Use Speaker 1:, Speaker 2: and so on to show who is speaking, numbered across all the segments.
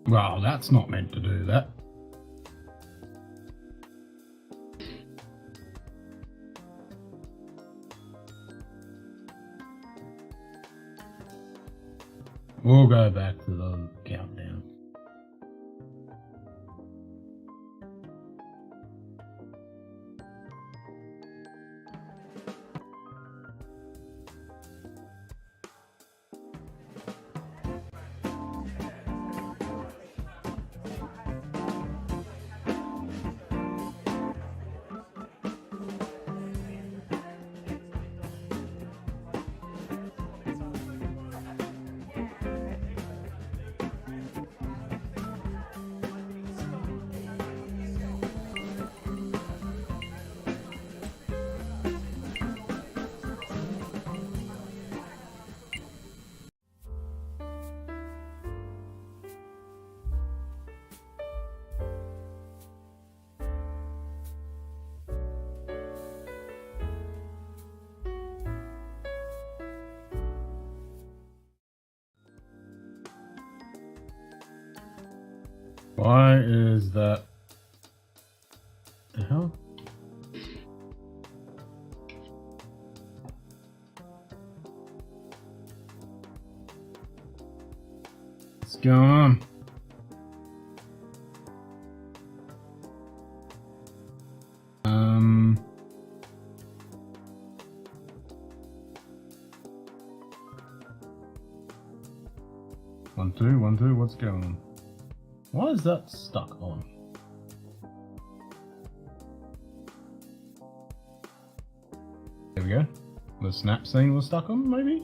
Speaker 1: Wow, that's not meant to do that. We'll go back to the countdown. Why is that? The hell? What's going on? One, two, what's going on? Why is that stuck on? There we go. The snap scene was stuck on, maybe?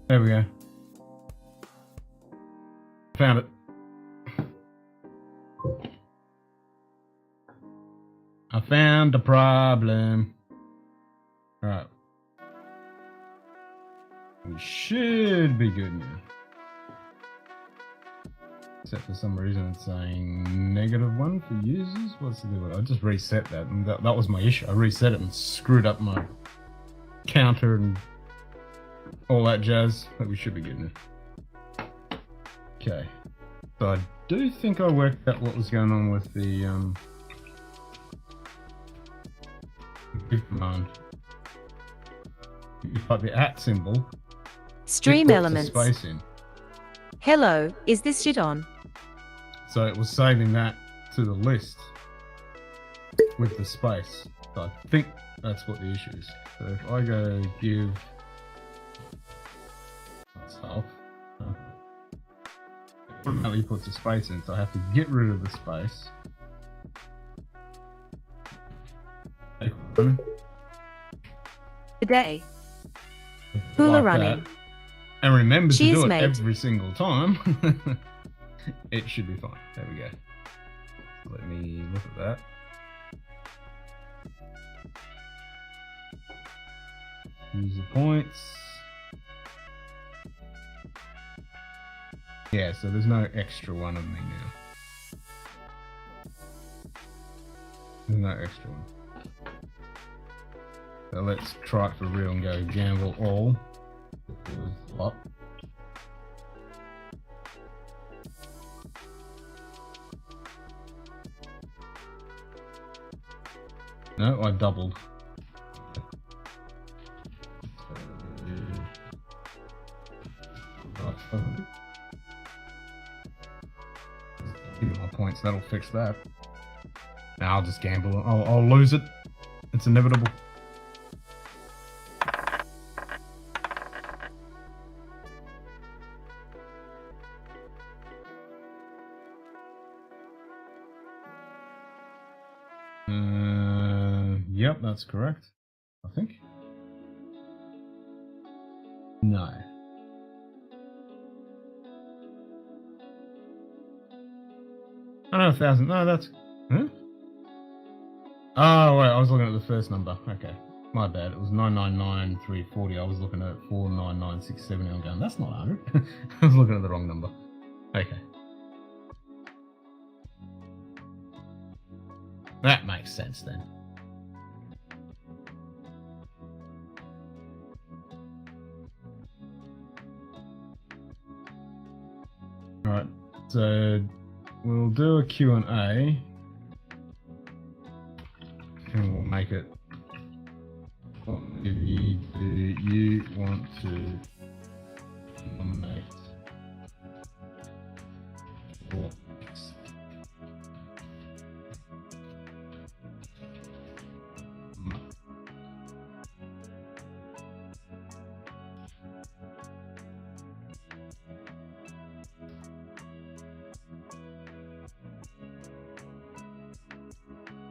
Speaker 1: There we go. Found it. I found the problem. Alright. We should be good now. Except for some reason it's saying -1 for users. What's the deal? I just reset that, and that was my issue. I reset it and screwed up my counter and all that jazz. But we should be good now. Okay. So I do think I worked out what was going on with the command. You type the @ symbol.
Speaker 2: Stream elements.
Speaker 1: Space in.
Speaker 2: Hello, is this shit on?
Speaker 1: So it was saving that to the list with the space. So I think That's what the issue is. So if I go give myself, automatically puts a space in, so I have to get rid of the space.
Speaker 2: Today. Hula running.
Speaker 1: That. And remember to
Speaker 2: Cheers,
Speaker 1: do it
Speaker 2: mate.
Speaker 1: every single time. It should be fine. There we go. Let me look at that. User points. Yeah, so there's no extra one of me now. There's no extra one. So let's try it for real and go gamble all. What? No, I doubled. Give me my points, that'll fix that. Now I'll just gamble. I'll lose it. It's inevitable. Yep, that's correct. I think. No. I know 1,000. No, that's. Huh? Oh, wait, I was looking at the first number. Okay. My bad. It was 999,340. I was looking at 499,670. I'm going, that's not 100. I was looking at the wrong number. Okay. That makes sense then. Alright, so we'll do a Q&A and we'll make it. What do you want to nominate for?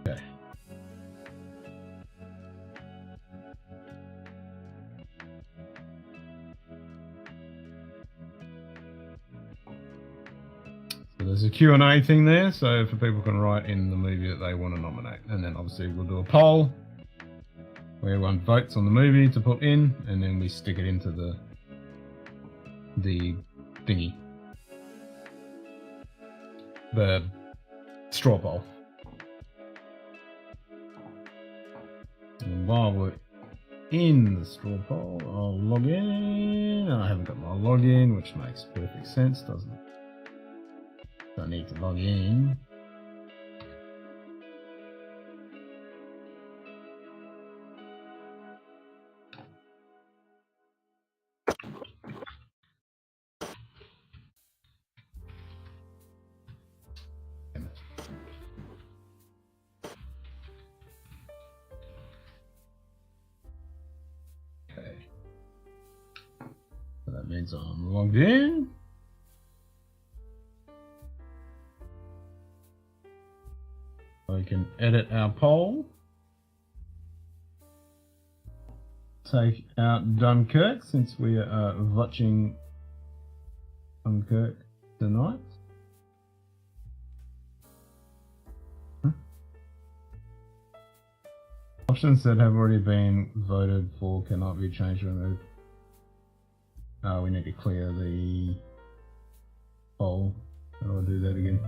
Speaker 1: Okay. So there's a Q&A thing there, so for people can write in the movie that they want to nominate, and then obviously we'll do a poll where everyone votes on the movie to put in, and then we stick it into the thingy, the straw poll. And while we're in the straw poll, I'll log in. I haven't got my login, which makes perfect sense, doesn't it? Don't need to log in. Okay. So that means I'm logged in. I can edit our poll. Take out Dunkirk since we are watching Dunkirk tonight. Options that have already been voted for cannot be changed or removed. We need to clear the poll. I'll do that again.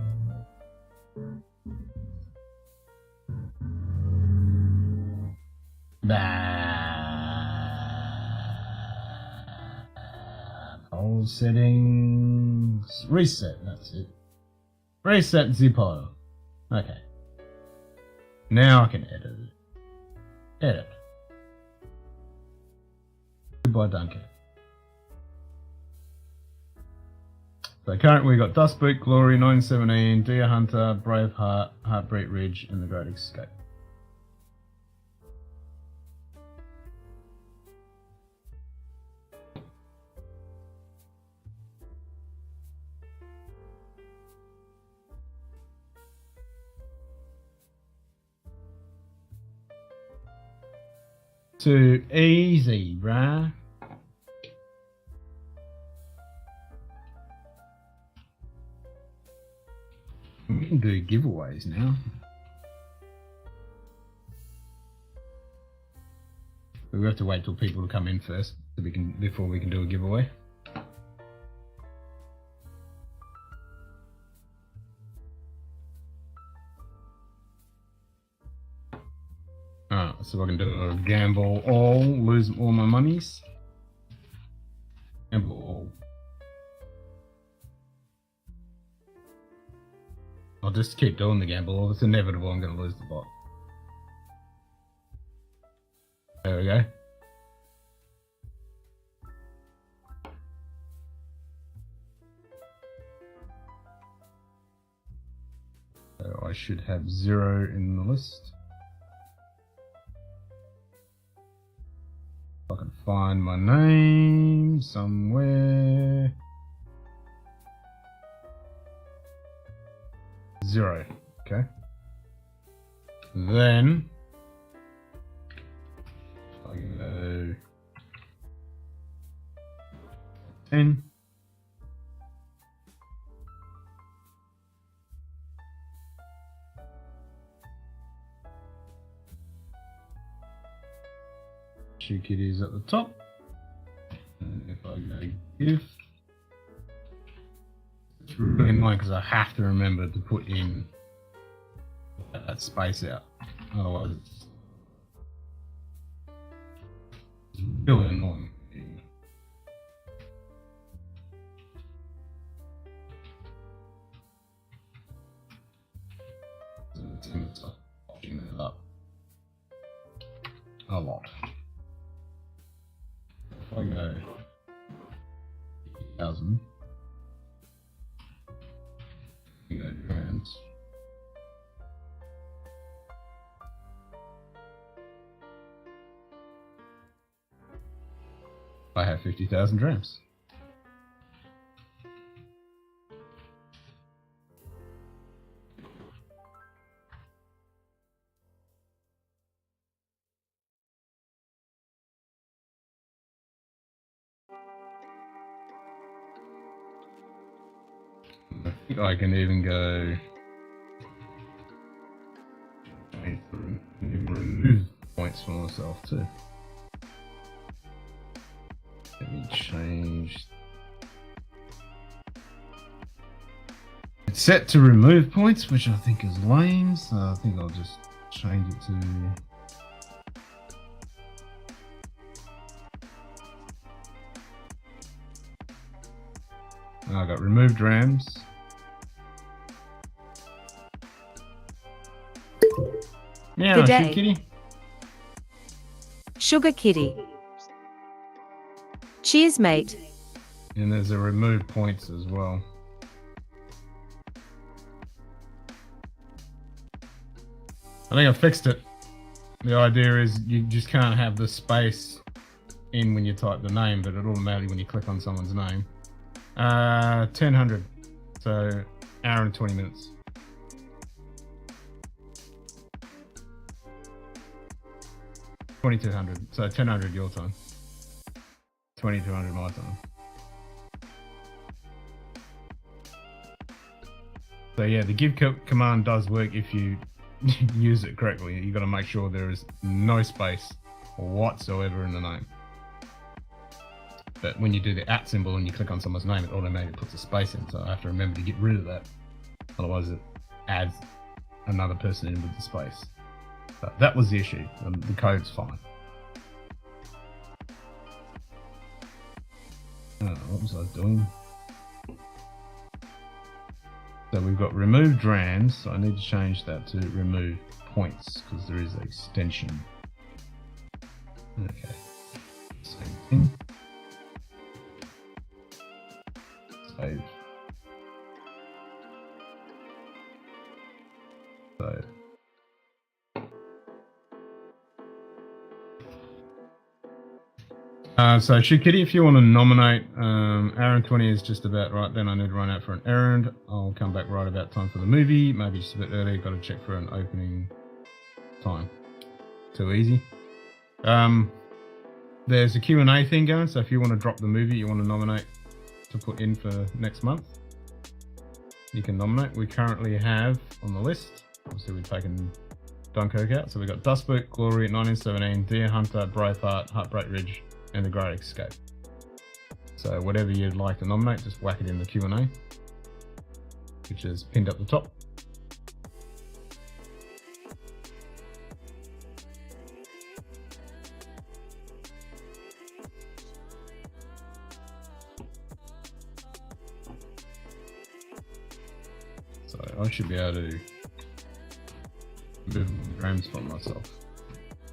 Speaker 1: Poll settings. Reset, that's it. Reset the poll. Okay. Now I can edit it. Edit. Goodbye, Dunkirk. So currently we got Dustboot, Glory, 917, Deer Hunter, Braveheart, Heartbreak Ridge, and The Great Escape. Too easy, bruh. We can do giveaways now. We have to wait till people to come in first, so before we can do a giveaway. Alright, so I can do a gamble all, lose all my monies. Gamble all. I'll just keep doing the gamble all. It's inevitable I'm going to lose the bot. There we go. So I should have 0 in the list. I can find my name somewhere. 0. Okay. Then I go 10. Two kitties at the top. And if I go give, it's really annoying because I have to remember to put in that space out. Otherwise, it's really annoying. So it's going to popping that up a lot. If I go 50,000, I go drams. I have 50,000 drams. I think I can even go remove points for myself too. Let me change. It's set to remove points, which I think is lame, so I think I'll just change it to I got remove drams. Yeah,
Speaker 2: Good day.
Speaker 1: Kitty.
Speaker 2: Sugar Kitty. Cheers, mate.
Speaker 1: And there's a remove points as well. I think I fixed it. The idea is you just can't have the space in when you type the name, but it automatically when you click on someone's name. 1000. So hour and 20 minutes. $2,200. So 1000 your time. 2200 my time. So yeah, the give command does work if you use it correctly. You got to make sure there is no space whatsoever in the name. But when you do the @ symbol and you click on someone's name, it automatically puts a space in. So I have to remember to get rid of that. Otherwise, it adds another person in with the space. So that was the issue. The code's fine. What was I doing? So we've got remove drams, so I need to change that to remove points because there is an extension. Okay, same thing. Save. So. So Kitty, if you want to nominate, Aaron 20 is just about right. Then I need to run out for an errand. I'll come back right about time for the movie. Maybe just a bit early. Got to check for an opening time. Too easy. There's a Q&A thing going, so if you want to drop the movie you want to nominate to put in for next month, you can nominate. We currently have on the list, obviously we've taken Dunkirk out, so we've got Dust Boot, Glory, 1917, Deer Hunter, Braveheart, Heartbreak Ridge, and The Great Escape. So whatever you'd like to nominate, just whack it in the Q&A, which is pinned up the top. So I should be able to move grams for myself.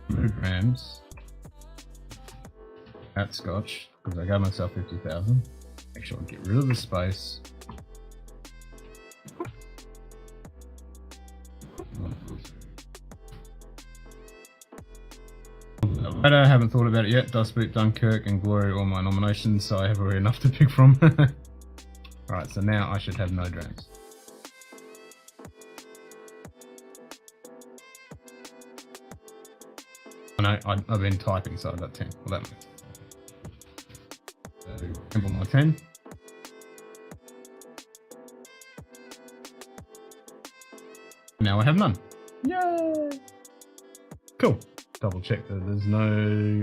Speaker 1: Move grams at Scotch, because I gave myself 50,000. Make sure I get rid of the space. I haven't thought about it yet. Dust Boot, Dunkirk, and Glory are all my nominations, so I have already enough to pick from. Alright, so now I should have no drams. No, I've been typing, so I've got 10. Well, that makes sense. So, gamble my 10. Now I have none. Yay! Cool. Double check that there's no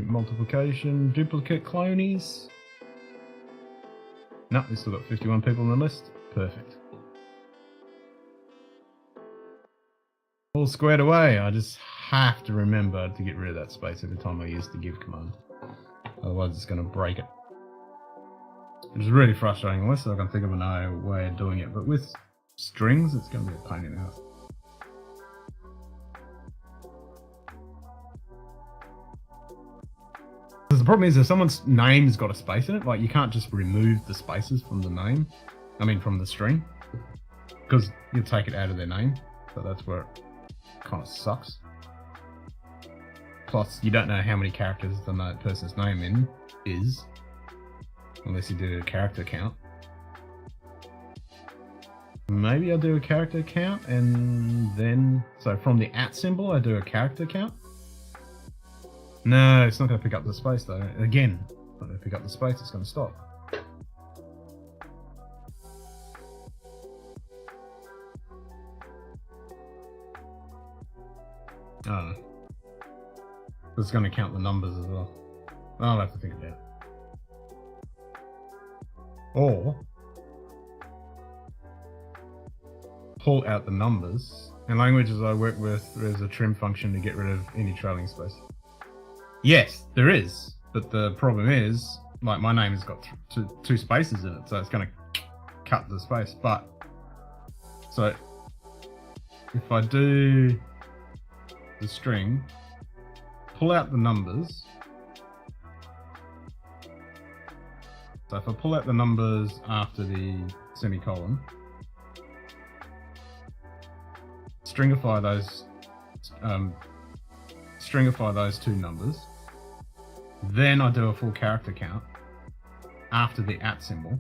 Speaker 1: multiplication, duplicate clonies. No, we've still got 51 people on the list. Perfect. All squared away. I just have to remember to get rid of that space every time I use the give command. Otherwise it's going to break it. Which is really frustrating unless I can think of another way of doing it. But with strings, it's going to be a pain in the ass. Because the problem is if someone's name's got a space in it, like you can't just remove the spaces from the name. I mean from the string. Because you'll take it out of their name. So that's where it kind of sucks. Plus, you don't know how many characters the person's name is, unless you do a character count. Maybe I'll do a character count, and then, so from the @ symbol, I do a character count. No, it's not going to pick up the space though. Again, it's not going to pick up the space, it's going to stop. I don't know. It's going to count the numbers as well. I'll have to think about it. Or pull out the numbers. In languages I work with, there's a trim function to get rid of any trailing space. Yes, there is. But the problem is, like my name has got two spaces in it, so it's going to cut the space. But, so if I do the string, pull out the numbers. So if I pull out the numbers after the semicolon, stringify those two numbers, then I do a full character count after the @ symbol,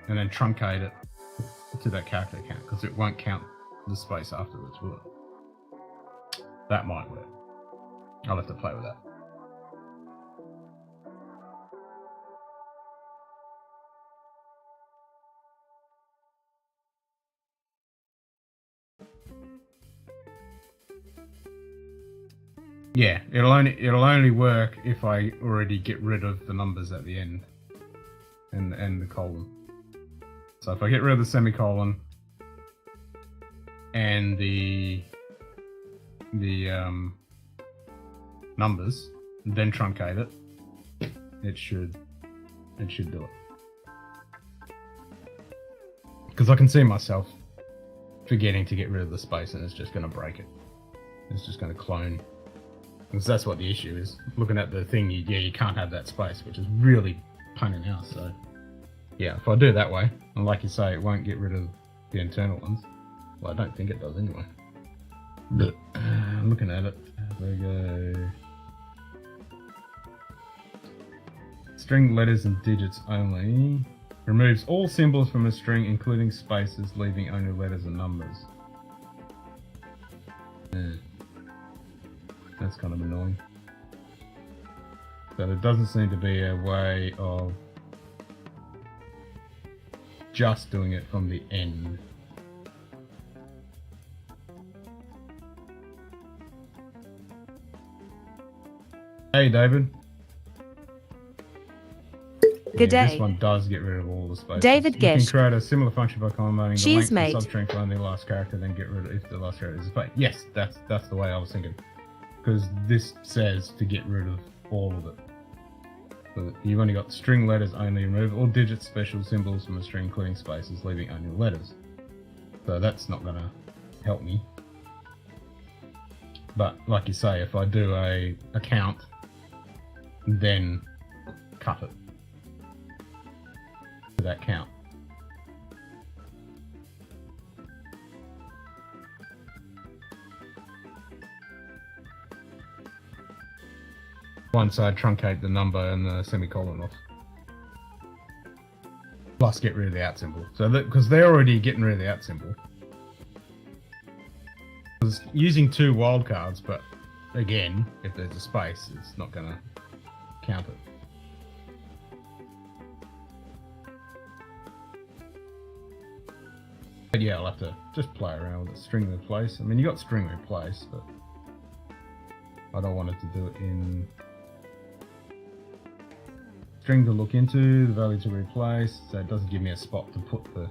Speaker 1: and then truncate it to that character count, because it won't count the space afterwards, will it? That might work. I'll have to play with that. Yeah, it'll only work if I already get rid of the numbers at the end and the colon. So if I get rid of the semicolon and the numbers, and then truncate it, it should do it. Because I can see myself forgetting to get rid of the space, and it's just going to break it. It's just going to clone. Because that's what the issue is. Looking at the thing, you can't have that space, which is really pain in the ass. So yeah, if I do it that way, and like you say, it won't get rid of the internal ones. Well, I don't think it does anyway. But looking at it, there we go. String letters and digits only. Removes all symbols from a string, including spaces, leaving only letters and numbers. Yeah. That's kind of annoying. So there doesn't seem to be a way of just doing it from the end. Hey David.
Speaker 2: Good
Speaker 1: Yeah,
Speaker 2: day.
Speaker 1: this one does get rid of all the spaces.
Speaker 2: David
Speaker 1: You can
Speaker 2: Gish.
Speaker 1: create a similar function by combining the
Speaker 2: Cheers,
Speaker 1: length
Speaker 2: mate.
Speaker 1: and substring for only the last character, then get rid of if the last character is a space. Yes, that's the way I was thinking. Because this says to get rid of all of it. So you've only got string letters only, remove all digits, special symbols from a string, including spaces, leaving only letters. So that's not gonna help me. But like you say, if I do a count, then cut it to that count. Once I truncate the number and the semicolon off. Plus get rid of the at symbol. So that, because they're already getting rid of the at symbol. I was using 2 wildcards, but again, if there's a space, it's not going to count it. But yeah, I'll have to just play around with the string replace. I mean, you got string replace, but I don't want it to do it in string to look into, the value to replace, so it doesn't give me a spot to put the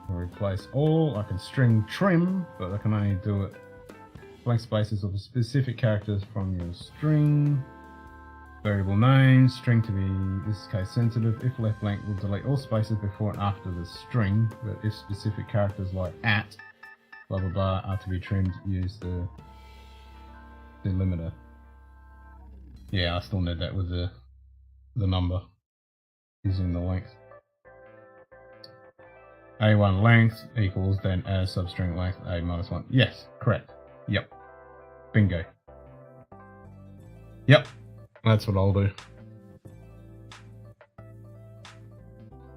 Speaker 1: replace all. I can string trim, but I can only do it blank spaces of specific characters from your string. Variable name, string to be, in this case, sensitive. If left blank, will delete all spaces before and after the string, but if specific characters like at, blah blah blah, are to be trimmed, use the delimiter. Yeah, I still need that with the number, using the length. A1 length equals then as substring length A minus 1. Yes, correct. Yep. Bingo. Yep. That's what I'll do.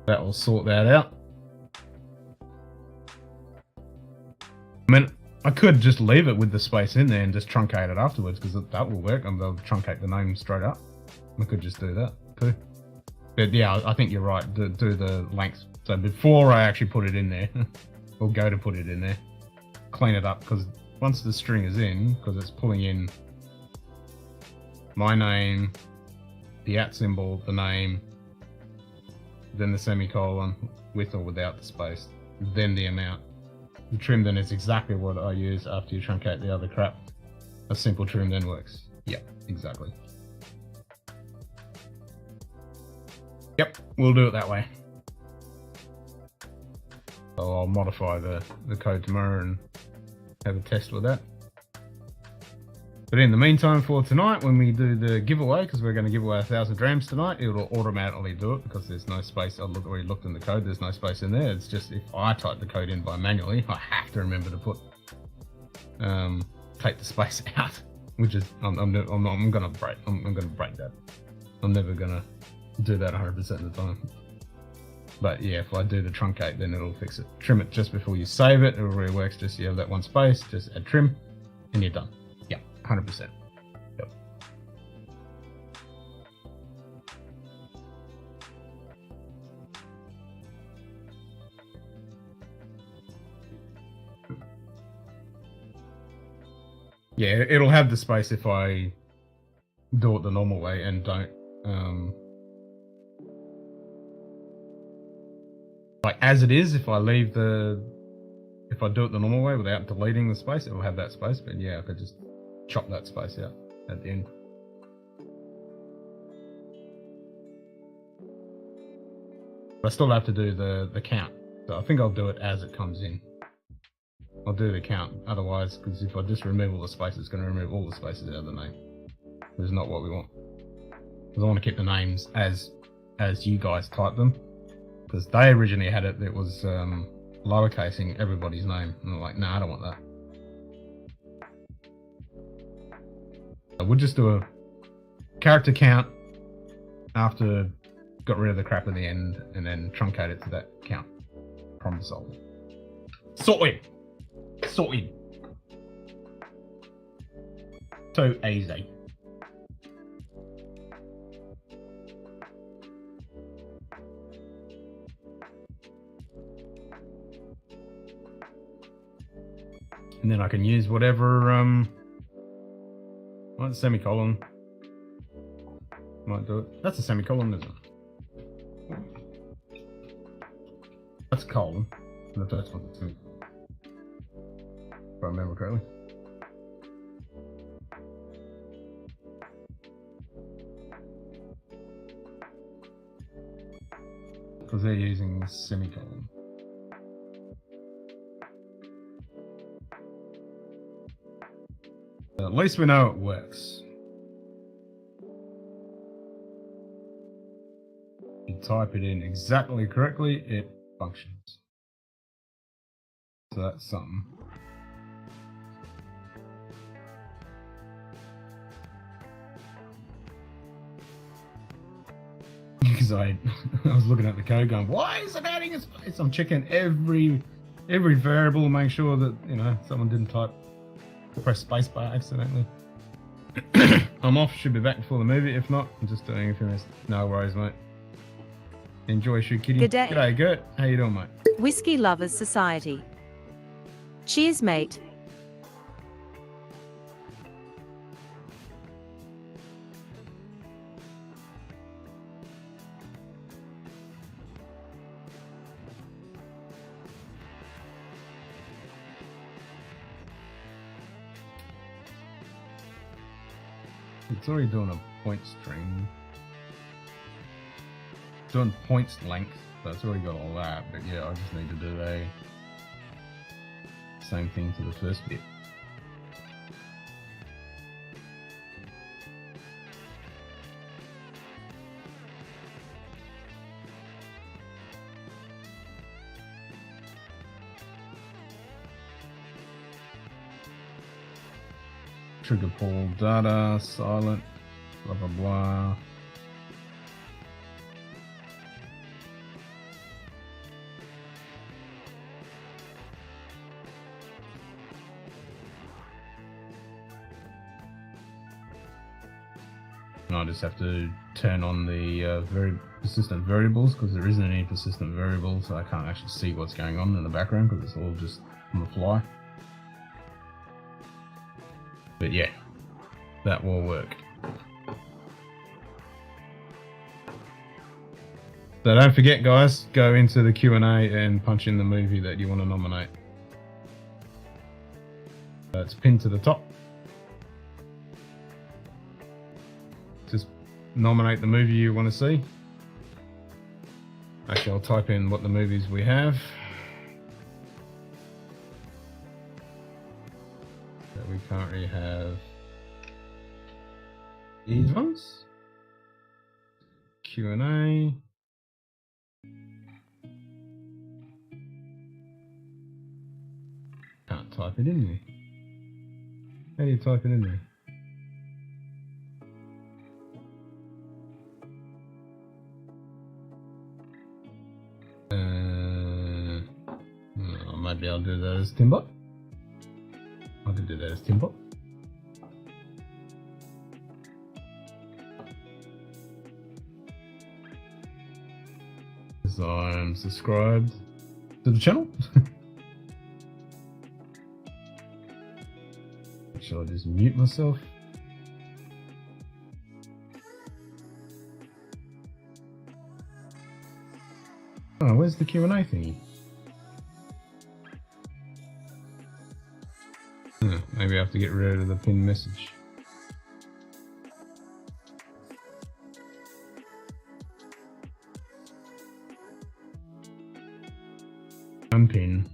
Speaker 1: That will sort that out. I mean, I could just leave it with the space in there and just truncate it afterwards, because that will work, and they'll truncate the name straight up. I could just do that too. But yeah, I think you're right. Do the length. So before I actually put it in there, or go to put it in there, clean it up, because once the string is in, because it's pulling in my name, the at symbol, the name, then the semicolon, with or without the space, then the amount. The trim then is exactly what I use after you truncate the other crap. A simple trim then works. Yep, exactly. Yep, we'll do it that way. So I'll modify the code tomorrow and have a test with that. But in the meantime, for tonight, when we do the giveaway, because we're going to give away 1,000 drams tonight, it'll automatically do it because there's no space. I already looked in the code, there's no space in there. It's just if I type the code in by manually, I have to remember to put take the space out, which is I'm gonna break that. I'm never gonna do that 100% of the time. But yeah, if I do the truncate, then it'll fix it. Trim it just before you save it. It already works. Just you have that one space, just add trim, and you're done. 100%. Yep. Yeah, it'll have the space if I do it the normal way and don't like as it is. If I do it the normal way without deleting the space, it will have that space. But yeah, I could just chop that space out at the end. But I still have to do the count. So I think I'll do it as it comes in. I'll do the count, otherwise, because if I just remove all the spaces, it's going to remove all the spaces out of the name. Which is not what we want. Because I want to keep the names as you guys type them. Because they originally had it, was lowercasing everybody's name. And I'm like, nah, I don't want that. We'll just do a character count after got rid of the crap at the end, and then truncate it to that count. Problem solved. Sorted. Sorted. So easy. And then I can use whatever, well, semicolon. Might do it. That's a semicolon, isn't it? That's a colon. And the first one's a semicolon. If I remember correctly. Because they're using the semicolon. At least we know it works. You type it in exactly correctly, it functions. So that's something. Because I was looking at the code going, why is it adding a space? I'm checking every variable, make sure that, you know, someone didn't press spacebar accidentally. I'm off, should be back before the movie. If not, I'm just doing anything else. No worries, mate. Enjoy, shoot kitty.
Speaker 2: Good day.
Speaker 1: G'day, Gert. How you doing, mate?
Speaker 2: Whiskey Lovers Society. Cheers, mate.
Speaker 1: It's already doing a point string. It's doing points length, so it's already got all that. But yeah, I just need to do a same thing to the first bit. Trigger pull data, silent, blah blah blah. And I just have to turn on the very persistent variables because there isn't any persistent variables, so I can't actually see what's going on in the background because it's all just on the fly. But yeah, that will work. So don't forget, guys, go into the Q&A and punch in the movie that you want to nominate. It's pinned to the top. Just nominate the movie you want to see. Actually, I'll type in what the movies we have. We currently have these ones. Q&A. Can't type it in there. How do you type it in there? Maybe I'll do that as Timbot. I can do that as Timbot. Because I'm subscribed to the channel. Shall I just mute myself? Oh, where's the Q&A thingy? Maybe I have to get rid of the pinned message. Unpin.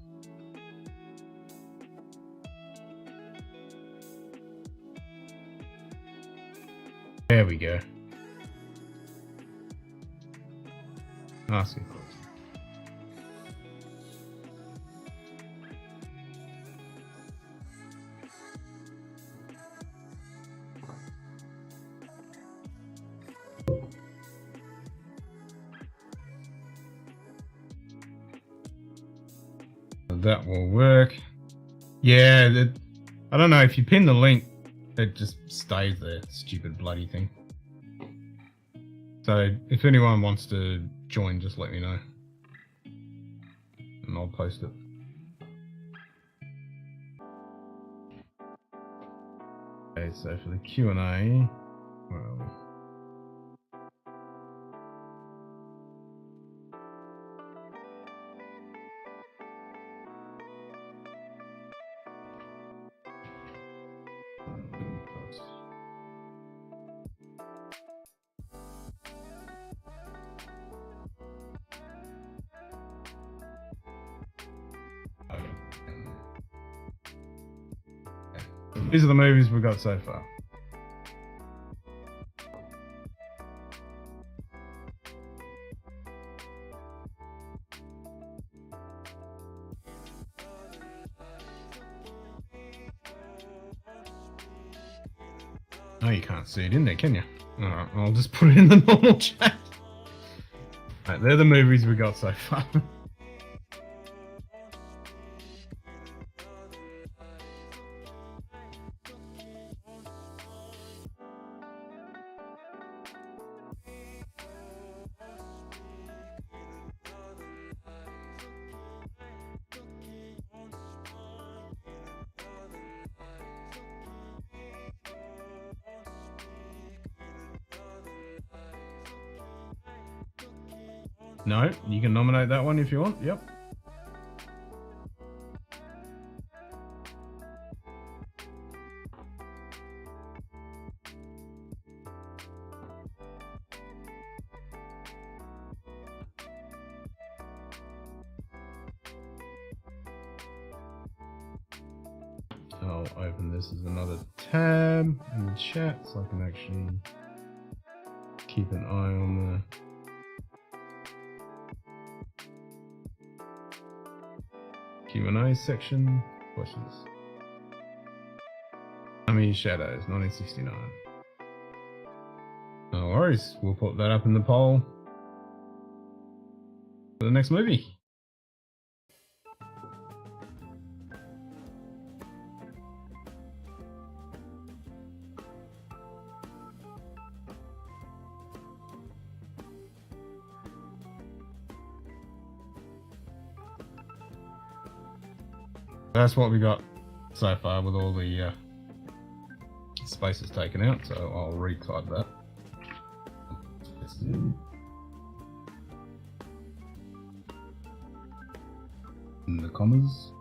Speaker 1: There we go. Ask it. that will work. Yeah, I don't know, if you pin the link, it just stays there. Stupid bloody thing. So if anyone wants to join, just let me know. And I'll post it. Okay, so for the Q&A, well, these are the movies we've got so far. Oh, you can't see it in there, can you? Alright, I'll just put it in the normal chat. Right, they're the movies we got so far. No, you can nominate that one if you want. Yep. I'll open this as another tab in the chat so I can actually keep an eye on the Q&A section. Questions. Mummy Shadows, 1969. No worries, we'll put that up in the poll for the next movie. That's what we got so far with all the spaces taken out, so I'll retype that. In the commas.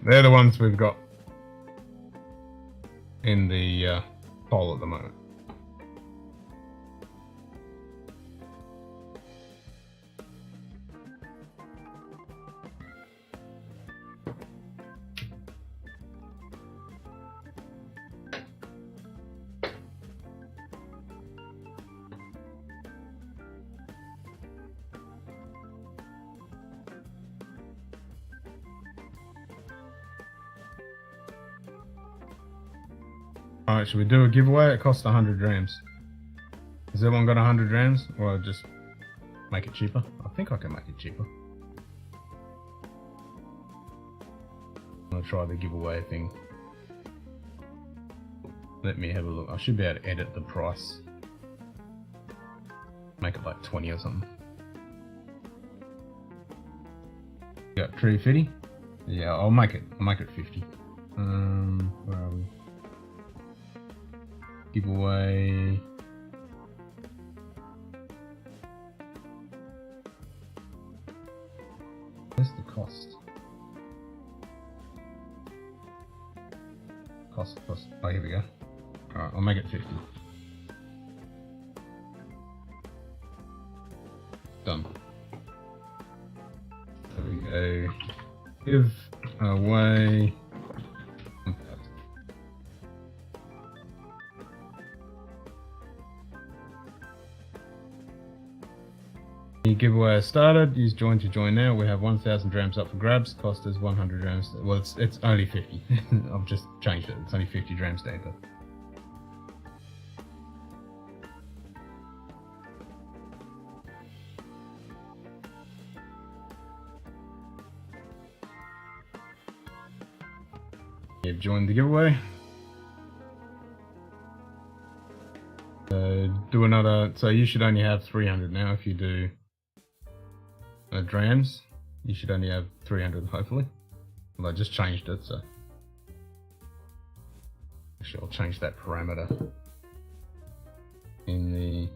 Speaker 1: They're the ones we've got in the poll at the moment. Alright, should we do a giveaway? It costs 100 grams. Has everyone got 100 grams? Or I'll just make it cheaper? I think I can make it cheaper. I'm gonna try the giveaway thing. Let me have a look. I should be able to edit the price. Make it like 20 or something. Got tree fitty? Yeah, I'll make it 50. Where are we? Giveaway. Where's the cost? Cost. Oh, here we go. Alright, I'll make it 50. Done. There we go. Give away. The giveaway has started. Use join to join now. We have 1,000 drams up for grabs. Cost is 100 drams. Well, it's only 50. I've just changed it. It's only 50 drams to enter. You've joined the giveaway. Do another. So you should only have 300 now. If you do drams, you should only have 300 hopefully. Well, I just changed it, so actually I'll change that parameter in the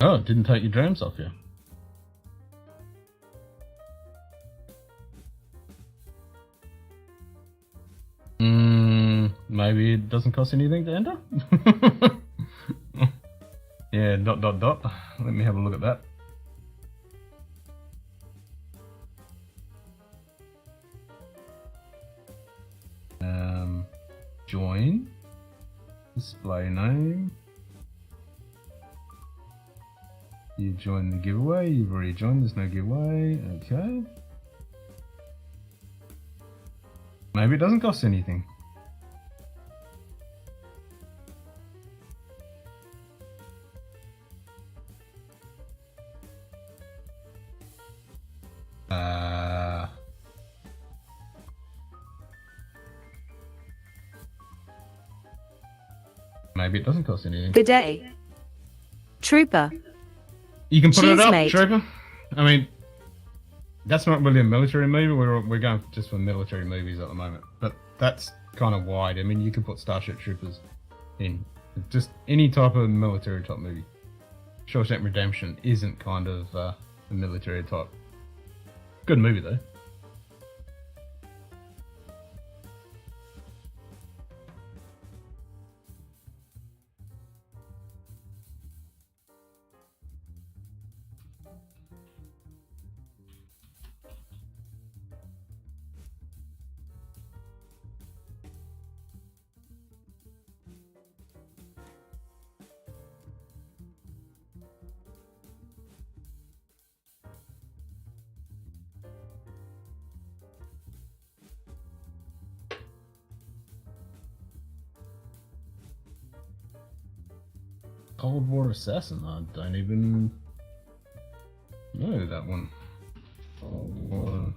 Speaker 1: oh, it didn't take your drams off you. Maybe it doesn't cost anything to enter? Yeah, ... Let me have a look at that. Join. Display name. You joined the giveaway. You've already joined. There's no giveaway. Okay. Maybe it doesn't cost anything. Maybe it doesn't cost anything.
Speaker 2: Good day. Trooper.
Speaker 1: You can put
Speaker 2: Cheers,
Speaker 1: it up,
Speaker 2: mate.
Speaker 1: Trooper. I mean, that's not really a military movie. We're going just for military movies at the moment. But that's kind of wide. I mean, you could put Starship Troopers in. Just any type of military type movie. Shawshank Redemption isn't kind of a military type. Good movie though. Cold War Assassin. I don't even know that one. Cold War.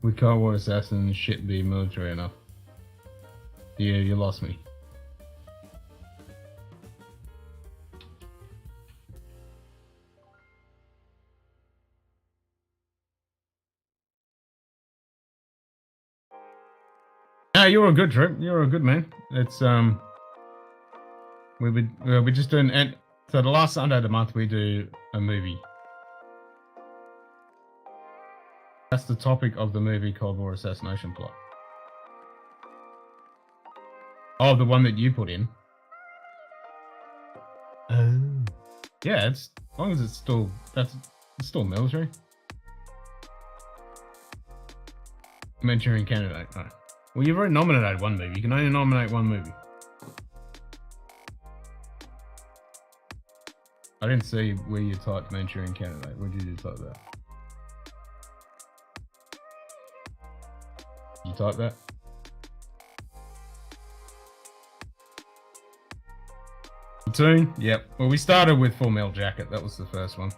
Speaker 1: Would Cold War Assassin shit be military enough? Yeah, you lost me. Ah, you're a good trip. You're a good man. It's we're just doing, and so the last Sunday of the month we do a movie. That's the topic of the movie Cold War Assassination Plot. Oh, the one that you put in. Oh. Yeah, it's as long as it's still it's still military. Manchurian candidate. Oh. Well, you've already nominated one movie. You can only nominate one movie. I didn't see where you typed Manchurian candidate. Where did you type that? You type that? Platoon? Yep. Well, we started with Full Metal Jacket. That was the first one.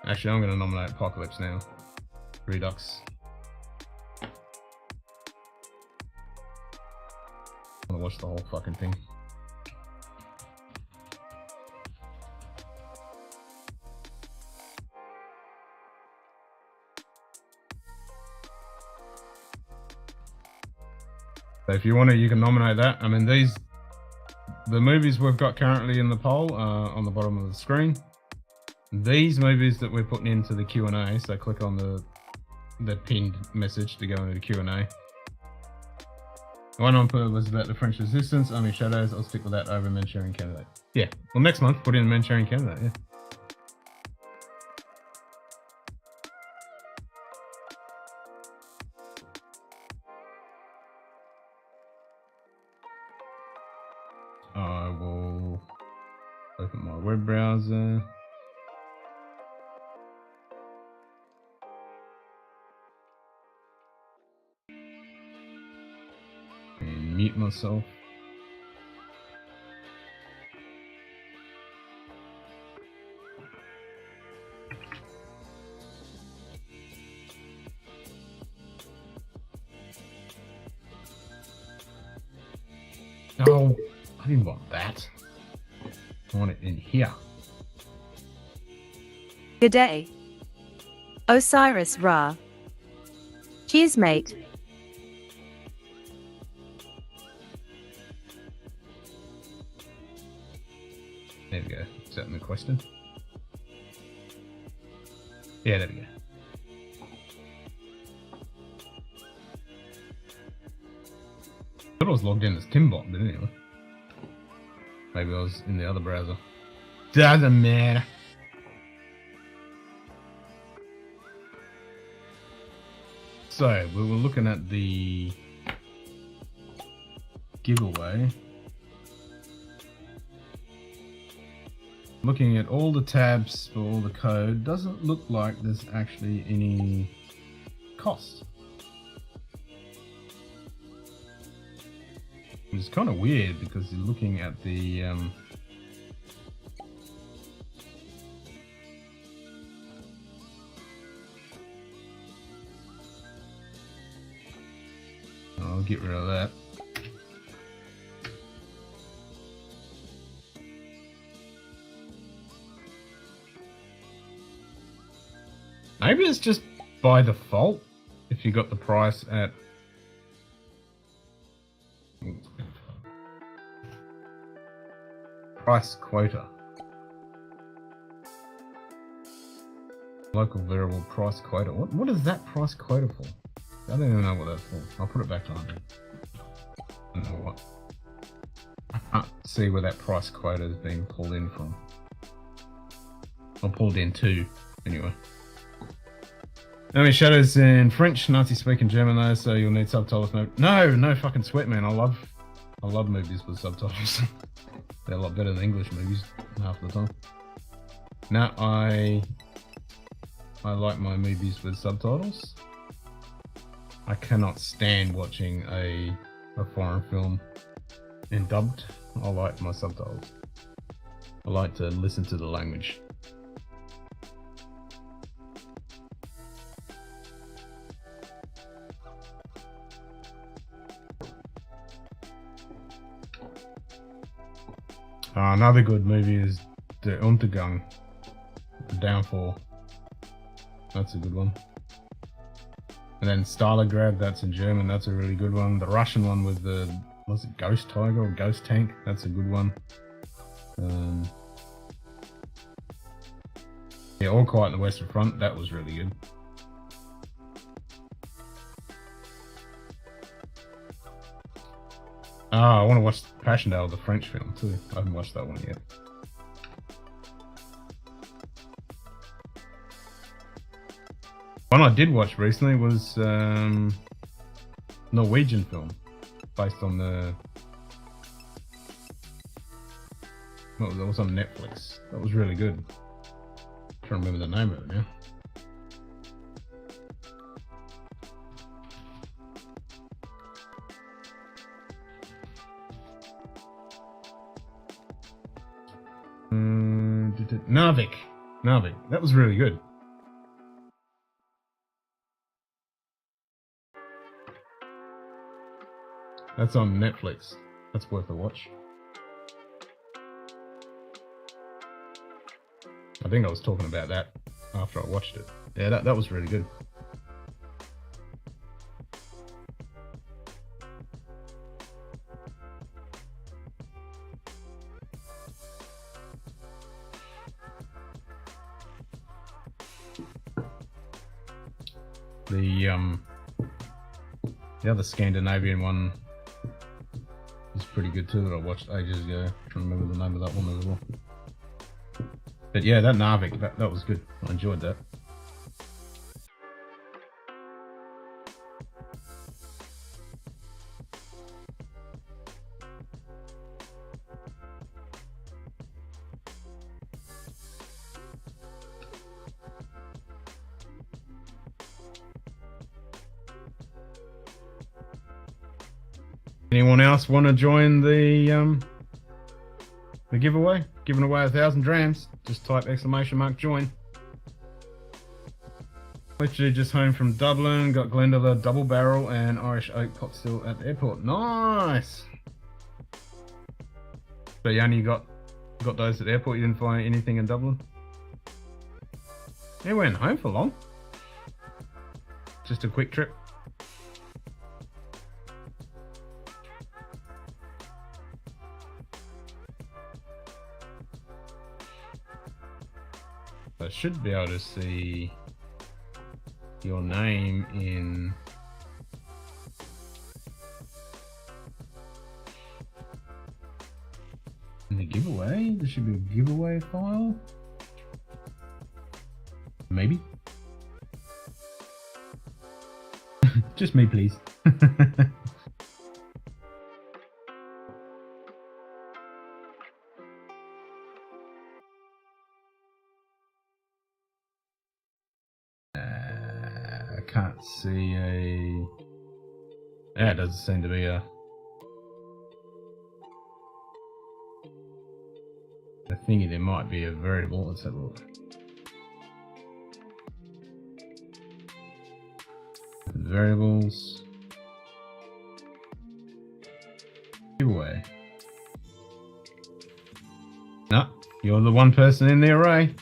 Speaker 1: Actually, I'm going to nominate Apocalypse now. Redux. I want to watch the whole fucking thing. So if you want to, you can nominate that. I mean, the movies we've got currently in the poll are on the bottom of the screen. these movies that we're putting into the Q&A, so click on the pinned message to go into the Q&A. The one on put was about the French resistance, Army Shadows. I'll stick with that over Manchurian Candidate. Yeah, well next month put in Manchurian Candidate, yeah. I will open my web browser. And mute myself. Oh, I didn't want that. I want it in here.
Speaker 2: Good day. Osiris Ra. Cheers, mate.
Speaker 1: There we go. Is that in the question? Yeah, there we go. I thought I was logged in as Timbot, but anyway. Maybe I was in the other browser. Doesn't matter. So, we were looking at the giveaway. Looking at all the tabs for all the code, doesn't look like there's actually any cost. Which is kind of weird because you're looking at the I'll get rid of that. Maybe it's just by default if you got the price at price quota. Local variable price quota. What is that price quota for? I don't even know what that's for. I'll put it back to 100. I don't know what. I can't see where that price quota is being pulled in from. Or pulled in to, anyway. Enemy Shadows in French, Nazi speaking German though, so you'll need subtitles. No fucking sweat, man. I love movies with subtitles. They're a lot better than English movies half the time. Now I like my movies with subtitles. I cannot stand watching a foreign film in dubbed. I like my subtitles. I like to listen to the language. Another good movie is The Untergang, The Downfall. That's a good one. And then Stalingrad, that's in German, that's a really good one. The Russian one with the, was it Ghost Tiger or Ghost Tank? That's a good one. Yeah, All Quiet on the Western Front, that was really good. I want to watch Passchendaele, the French film too. I haven't watched that one yet. One I did watch recently was Norwegian film based on the. Well, that was on Netflix. That was really good. I'm trying to remember the name of it now. Narvik. That was really good. That's on Netflix. That's worth a watch. I think I was talking about that after I watched it. Yeah, that was really good. The other Scandinavian one is pretty good too that I watched ages ago. I'm trying to remember the name of that one as well. But yeah, that Narvik, that was good. I enjoyed that. Anyone else want to join the giveaway? Giving away 1,000 drams. Just type !join. Literally just home from Dublin. Got Glendale double barrel and Irish oak pot still at the airport. Nice. So you only got those at the airport. You didn't find anything in Dublin. You went home for long. Just a quick trip. I should be able to see your name in the giveaway. There should be a giveaway file. Maybe. Just me, please. Can't see a... Yeah, it doesn't seem to be a thingy. There might be a variable. Let's have a look. Variables. Giveaway. No, you're the one person in the array.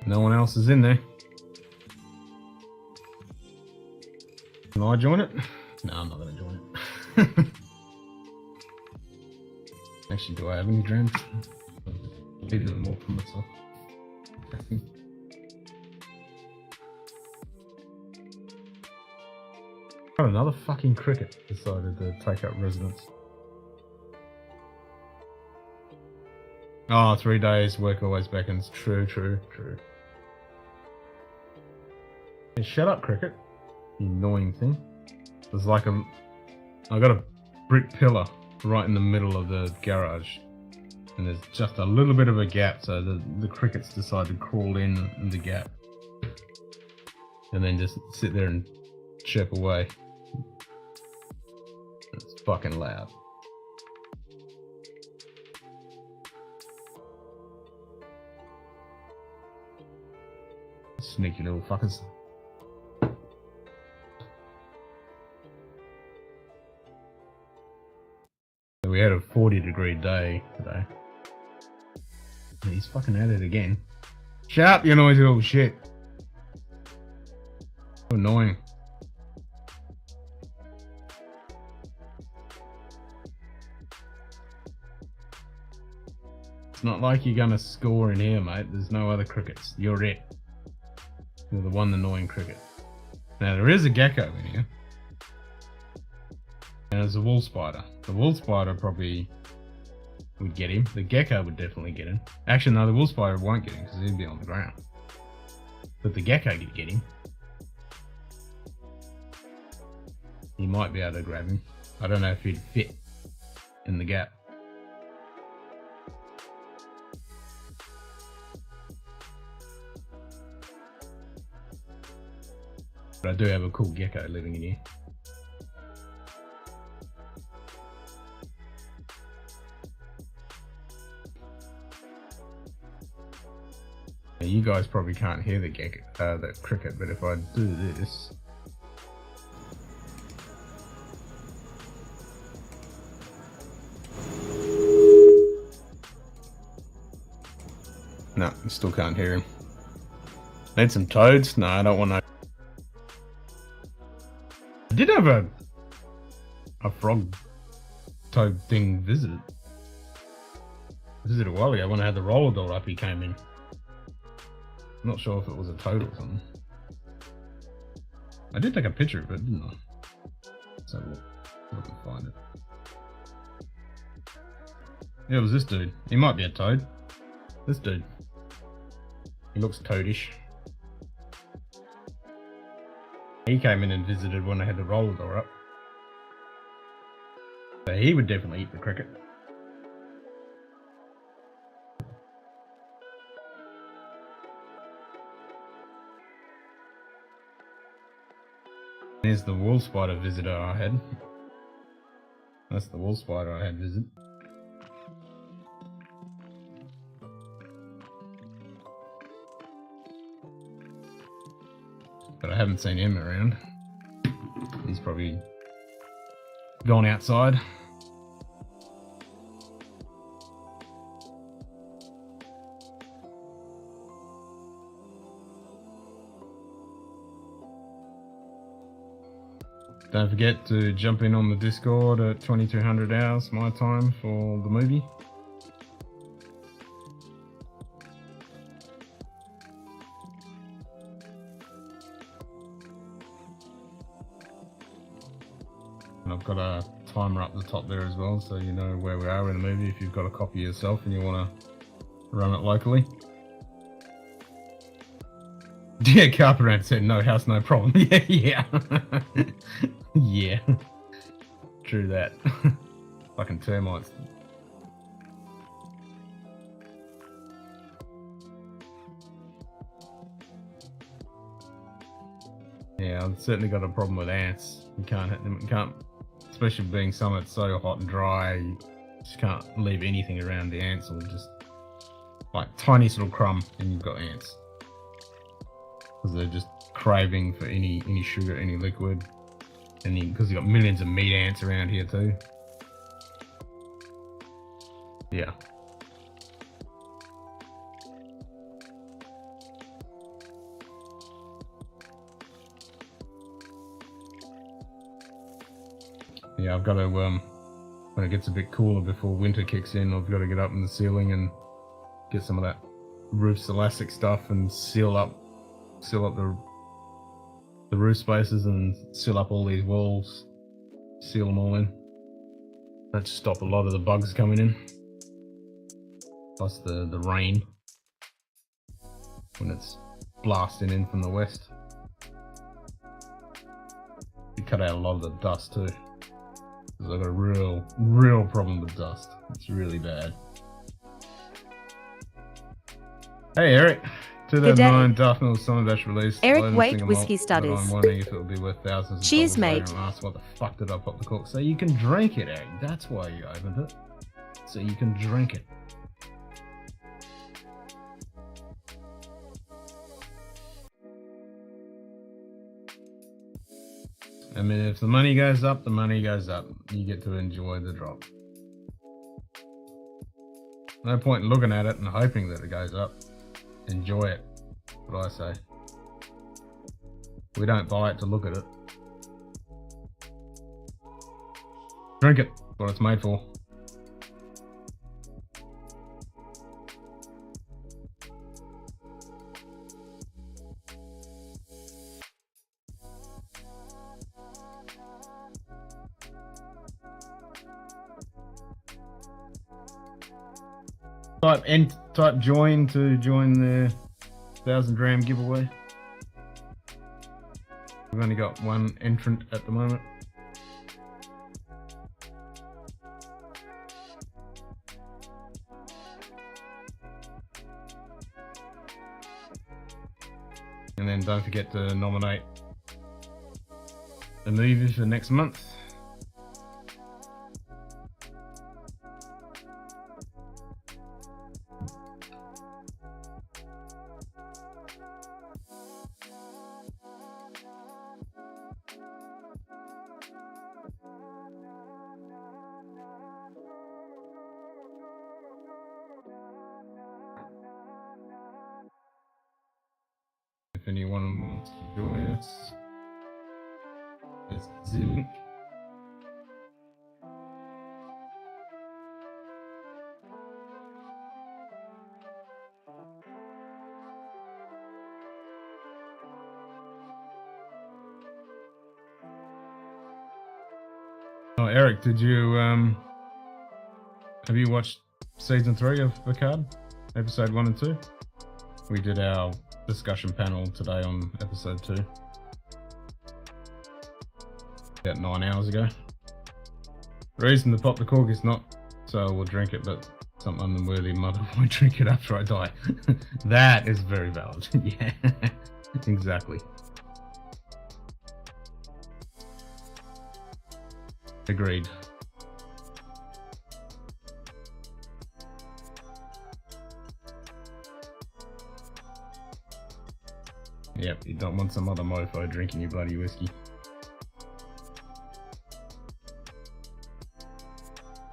Speaker 1: No one else is in there. Can I join it? No, I'm not going to join it. Actually, do I have any drams? Maybe a little more for myself. Oh, another fucking cricket decided to take up residence. Oh, 3 days, work always beckons. True. Hey, shut up, cricket. You annoying thing. There's like I got a brick pillar right in the middle of the garage. And there's just a little bit of a gap, so the crickets decide to crawl in the gap. And then just sit there and chirp away. It's fucking loud. Sneaky little fuckers. We had a 40-degree day today. He's fucking at it again. Shut up, you noisy little shit. So annoying. It's not like you're gonna score in here, mate. There's no other crickets. You're it. You're the one annoying cricket. Now there is a gecko in here. And there's a wool spider. The wool spider probably would get him. The gecko would definitely get him. Actually, no, the wool spider won't get him because he'd be on the ground. But the gecko could get him. He might be able to grab him. I don't know if he'd fit in the gap. But I do have a cool gecko living in here. You guys probably can't hear the gecko, the cricket, but if I do this, no, I still can't hear him. Need some toads? No, I don't want no. I did have a frog toad thing visited a while ago when I had the roller door up. He came in. Not sure if it was a toad or something. I did take a picture of it, didn't I? So I can find it. Yeah, it was this dude. He might be a toad. This dude. He looks toadish. He came in and visited when I had the roller door up. So he would definitely eat the cricket. There's the wool spider visitor I had. That's the wool spider I had visit. But I haven't seen him around. He's probably gone outside. Don't forget to jump in on the Discord at 2200 hours my time for the movie. And I've got a timer up the top there as well, so you know where we are in the movie if you've got a copy yourself and you want to run it locally. Yeah, Carpenter said no house, no problem. Yeah. Yeah. True that. Fucking termites. Yeah, I've certainly got a problem with ants. You can't hit them. You can't, especially being summer, it's so hot and dry. You just can't leave anything around the ants, or just like tiniest little crumb, and you've got ants. Because they're just craving for any sugar, any liquid, and because you've got millions of meat ants around here too. Yeah. Yeah, I've got to when it gets a bit cooler before winter kicks in, I've got to get up in the ceiling and get some of that roof's elastic stuff and seal up the roof spaces and seal up all these walls, seal them all in. That should stop a lot of the bugs coming in. Plus the rain when it's blasting in from the west. You cut out a lot of the dust too. Because I've got a real problem with dust. It's really bad. Hey Eric. 2009 Dartmouth Summer Batch release.
Speaker 2: Eric Wait Whiskey Studies.
Speaker 1: I'm wondering if it would be worth thousands of
Speaker 2: Cheers,
Speaker 1: dollars
Speaker 2: mate.
Speaker 1: later and ask what the fuck did I pop the cork? So you can drink it, Eric. That's why you opened it. So you can drink it. I mean, if the money goes up, the money goes up. You get to enjoy the drop. No point in looking at it and hoping that it goes up. Enjoy it. That's what I say. We don't buy it to look at it. Drink it. That's what it's made for. Type join to join the 1,000 gram giveaway. We've only got one entrant at the moment. And then don't forget to nominate a movie for next month. If anyone wants to join us, it's Zoom. Oh, Eric, did you have you watched season 3 of Picard, episode 1 and 2? We did our discussion panel today on episode 2. About 9 hours ago. The reason to pop the cork is not so we'll drink it, but some unworthy mother won't drink it after I die. That is very valid. Yeah, exactly. Agreed. Yep, you don't want some other mofo drinking your bloody whiskey.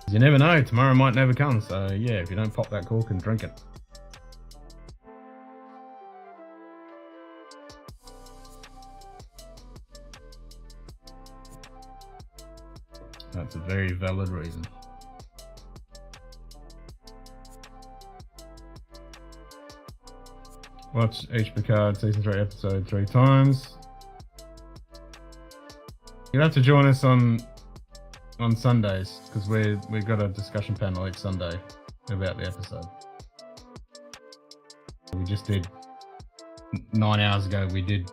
Speaker 1: You never know, tomorrow might never come, so yeah, if you don't pop that cork and drink it. That's a very valid reason. Watch each Picard season 3 episode 3 times. You'll have to join us on Sundays, because we've got a discussion panel each Sunday about the episode. We just did 9 hours ago. We did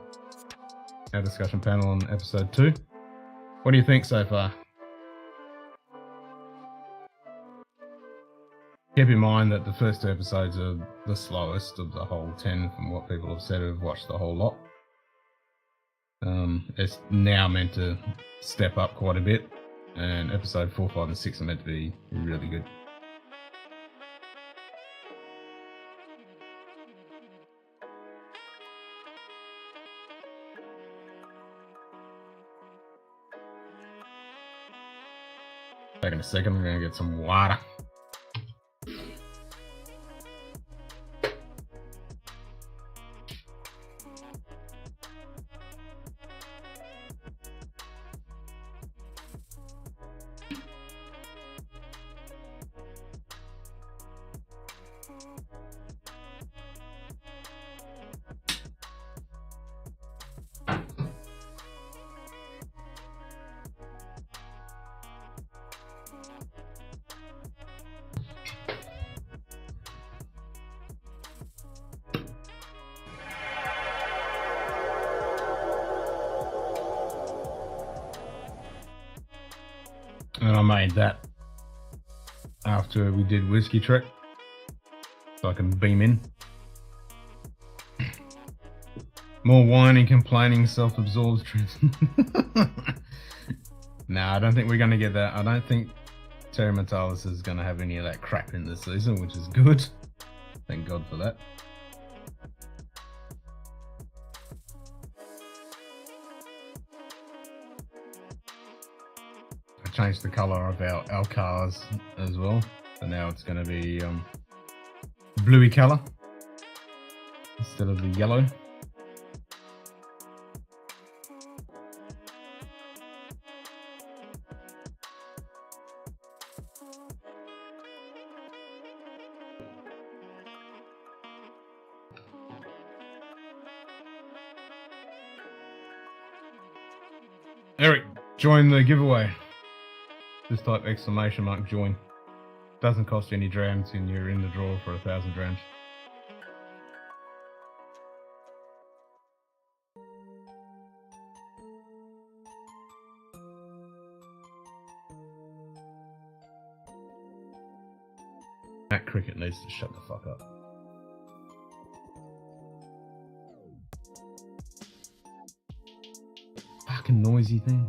Speaker 1: our discussion panel on episode 2. What do you think so far? Keep in mind that the first 2 episodes are the slowest of the whole 10 from what people have said who've watched the whole lot. It's now meant to step up quite a bit, and episode 4, 5 and 6 are meant to be really good. Taking a second, I'm going to get some water. And I made that after we did Whiskey Trek, so I can beam in. More whining, complaining, self-absorbed truth. Nah, I don't think we're going to get that. I don't think Terry Metalis is going to have any of that crap in this season, which is good. Thank God for that. Changed the color of our cars as well, so now it's going to be bluey color instead of the yellow. Eric, join the giveaway. Just type exclamation mark join. Doesn't cost you any drams and you're in the draw for 1,000 drams. That cricket needs to shut the fuck up. Fucking noisy thing.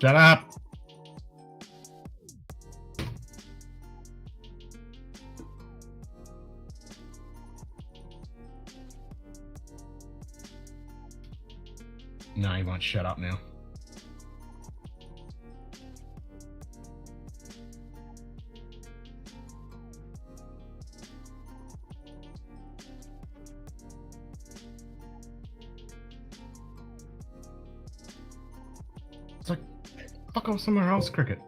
Speaker 1: Shut up! No, he won't shut up now. fuck off somewhere else, cricket.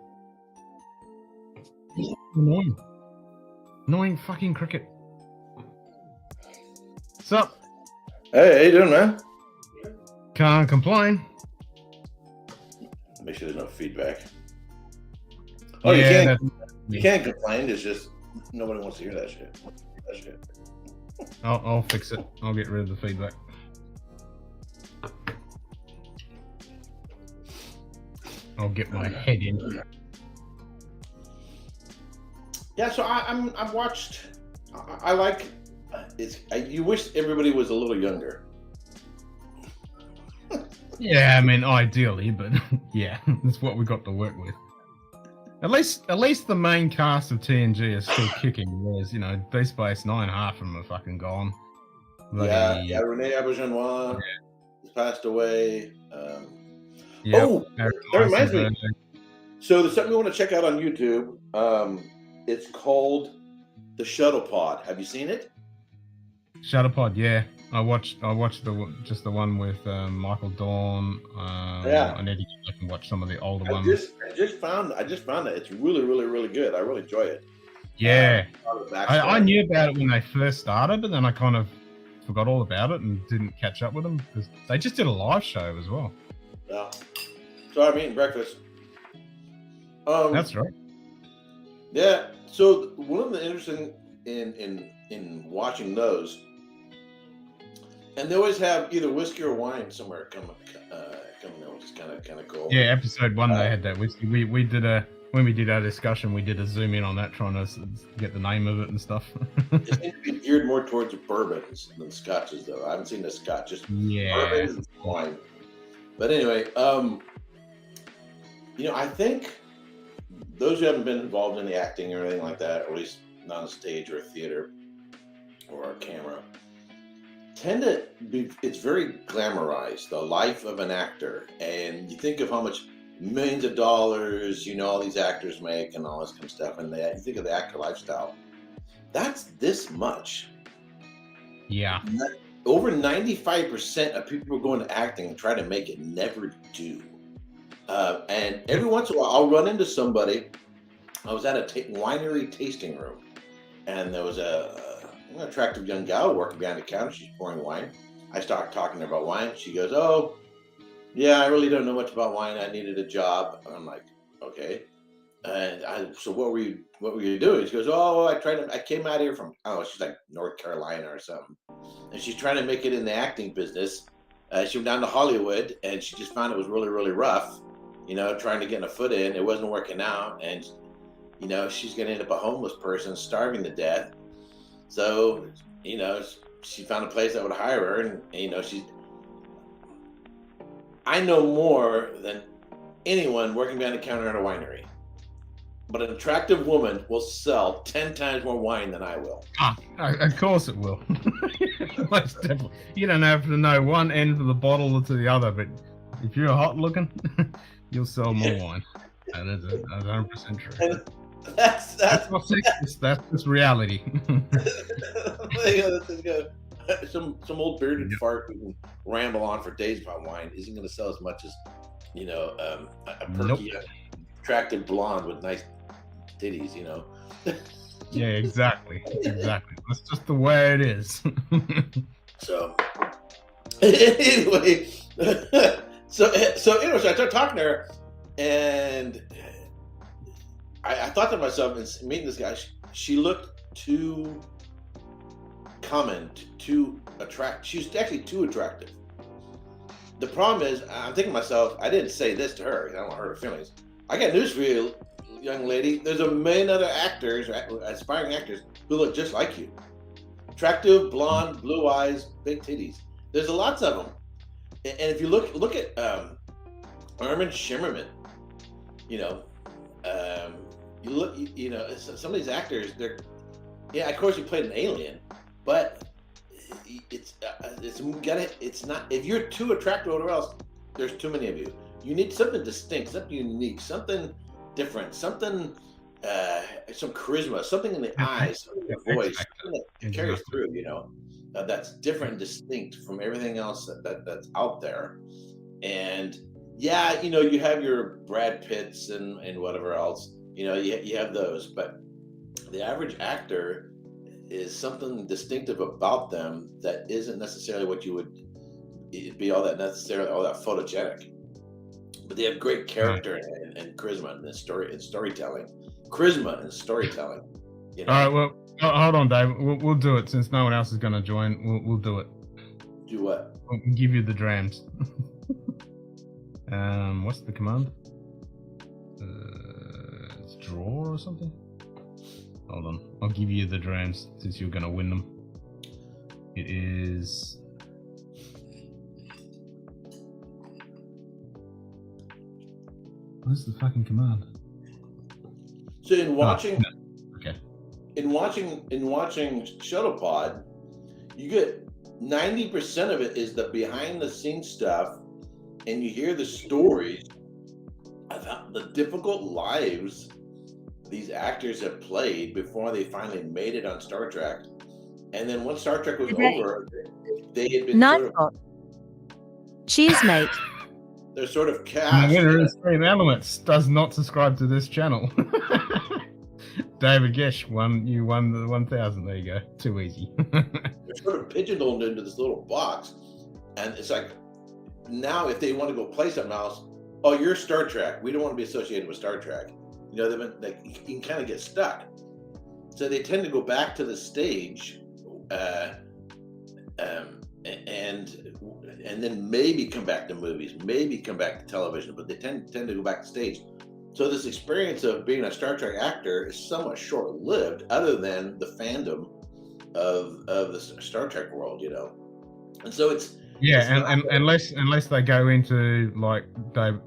Speaker 1: Annoying. Annoying fucking cricket. What's up?
Speaker 3: Hey, how you doing, man?
Speaker 1: Can't complain.
Speaker 3: Make sure there's no feedback. Oh, yeah, you can't complain. It's just nobody wants to hear that shit.
Speaker 1: I'll fix it. I'll get rid of the feedback. I'll get my head in.
Speaker 3: Yeah, so I've watched. I like. You wish everybody was a little younger.
Speaker 1: Yeah, I mean, ideally, but yeah, that's what we got to work with. At least the main cast of TNG is still kicking. Whereas, Deep Space Nine, half of them are fucking gone.
Speaker 3: Yeah, Renee Auberjonois has passed away. That reminds me. So there's something you want to check out on YouTube. It's called The Shuttle Pod. Have you seen it?
Speaker 1: Shuttle Pod, yeah. I watched the one with Michael Dawn. I need to go back and watch some of the older ones. I just found that it's really, really, really good. I really enjoy it. Yeah, I knew about it when they first started, but then I kind of forgot all about it and didn't catch up with them because they just did a live show as well.
Speaker 3: Yeah. So I'm eating breakfast.
Speaker 1: That's right.
Speaker 3: Yeah. So one of the interesting in watching those. And they always have either whiskey or wine somewhere coming in, which is kind of cool.
Speaker 1: Yeah, episode 1 they had that whiskey. We did when we did our discussion, we did a zoom in on that, trying to get the name of it and stuff.
Speaker 3: It seems to be geared more towards bourbons than scotches, though. I haven't seen the scotch, just bourbons and wine. But anyway, I think those who haven't been involved in the acting or anything like that, or at least not on a stage or a theater or a camera, tend to be, it's very glamorized, the life of an actor. And you think of how much millions of dollars, all these actors make and all this kind of stuff. And you think of the actor lifestyle. That's this much.
Speaker 1: Yeah.
Speaker 3: Over 95% of people who go into acting and try to make it never do. And every once in a while, I'll run into somebody. I was at a winery tasting room, and there was an attractive young gal working behind the counter. She's pouring wine. I start talking to her about wine. She goes, "Oh, yeah, I really don't know much about wine. I needed a job." And I'm like, "Okay." And so what were you doing? She goes, "Oh, I came out here from, she's like North Carolina or something. And she's trying to make it in the acting business. She went down to Hollywood and she just found it was really, really rough, trying to get a foot in. It wasn't working out. And, she's going to end up a homeless person starving to death. So, she found a place that would hire her, and, I know more than anyone working behind the counter at a winery. But an attractive woman will sell 10 times more wine than I will.
Speaker 1: Of course it will. Most definitely. You don't have to know one end of the bottle to the other, but if you're hot looking, you'll sell more wine. That is 100% true.
Speaker 3: And that's
Speaker 1: not sexist, that's just reality.
Speaker 3: Some old bearded fart who can ramble on for days about wine isn't going to sell as much as a perky, attractive blonde with nice titties.
Speaker 1: Yeah, exactly. That's just the way it is.
Speaker 3: So anyway, so I started talking to her, and I thought to myself, in meeting this guy, she looked too common, too attractive. She's actually too attractive. The problem is, I'm thinking to myself, I didn't say this to her. I don't want to hurt her feelings. I got news for you, young lady. There's a million other actors, aspiring actors, who look just like you. Attractive, blonde, blue eyes, big titties. There's lots of them. And if you look at Armin Shimmerman, some of these actors, of course he played an alien, but it's not, if you're too attractive or else, there's too many of you. You need something distinct, something unique, something different, something, some charisma, something in the eyes, something in the voice, something that carries through, that's different and distinct from everything else that's out there. And Yeah, you have your Brad Pitts and whatever else. You have those, but the average actor is something distinctive about them that isn't necessarily what you would be all that photogenic. But they have great
Speaker 1: Right.
Speaker 3: character and charisma and storytelling. Charisma and storytelling.
Speaker 1: All right. Well, hold on, Dave. We'll do it since no one else is going to join. We'll do it.
Speaker 3: Do what?
Speaker 1: We'll give you the drams. What's the command? It's draw or something. Hold on. I'll give you the drams since you're going to win them. It is. What's the fucking command?
Speaker 3: So in watching,
Speaker 1: Okay.
Speaker 3: in watching Shuttlepod, you get 90% of it is the behind the scenes stuff, and you hear the stories about the difficult lives these actors have played before they finally made it on Star Trek. And then once Star Trek was over, they had been
Speaker 2: Nightbot. Cheers, mate.
Speaker 3: they're sort of
Speaker 1: The
Speaker 3: cast.
Speaker 1: winner is Stream Elements. Does not subscribe to this channel. David Gesh won. You won the 1,000. There you go. Too easy.
Speaker 3: They're sort of pigeonholed into this little box, and it's like now if they want to go play something else, oh, you're Star Trek. We don't want to be associated with Star Trek. You can kind of get stuck. So they tend to go back to the stage, and then maybe come back to movies, maybe come back to television, but they tend to go back to stage. So this experience of being a Star Trek actor is somewhat short-lived, other than the fandom of the Star Trek world, And so it's
Speaker 1: and unless they go into like Dave.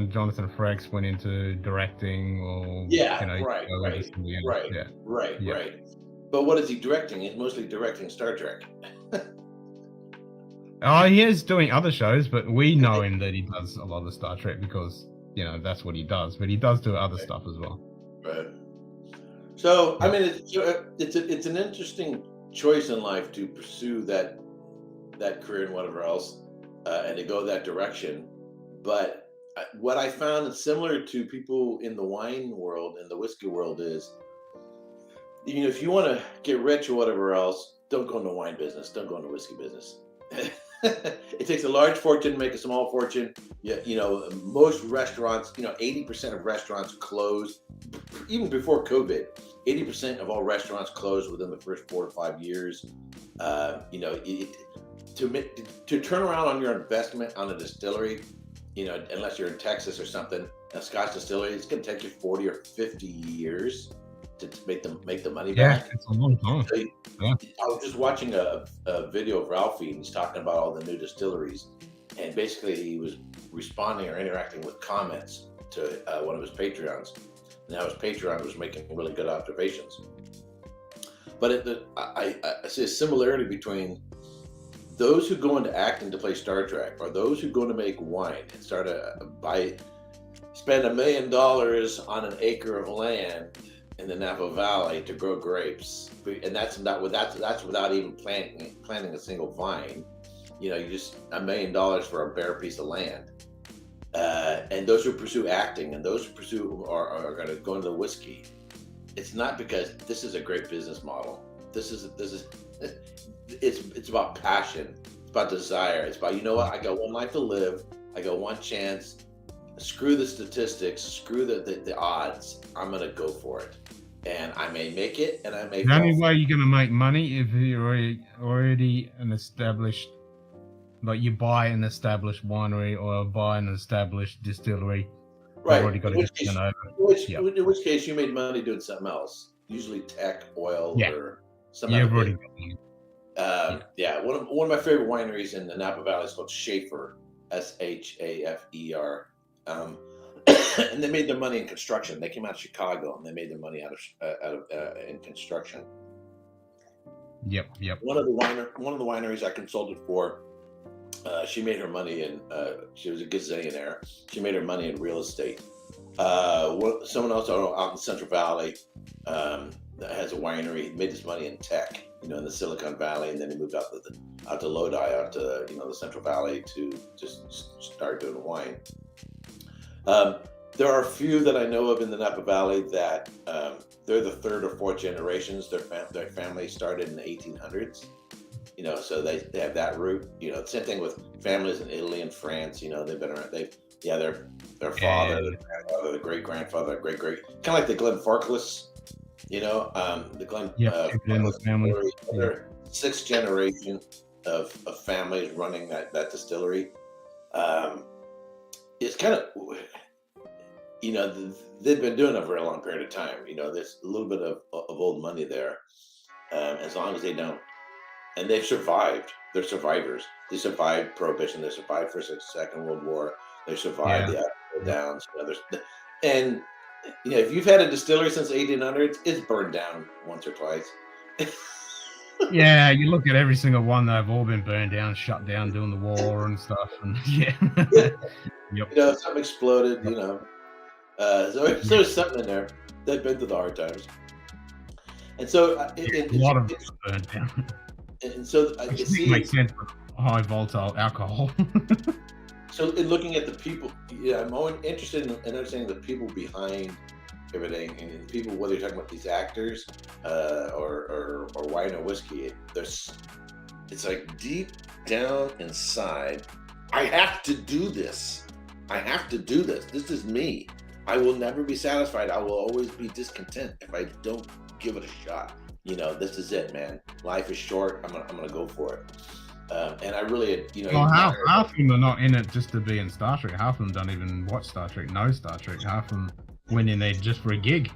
Speaker 1: Jonathan Frakes went into directing, or
Speaker 3: right. But what is he directing? He's mostly directing Star Trek.
Speaker 1: Oh, he is doing other shows, but we know him that he does a lot of Star Trek because that's what he does. But he does do other stuff as well.
Speaker 3: Right. So I mean, it's an interesting choice in life to pursue that career and whatever else, and to go that direction, but. What I found similar to people in the wine world and the whiskey world is, if you want to get rich or whatever else, don't go into the wine business. Don't go into the whiskey business. It takes a large fortune to make a small fortune. Most restaurants, 80% of restaurants close, even before COVID. 80% of all restaurants closed within the first 4 to 5 years. To turn around on your investment on a distillery, unless you're in Texas or something, a Scotch distillery, it's going to take you 40 or 50 years to make the money back.
Speaker 1: Yeah, it's a long time.
Speaker 3: So, I was just watching a video of Ralphie, and he's talking about all the new distilleries, and basically he was responding or interacting with comments to one of his Patreons. Now his Patreon was making really good observations. But I see a similarity between those who go into acting to play Star Trek, or those who go to make wine and spend $1 million on an acre of land in the Napa Valley to grow grapes, and that's without even planting a single vine. You just $1 million for a bare piece of land. And those who pursue acting and those who pursue are going to go into the whiskey. It's not because this is a great business model. It's about passion. It's about desire. It's about, I got one life to live. I got one chance. Screw the statistics. Screw the odds. I'm going to go for it. And I may make it, and I may.
Speaker 1: The only way you're going to make money if you're already an established, like you buy an established winery or buy an established distillery.
Speaker 3: Right.
Speaker 1: Already got
Speaker 3: in which case you made money doing something else, usually tech, oil, or something.
Speaker 1: You've already got money.
Speaker 3: One of my favorite wineries in the Napa Valley is called Schaefer, Schafer, and they made their money in construction. They came out of Chicago, and they made their money out of in construction.
Speaker 1: Yep.
Speaker 3: One of the wineries I consulted for, she made her money in. She was a gazillionaire. She made her money in real estate. Someone else out in Central Valley, that has a winery. He made his money in tech, in the Silicon Valley, and then he moved out to Lodi, out to the Central Valley to just start doing wine. There are a few that I know of in the Napa Valley that they're the third or fourth generations. Their family started in the 1800s, so they have that root. Same thing with families in Italy and France. They've been around. Their father, their grandfather, their great grandfather, great kind of like the Glenfarclas. The Glen
Speaker 1: family.
Speaker 3: They're sixth generation of families running that distillery. It's kind of, they've been doing it for a long period of time. There's a little bit of old money there, as long as they don't. And they've survived. They're survivors. They survived Prohibition. They survived for Second World War. They survived the ups and downs. And if you've had a distillery since the 1800s, it's burned down once or twice.
Speaker 1: Yeah, you look at every single one; they've all been burned down, shut down, doing the war and stuff. And
Speaker 3: Some exploded. So there's something in there. They've been through the hard times, and so
Speaker 1: a lot of it's burned down.
Speaker 3: And so
Speaker 1: it makes sense with high volatile alcohol.
Speaker 3: So in looking at the people, I'm more interested in understanding the people behind everything, and people, whether you're talking about these actors or wine or whiskey. It's like deep down inside, I have to do this. This is me. I will never be satisfied. I will always be discontent if I don't give it a shot. This is it, man. Life is short. I'm gonna go for it. And I really,
Speaker 1: half of them are not in it just to be in Star Trek. Half of them don't even watch Star Trek, know Star Trek. Half of them went in there just for a gig.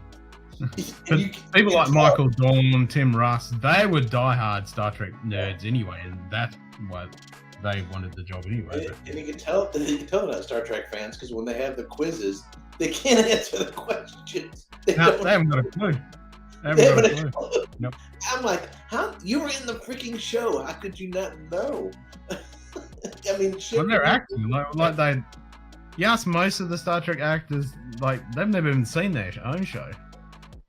Speaker 1: People like Michael Dorn, Tim Russ, they were diehard Star Trek nerds anyway, and that's what they wanted the job anyway.
Speaker 3: And you can tell they're not Star Trek fans, because when they have the quizzes, they can't answer the questions. They
Speaker 1: haven't got a clue.
Speaker 3: Nope. I'm like, how? You were in the freaking show. How could you not know? I mean, shit.
Speaker 1: Well, they're acting like you ask most of the Star Trek actors, like, they've never even seen their own show.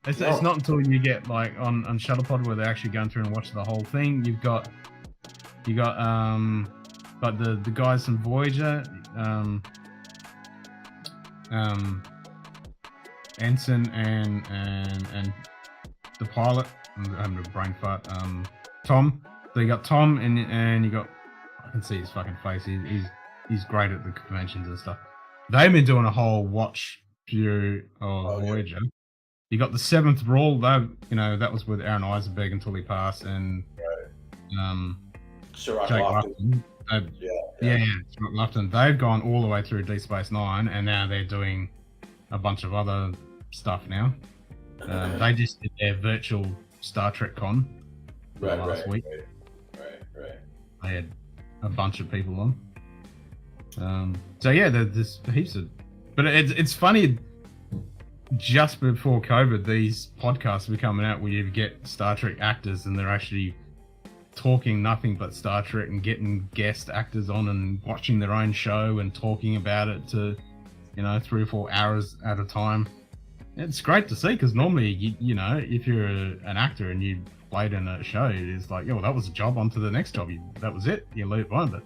Speaker 1: It's not until you get like on Shutterpod where they're actually going through and watch the whole thing. You got like the guys from Voyager, Ensign and the pilot. I'm having a brain fart. Tom. So you got Tom and you got, I can see his fucking face. He's great at the conventions and stuff. They've been doing a whole watch through Voyager. Yeah. You got the seventh rule. That was with Aaron Eisenberg until he passed, and
Speaker 3: Sir
Speaker 1: Jake
Speaker 3: Lofton.
Speaker 1: Lofton. Sir Lofton. They've gone all the way through Deep Space Nine, and now they're doing a bunch of other stuff now. They just did their virtual Star Trek con last week.
Speaker 3: Right.
Speaker 1: They had a bunch of people on. There's heaps of. But it's funny. Just before COVID, these podcasts were coming out where you get Star Trek actors and they're actually talking nothing but Star Trek and getting guest actors on and watching their own show and talking about it to, 3 or 4 hours at a time. It's great to see, because normally, if you're an actor and you played in a show, it's like, that was a job, on to the next job. That was it. You leave on. But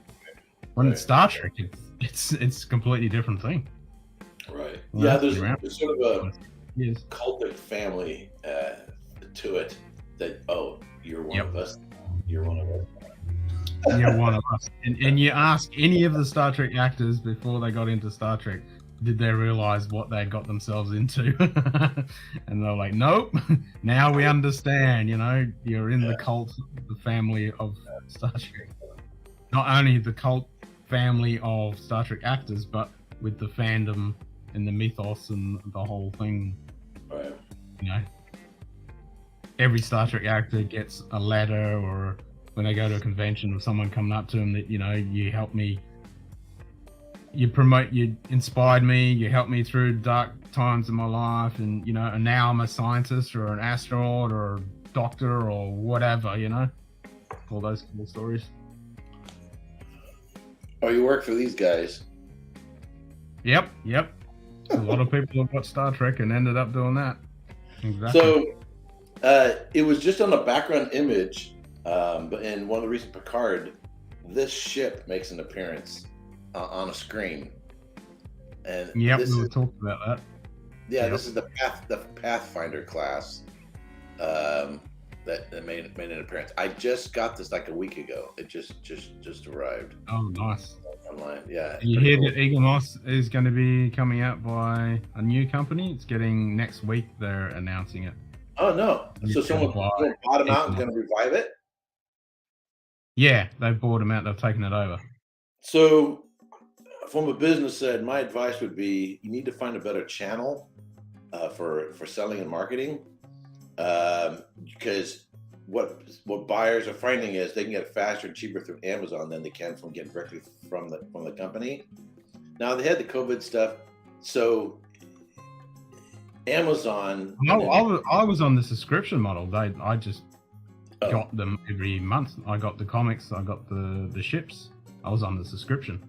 Speaker 1: when it's Star Trek, it's a completely different thing.
Speaker 3: Right. Yeah, there's sort of a cultic family to it that, you're one of us. You're one of us.
Speaker 1: You're one of us. And you ask any of the Star Trek actors before they got into Star Trek, did they realize what they got themselves into? And they're like, nope, now we understand, you're in the cult, the family of Star Trek. Not only the cult family of Star Trek actors, but with the fandom and the mythos and the whole thing. Right. Every Star Trek actor gets a letter, or when they go to a convention, or someone coming up to them that, you helped me, you inspired me, you helped me through dark times in my life, and and now I'm a scientist or an astronaut or a doctor or whatever, all those cool stories.
Speaker 3: You work for these guys?
Speaker 1: Yep. A lot of people have watched Star Trek and ended up doing that. Exactly.
Speaker 3: So It was just on the background image, but in one of the recent Picard, this ship makes an appearance on a screen. And
Speaker 1: Yep,
Speaker 3: this
Speaker 1: we
Speaker 3: is,
Speaker 1: were talking about that.
Speaker 3: yeah,
Speaker 1: Yep.
Speaker 3: this is the Pathfinder class that made an appearance. I just got this like a week ago. It just arrived
Speaker 1: Oh, nice.
Speaker 3: online. Yeah, it's
Speaker 1: You
Speaker 3: pretty
Speaker 1: hear
Speaker 3: cool.
Speaker 1: that Eagle Moss is going to be coming out by a new company? It's getting next week. They're announcing it.
Speaker 3: Oh no! So
Speaker 1: It's
Speaker 3: someone
Speaker 1: gonna buy
Speaker 3: bought them out and
Speaker 1: Eagle
Speaker 3: going to revive it.
Speaker 1: Yeah, they've bought them out. They've taken it over.
Speaker 3: So, from a business side, my advice would be you need to find a better channel for selling and marketing, because what buyers are finding is they can get it faster and cheaper through Amazon than they can from getting directly from the company. Now they had the COVID stuff, so Amazon.
Speaker 1: I was on the subscription model. I just
Speaker 3: Oh,
Speaker 1: got them every month. I got the comics. I got the ships. I was on the subscription.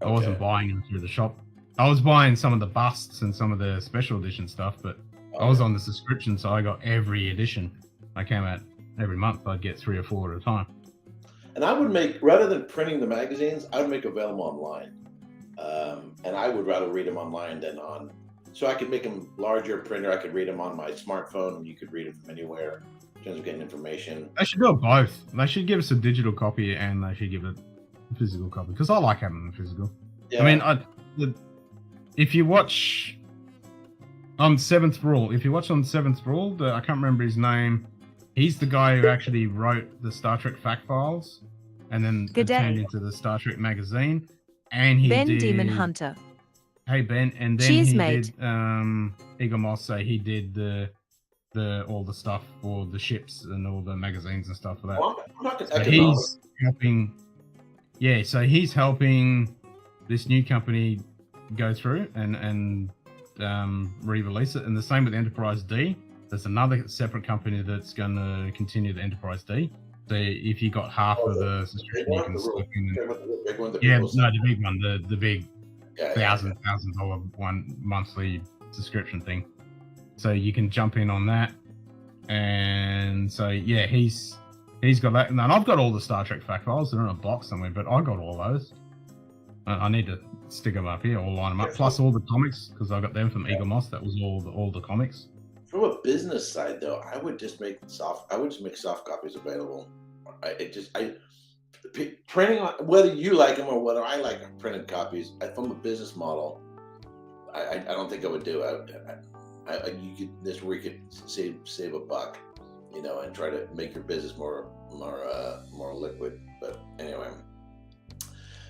Speaker 1: I wasn't
Speaker 3: okay.
Speaker 1: buying them through the shop. I was buying some of the busts and some of the special edition stuff, but I was
Speaker 3: Okay.
Speaker 1: on the subscription, so I got every edition. I came out every month. I'd get 3 or 4 at a time.
Speaker 3: And I would make, rather than printing the magazines, I would make available online. And I would rather read them online than on. So I could make them larger printer. I could read them on my smartphone, and you could read them from anywhere in terms of getting information.
Speaker 1: They should do it both. They should give us a digital copy and they should give it a physical copy because I like having the physical.
Speaker 3: Yeah.
Speaker 1: I mean, if you watch on Seventh Rule, I can't remember his name. He's the guy who actually wrote the Star Trek fact files, and then
Speaker 2: Good
Speaker 1: it turned
Speaker 2: day.
Speaker 1: into the Star Trek magazine. And he
Speaker 2: Ben
Speaker 1: did
Speaker 2: Demon Hunter.
Speaker 1: Hey Ben, and then
Speaker 2: Cheers,
Speaker 1: he
Speaker 2: mate.
Speaker 1: did Eagle Moss say he did the all the stuff for the ships and all the magazines and stuff for that.
Speaker 3: Well, I'm not
Speaker 1: So
Speaker 3: economic.
Speaker 1: he's helping. Yeah, so he's helping this new company go through and re-release it, and the same with Enterprise D. There's another separate company that's going to continue the Enterprise D. So if you got half of the
Speaker 3: Big
Speaker 1: subscription, you
Speaker 3: one,
Speaker 1: can
Speaker 3: the
Speaker 1: slip in.
Speaker 3: the big one, the
Speaker 1: Yeah,
Speaker 3: people
Speaker 1: no, the big one, the big
Speaker 3: yeah,
Speaker 1: $1,000 one monthly subscription thing. So you can jump in on that, and so yeah, he's got that, and I've got all the Star Trek fact files. They're in a box somewhere, but I got all those. I need to stick them up here, or line them up. Plus all the comics because I got them from Eagle Moss. That was all the comics.
Speaker 3: From a business side, though, I would just make soft copies available. Printing on, whether you like them or whether I like printed copies. From a business model, I don't think I would do it. You could this where you could save a buck, and try to make your business more liquid. But anyway,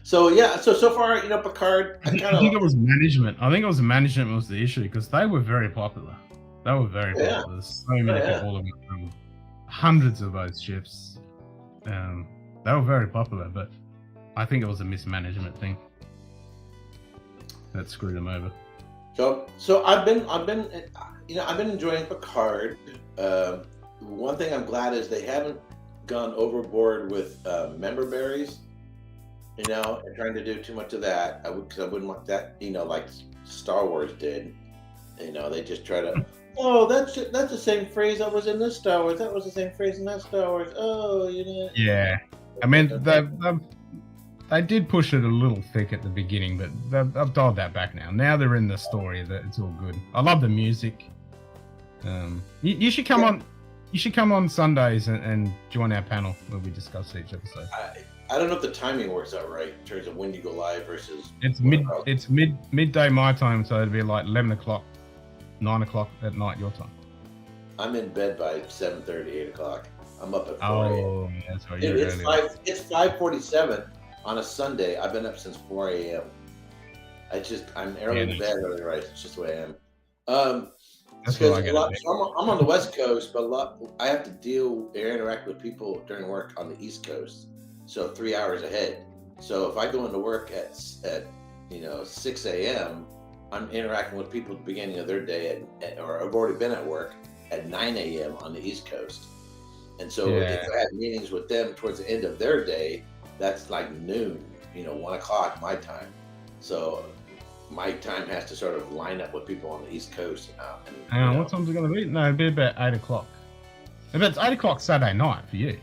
Speaker 3: so yeah, so far, Picard.
Speaker 1: I think it was management. I think it was management was the issue because they were very popular. They were very popular. There's so many people, hundreds of those ships. They were very popular, but I think it was a mismanagement thing that screwed them over.
Speaker 3: So I've been enjoying Picard. One thing I'm glad is they haven't gone overboard with member berries, and trying to do too much of that. Because I wouldn't want that, like Star Wars did. They just try to. Oh, that's the same phrase that was in this Star Wars. That was the same phrase in that Star Wars. Oh,
Speaker 1: Yeah, I mean they did push it a little thick at the beginning, but they've dialed that back now. Now they're in the story that it's all good. I love the music. You should come on. You should come on Sundays and join our panel where we discuss each episode.
Speaker 3: I don't know if the timing works out right in terms of when you go live versus.
Speaker 1: It's midday my time, so it'd be like 11 o'clock, 9 o'clock at night your time.
Speaker 3: I'm in bed by 7:30, 8 o'clock. I'm up at 4 a.m.
Speaker 1: Oh, that's right.
Speaker 3: It's 5:47 on a Sunday. I've been up since 4 a.m. I'm early in bed, early rise. It's just the way I am.
Speaker 1: That's what I get.
Speaker 3: I'm on the West Coast, but I have to interact with people during work on the East Coast, so 3 hours ahead. So if I go into work at 6 a.m., I'm interacting with people at the beginning of their day, or I've already been at work at 9 a.m. on the East Coast. And so if I had meetings with them towards the end of their day, that's like noon, 1 o'clock my time. So my time has to sort of line up with people on the East Coast.
Speaker 1: Hang on, what time's it going to be? No, it'd be about 8 o'clock. If it's 8 o'clock Saturday night for you.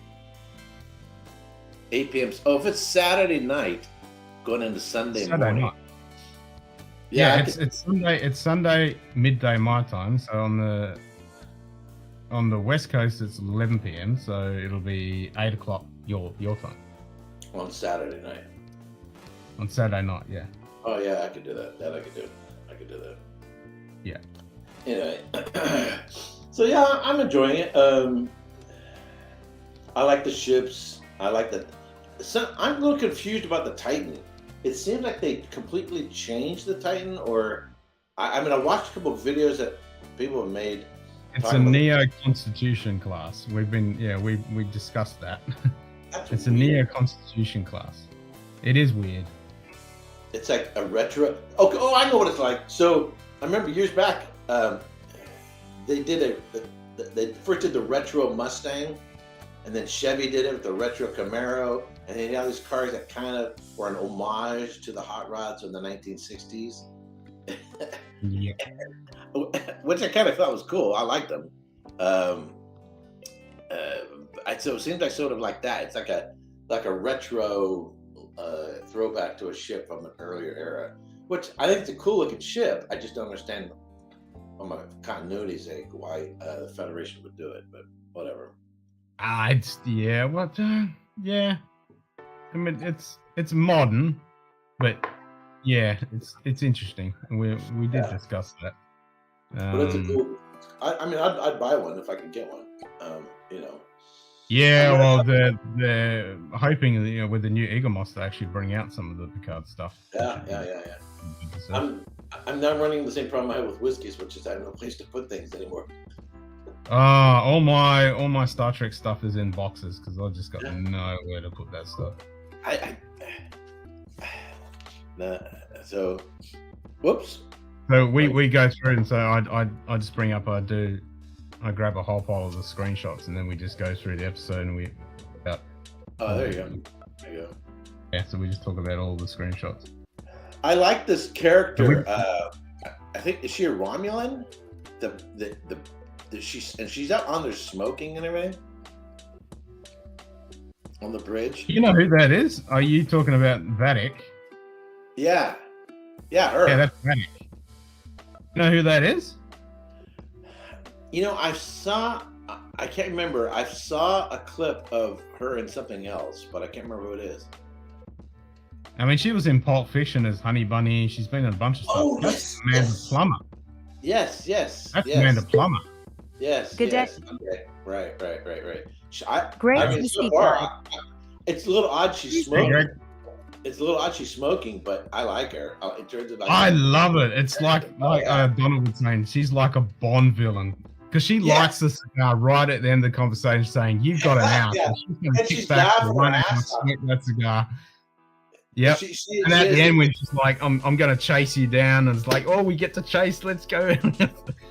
Speaker 3: 8 p.m. Oh, if it's Saturday night, going into Sunday morning.
Speaker 1: Night.
Speaker 3: Yeah,
Speaker 1: it's Sunday. It's Sunday midday my time. So on the West Coast it's 11 p.m. So it'll be 8 o'clock your time.
Speaker 3: On Saturday night.
Speaker 1: On Saturday night, yeah.
Speaker 3: Oh yeah, I could do that. I could do that.
Speaker 1: Yeah.
Speaker 3: Anyway, so yeah, I'm enjoying it. I like the ships. I like the. I'm a little confused about the Titan. It seems like they completely changed the Titan, or I mean, I watched a couple of videos that people have made.
Speaker 1: It's a Neo Constitution class. We discussed that. It's a Neo Constitution class. It is weird.
Speaker 3: It's like a retro. Oh, I know what it's like. So I remember years back, they first did the retro Mustang, and then Chevy did it with the retro Camaro, and then you have these cars that kind of were an homage to the hot rods of the 1960s.
Speaker 1: Yeah.
Speaker 3: Which I kind of thought was cool. I liked them. So it seems like sort of like that. It's like a retro throwback to a ship from an earlier era, which I think it's a cool looking ship. I just don't understand, from a continuity sake, why the Federation would do it. But whatever.
Speaker 1: Yeah. I mean, it's modern, but yeah, it's interesting. We did discuss that.
Speaker 3: But it's a cool. I mean, I'd buy one if I could get one. You know.
Speaker 1: Yeah, well, they're hoping, with the new Egomos to actually bring out some of the Picard stuff.
Speaker 3: Yeah. I'm now running the same problem I have with whiskeys, which is I have no place to put things anymore.
Speaker 1: All my Star Trek stuff is in boxes because I just got nowhere to put that stuff.
Speaker 3: So, whoops.
Speaker 1: So we go through, and so I just bring up, I grab a whole pile of the screenshots, and then we just go through the episode, and
Speaker 3: there you go. There you go.
Speaker 1: Yeah, so we just talk about all the screenshots.
Speaker 3: I like this character. I think, is she a Romulan? She's out on there smoking and everything on the bridge.
Speaker 1: You know who that is? Are you talking about Vatic?
Speaker 3: Yeah, her.
Speaker 1: Yeah, that's Vatic. You know who that is?
Speaker 3: I can't remember. I saw a clip of her in something else, but I can't remember who it is.
Speaker 1: I mean, she was in Pulp Fiction as Honey Bunny. She's been in a bunch of stuff.
Speaker 3: Oh,
Speaker 1: that's Amanda Plummer.
Speaker 3: Yes.
Speaker 1: That's Amanda Plummer.
Speaker 3: Yes.
Speaker 2: Good day.
Speaker 3: Okay. Right.
Speaker 2: Great.
Speaker 3: I mean, so far, it's a little odd she's smoking. It's a little odd she's smoking, but I like her. In terms of,
Speaker 1: I love it. It's like Donald was saying, she's like a Bond villain. Because she lights the cigar right at the end of the conversation, saying, "You've got an out."
Speaker 3: Yeah.
Speaker 1: She's going to kick back and run out and smoke that cigar. Yep. And at the end, when she's like, I'm going to chase you down, and it's like, "Oh, we get to chase. Let's go."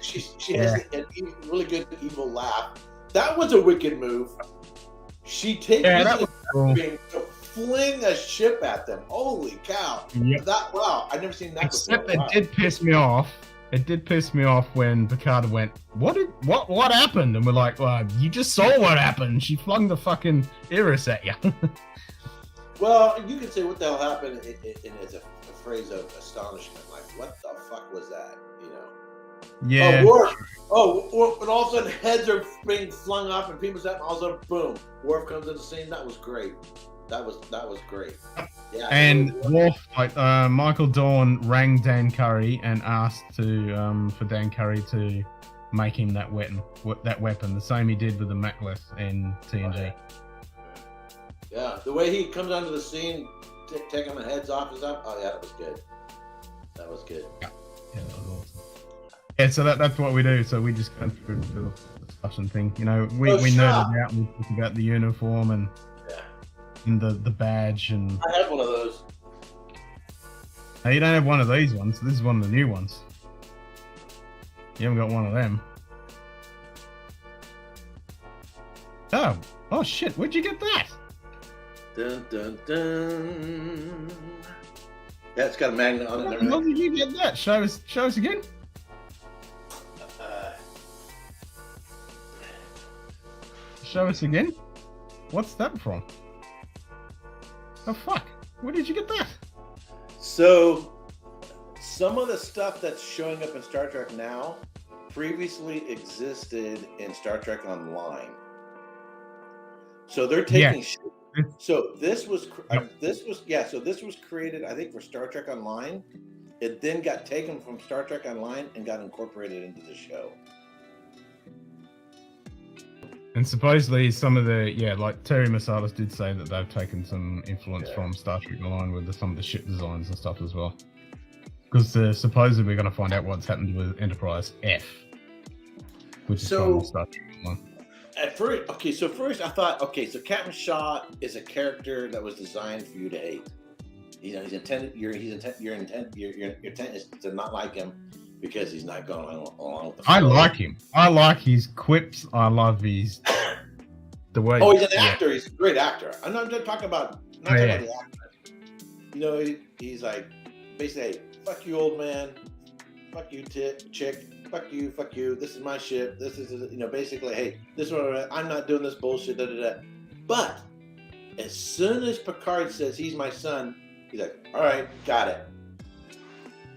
Speaker 3: she has a really good evil laugh. That was a wicked move. She takes
Speaker 1: that was cool.
Speaker 3: to fling a ship at them. Holy cow!
Speaker 1: Yep.
Speaker 3: Wow, I've never seen that
Speaker 1: Except
Speaker 3: before.
Speaker 1: it did piss me off. It did piss me off when Picard went, what happened? And we're like, well, you just saw what happened. She flung the fucking iris at you.
Speaker 3: Well, you could say what the hell happened as a phrase of astonishment. Like, what the fuck was that?
Speaker 1: Yeah.
Speaker 3: Worf. When all of a sudden heads are being flung off and people's at, and all of a sudden, boom, Worf comes in the scene. That was great. That was great. Yeah.
Speaker 1: And Worf, Michael Dorn rang Dan Curry and asked for Dan Curry to make him that weapon, the same he did with the Macleth in TNG.
Speaker 3: Yeah, the way he comes onto the scene, taking the heads off and stuff. Oh yeah, that was good. That was good.
Speaker 1: Yeah, that was awesome. Yeah, so that's what we do. So we just go through the discussion thing. We nerded out and we talk about the uniform and the badge and.
Speaker 3: I have one of those.
Speaker 1: No, you don't have one of these ones. This is one of the new ones. You haven't got one of them. Oh shit! Where'd you get that?
Speaker 3: Dun dun dun. Yeah, it's got a magnet on it.
Speaker 1: How did you get that? Show us again. Show us again. What's that from? Oh fuck! Where did you get that?
Speaker 3: So, some of the stuff that's showing up in Star Trek now previously existed in Star Trek Online. So they're taking.
Speaker 1: Yeah.
Speaker 3: So this was created, I think, for Star Trek Online. It then got taken from Star Trek Online and got incorporated into the show.
Speaker 1: And supposedly some of the, like Terry Masalas did say that they've taken some influence from Star Trek Online with some of the ship designs and stuff as well. Because supposedly we're going to find out what's happened with Enterprise F, which is from Star Trek Online.
Speaker 3: At first, I thought, so Captain Shaw is a character that was designed for you to hate. You know, your intent is to not like him because he's not going along with the flow.
Speaker 1: I like him. I like his quips. I love his the way.
Speaker 3: Oh, he's an actor. He's a great actor. I'm not talking about the actor. You know, he's like basically, hey, fuck you, old man. Fuck you, chick. Fuck you. This is my ship. This is, basically, hey, this is what I'm not doing this bullshit. Da, da, da. But as soon as Picard says he's my son, he's like, all right, got it.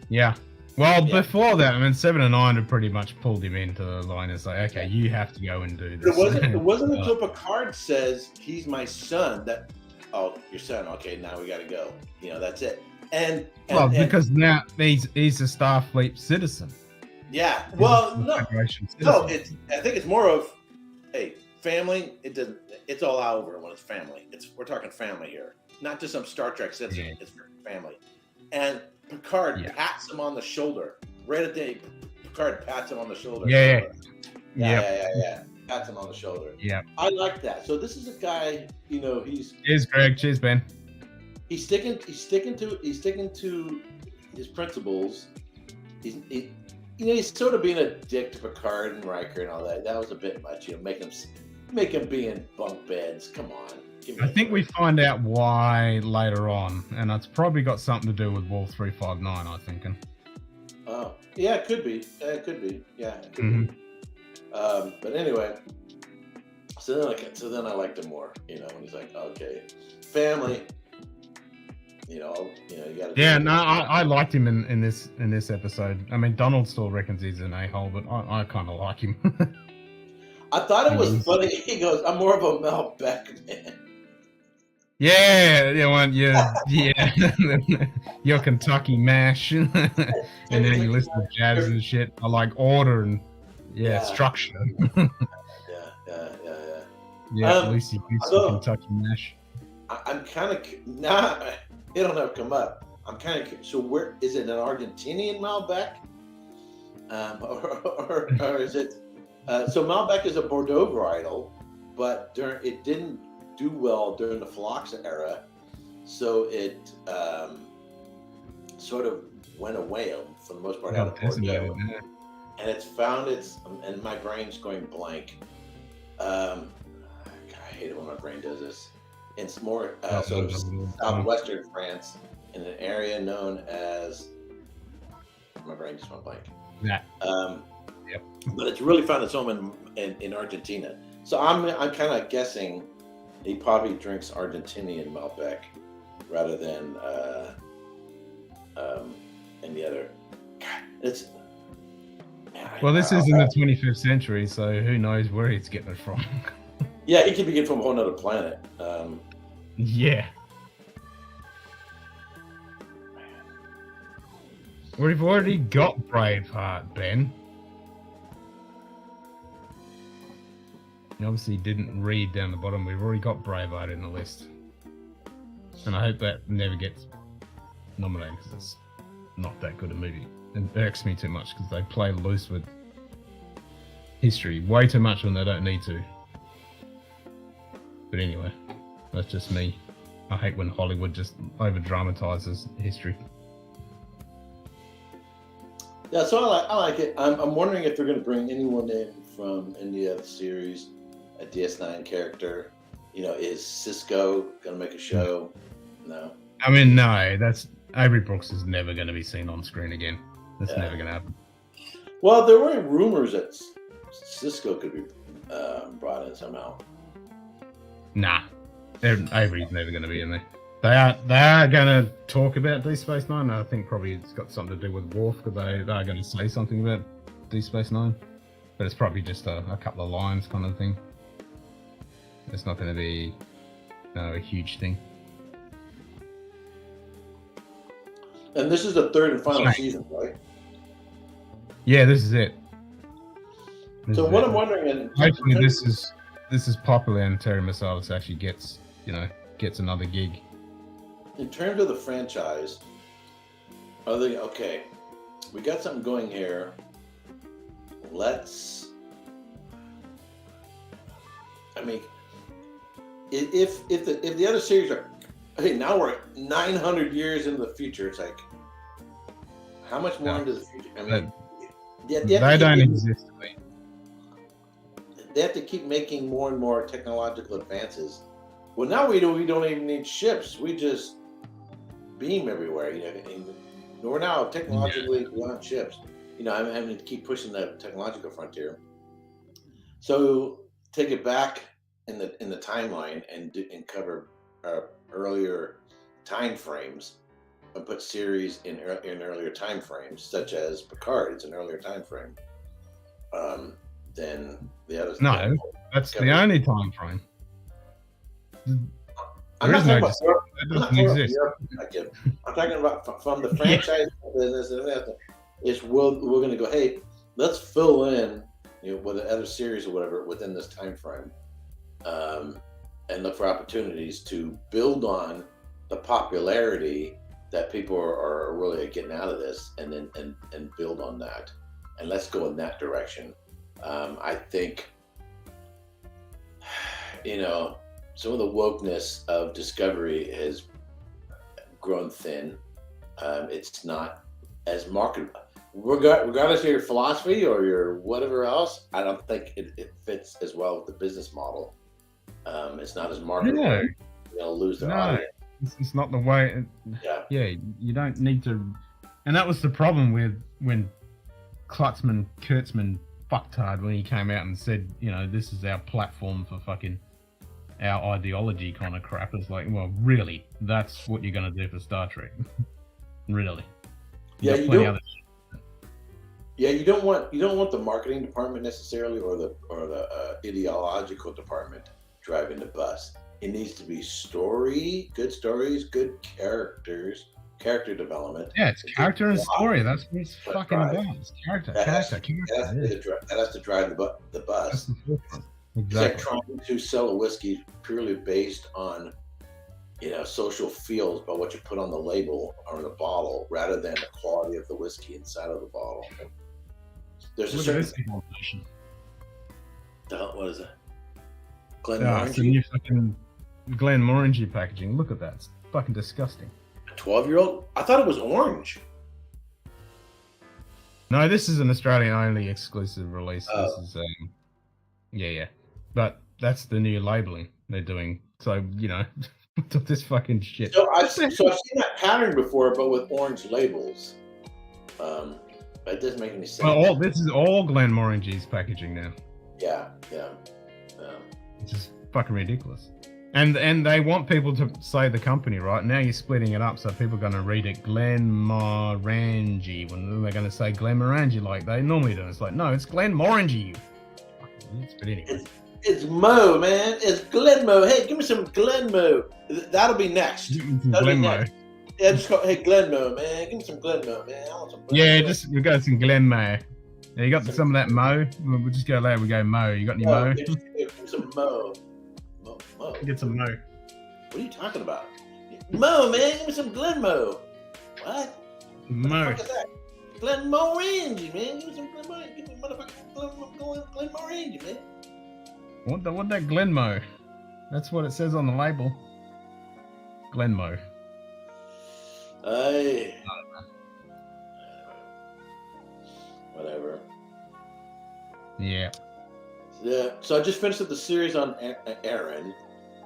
Speaker 1: Yeah. Well, before that, I mean, 7 and 9 had pretty much pulled him into the line. It's like, okay, you have to go and do this.
Speaker 3: It wasn't until Picard says he's my son that, oh, your son. Okay, now we got to go. That's it. Because
Speaker 1: now he's a Starfleet citizen.
Speaker 3: Yeah. Well, no. I think it's more of, hey, family. It's all over when it's family. We're talking family here, not just some Star Trek citizen. Yeah. It's family. And Picard pats him on the shoulder. Right at the Picard pats him on the shoulder.
Speaker 1: Yeah.
Speaker 3: Pats him on the shoulder.
Speaker 1: Yeah.
Speaker 3: I like that. So this is a guy.
Speaker 1: Cheers, Greg. Cheers, Ben.
Speaker 3: He's sticking to his principles. He's sort of being a dick to Picard and Riker and all that. That was a bit much. Make him be in bunk beds. Come on.
Speaker 1: I think we find out why later on, and it's probably got something to do with Wall 359. I'm thinking.
Speaker 3: Oh, yeah, it could be. Yeah, it could be. Be. But anyway, so then I liked him more. When he's like, okay, family. You got to.
Speaker 1: Yeah, no, I liked him in this episode. I mean, Donald still reckons he's an a-hole, but I kind of like him.
Speaker 3: I thought it was funny. He goes, "I'm more of a Mel Beck man."
Speaker 1: Yeah, your Kentucky mash, and then you listen to jazz and shit. I like order and structure. Yeah. At least you use some Kentucky mash.
Speaker 3: I'm kind of it'll never come up. I'm kind of so. Where is it? An Argentinian Malbec, or is it? So Malbec is a Bordeaux varietal, but it didn't do well during the Phlox era, so it sort of went away for the most part out of Bordeaux, and and my brain's going blank. God, I hate it when my brain does this. It's more southwestern France in an area known as, my brain just went blank.
Speaker 1: Yeah.
Speaker 3: But it's really found its home in Argentina. So I'm kind of guessing he probably drinks Argentinian Malbec rather than any other. This
Speaker 1: is in the 25th century, so who knows where he's getting it from.
Speaker 3: Yeah, he could be getting from a whole other planet.
Speaker 1: Yeah. We've already got Braveheart, Ben. You obviously didn't read down the bottom. We've already got Braveheart in the list. And I hope that never gets nominated because it's not that good a movie. It irks me too much because they play loose with history way too much when they don't need to. But anyway, that's just me. I hate when Hollywood just over-dramatizes history.
Speaker 3: Yeah, so I like it. I'm wondering if they're going to bring anyone in from any other series, a DS9 character. Is Cisco going to make a show? No.
Speaker 1: I mean, no. That's Avery Brooks is never going to be seen on screen again. That's never going to happen.
Speaker 3: Well, there were rumors that Cisco could be brought in somehow.
Speaker 1: Nah, Avery's never going to be in there. They are going to talk about Deep Space Nine. I think probably it's got something to do with Worf because they are going to say something about Deep Space Nine, but it's probably just a couple of lines kind of thing. It's not going to be a huge thing.
Speaker 3: And this is the third and final season, right?
Speaker 1: Yeah, this is it.
Speaker 3: So what I'm wondering, and
Speaker 1: hopefully this is popular, and Terry Messalis actually gets another gig.
Speaker 3: In terms of the franchise, are they okay? We got something going here. I mean, if the other series are, hey, now we're 900 years into the future. It's like, how much more into the future? I mean,
Speaker 1: they don't exist.
Speaker 3: They have to keep making more and more technological advances. Well, now we don't even need ships. We just beam everywhere. And we're now technologically beyond ships. I'm having to keep pushing the technological frontier. So take it back in the timeline and cover earlier time frames and put series in earlier time frames, such as Picard. It's an earlier time frame than the others.
Speaker 1: No, that's the only time frame.
Speaker 3: I'm not talking about Europe. I'm talking about from the franchise business and everything. We're going to go, hey, let's fill in, with the other series or whatever within this time frame, and look for opportunities to build on the popularity that people are really getting out of this, and then and build on that, and let's go in that direction. I think, some of the wokeness of Discovery has grown thin. It's not as marketable. Regardless of your philosophy or your whatever else, I don't think it fits as well with the business model. It's not as marketable.
Speaker 1: No.
Speaker 3: They'll lose their audience.
Speaker 1: It's not the way. Yeah, you don't need to. And that was the problem with when Kurtzman fucked hard when he came out and said, this is our platform for fucking our ideology kind of crap. It's like, well, really, that's what you're going to do for Star Trek? Really?
Speaker 3: Yeah, you don't. Yeah, you don't want the marketing department necessarily, or the ideological department driving the bus. It needs to be good stories, good characters, character development.
Speaker 1: Yeah, it's character and story. That's what it's fucking about. It's character.
Speaker 3: That has to drive the bus.
Speaker 1: Exactly.
Speaker 3: It's like trying to sell a whiskey purely based on, social feels about what you put on the label or the bottle, rather than the quality of the whiskey inside of the bottle. There's a certain. What is it?
Speaker 1: Glenmorangie packaging. Look at that. It's fucking disgusting.
Speaker 3: A 12-year-old? I thought it was orange.
Speaker 1: No, this is an Australian-only exclusive release.
Speaker 3: Oh.
Speaker 1: This is, yeah. But that's the new labeling they're doing. So, this fucking shit.
Speaker 3: So I've seen that pattern before, but with orange labels. That doesn't make any sense.
Speaker 1: Well, this is all Glenmorangie's packaging now.
Speaker 3: Yeah.
Speaker 1: Which is fucking ridiculous. And they want people to say the company, right? Now you're splitting it up, so people are going to read it Glenmorangie when they're going to say Glenmorangie like they normally do. It's like, no, it's Glenmorangie. But anyway.
Speaker 3: It's Mo, man. It's Glenmo. Hey, give me some Glenmo. That'll be next.
Speaker 1: Glenmo.
Speaker 3: Yeah, just call, hey, Glenmo, man. Give me some Glenmo, man. I want some Glenmo.
Speaker 1: Yeah, we got some Glenmo. Yeah, you got some of that Mo? We'll just go there. We go Mo. You got any Mo?
Speaker 3: Give me some Mo. Mo.
Speaker 1: Get some Mo.
Speaker 3: What are you talking about? Mo, man. Give me some Glenmo. What?
Speaker 1: Mo.
Speaker 3: What the fuck is that? Glenmorangie, man. Give me some Glenmo. Give me motherfucking Glenmorangie, man.
Speaker 1: What that Glenmo? That's what it says on the label. Glenmo.
Speaker 3: Whatever.
Speaker 1: Yeah.
Speaker 3: Yeah. So I just finished up the series on Aaron,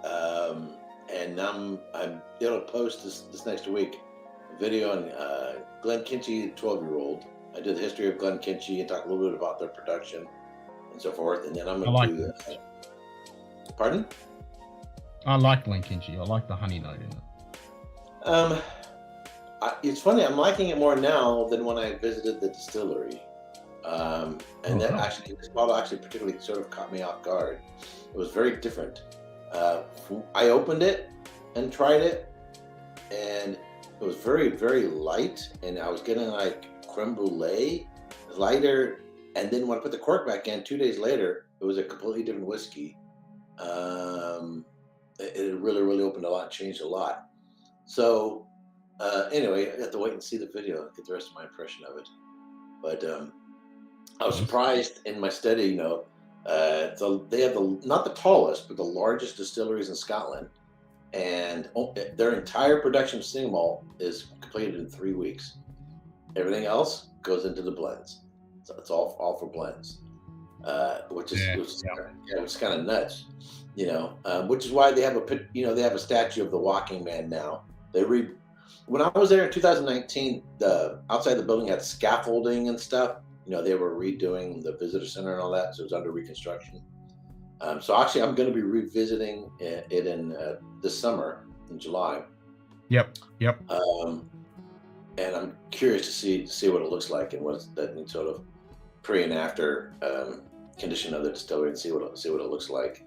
Speaker 3: and it'll post this next week a video on Glenn Kinchy, 12-year-old. I did the history of Glenn Kinchy and talk a little bit about their production and so forth, and then I'm going to do. Pardon?
Speaker 1: I like Lincolnshire. I like the honey note in it.
Speaker 3: It's funny. I'm liking it more now than when I visited the distillery. And that actually, this bottle actually particularly sort of caught me off guard. It was very different. I opened it and tried it, and it was very, very light, and I was getting like creme brulee, lighter. And then when I put the cork back in 2 days later, it was a completely different whiskey. It really, really opened a lot, changed a lot. So anyway, I have to wait and see the video and get the rest of my impression of it. But I was surprised in my study, you know, they have not the tallest, but the largest distilleries in Scotland, and their entire production of single malt is completed in 3 weeks. Everything else goes into the blends, so it's all for blends, which is kind of nuts, you know. Which is why they have a statue of the Walking Man now. When I was there in 2019, the outside the building had scaffolding and stuff. You know, they were redoing the visitor center and all that, so it was under reconstruction. So actually, I'm going to be revisiting it in this summer in July.
Speaker 1: Yep.
Speaker 3: And I'm curious to see what it looks like and what's that sort of pre and after condition of the distillery, and see what it looks like.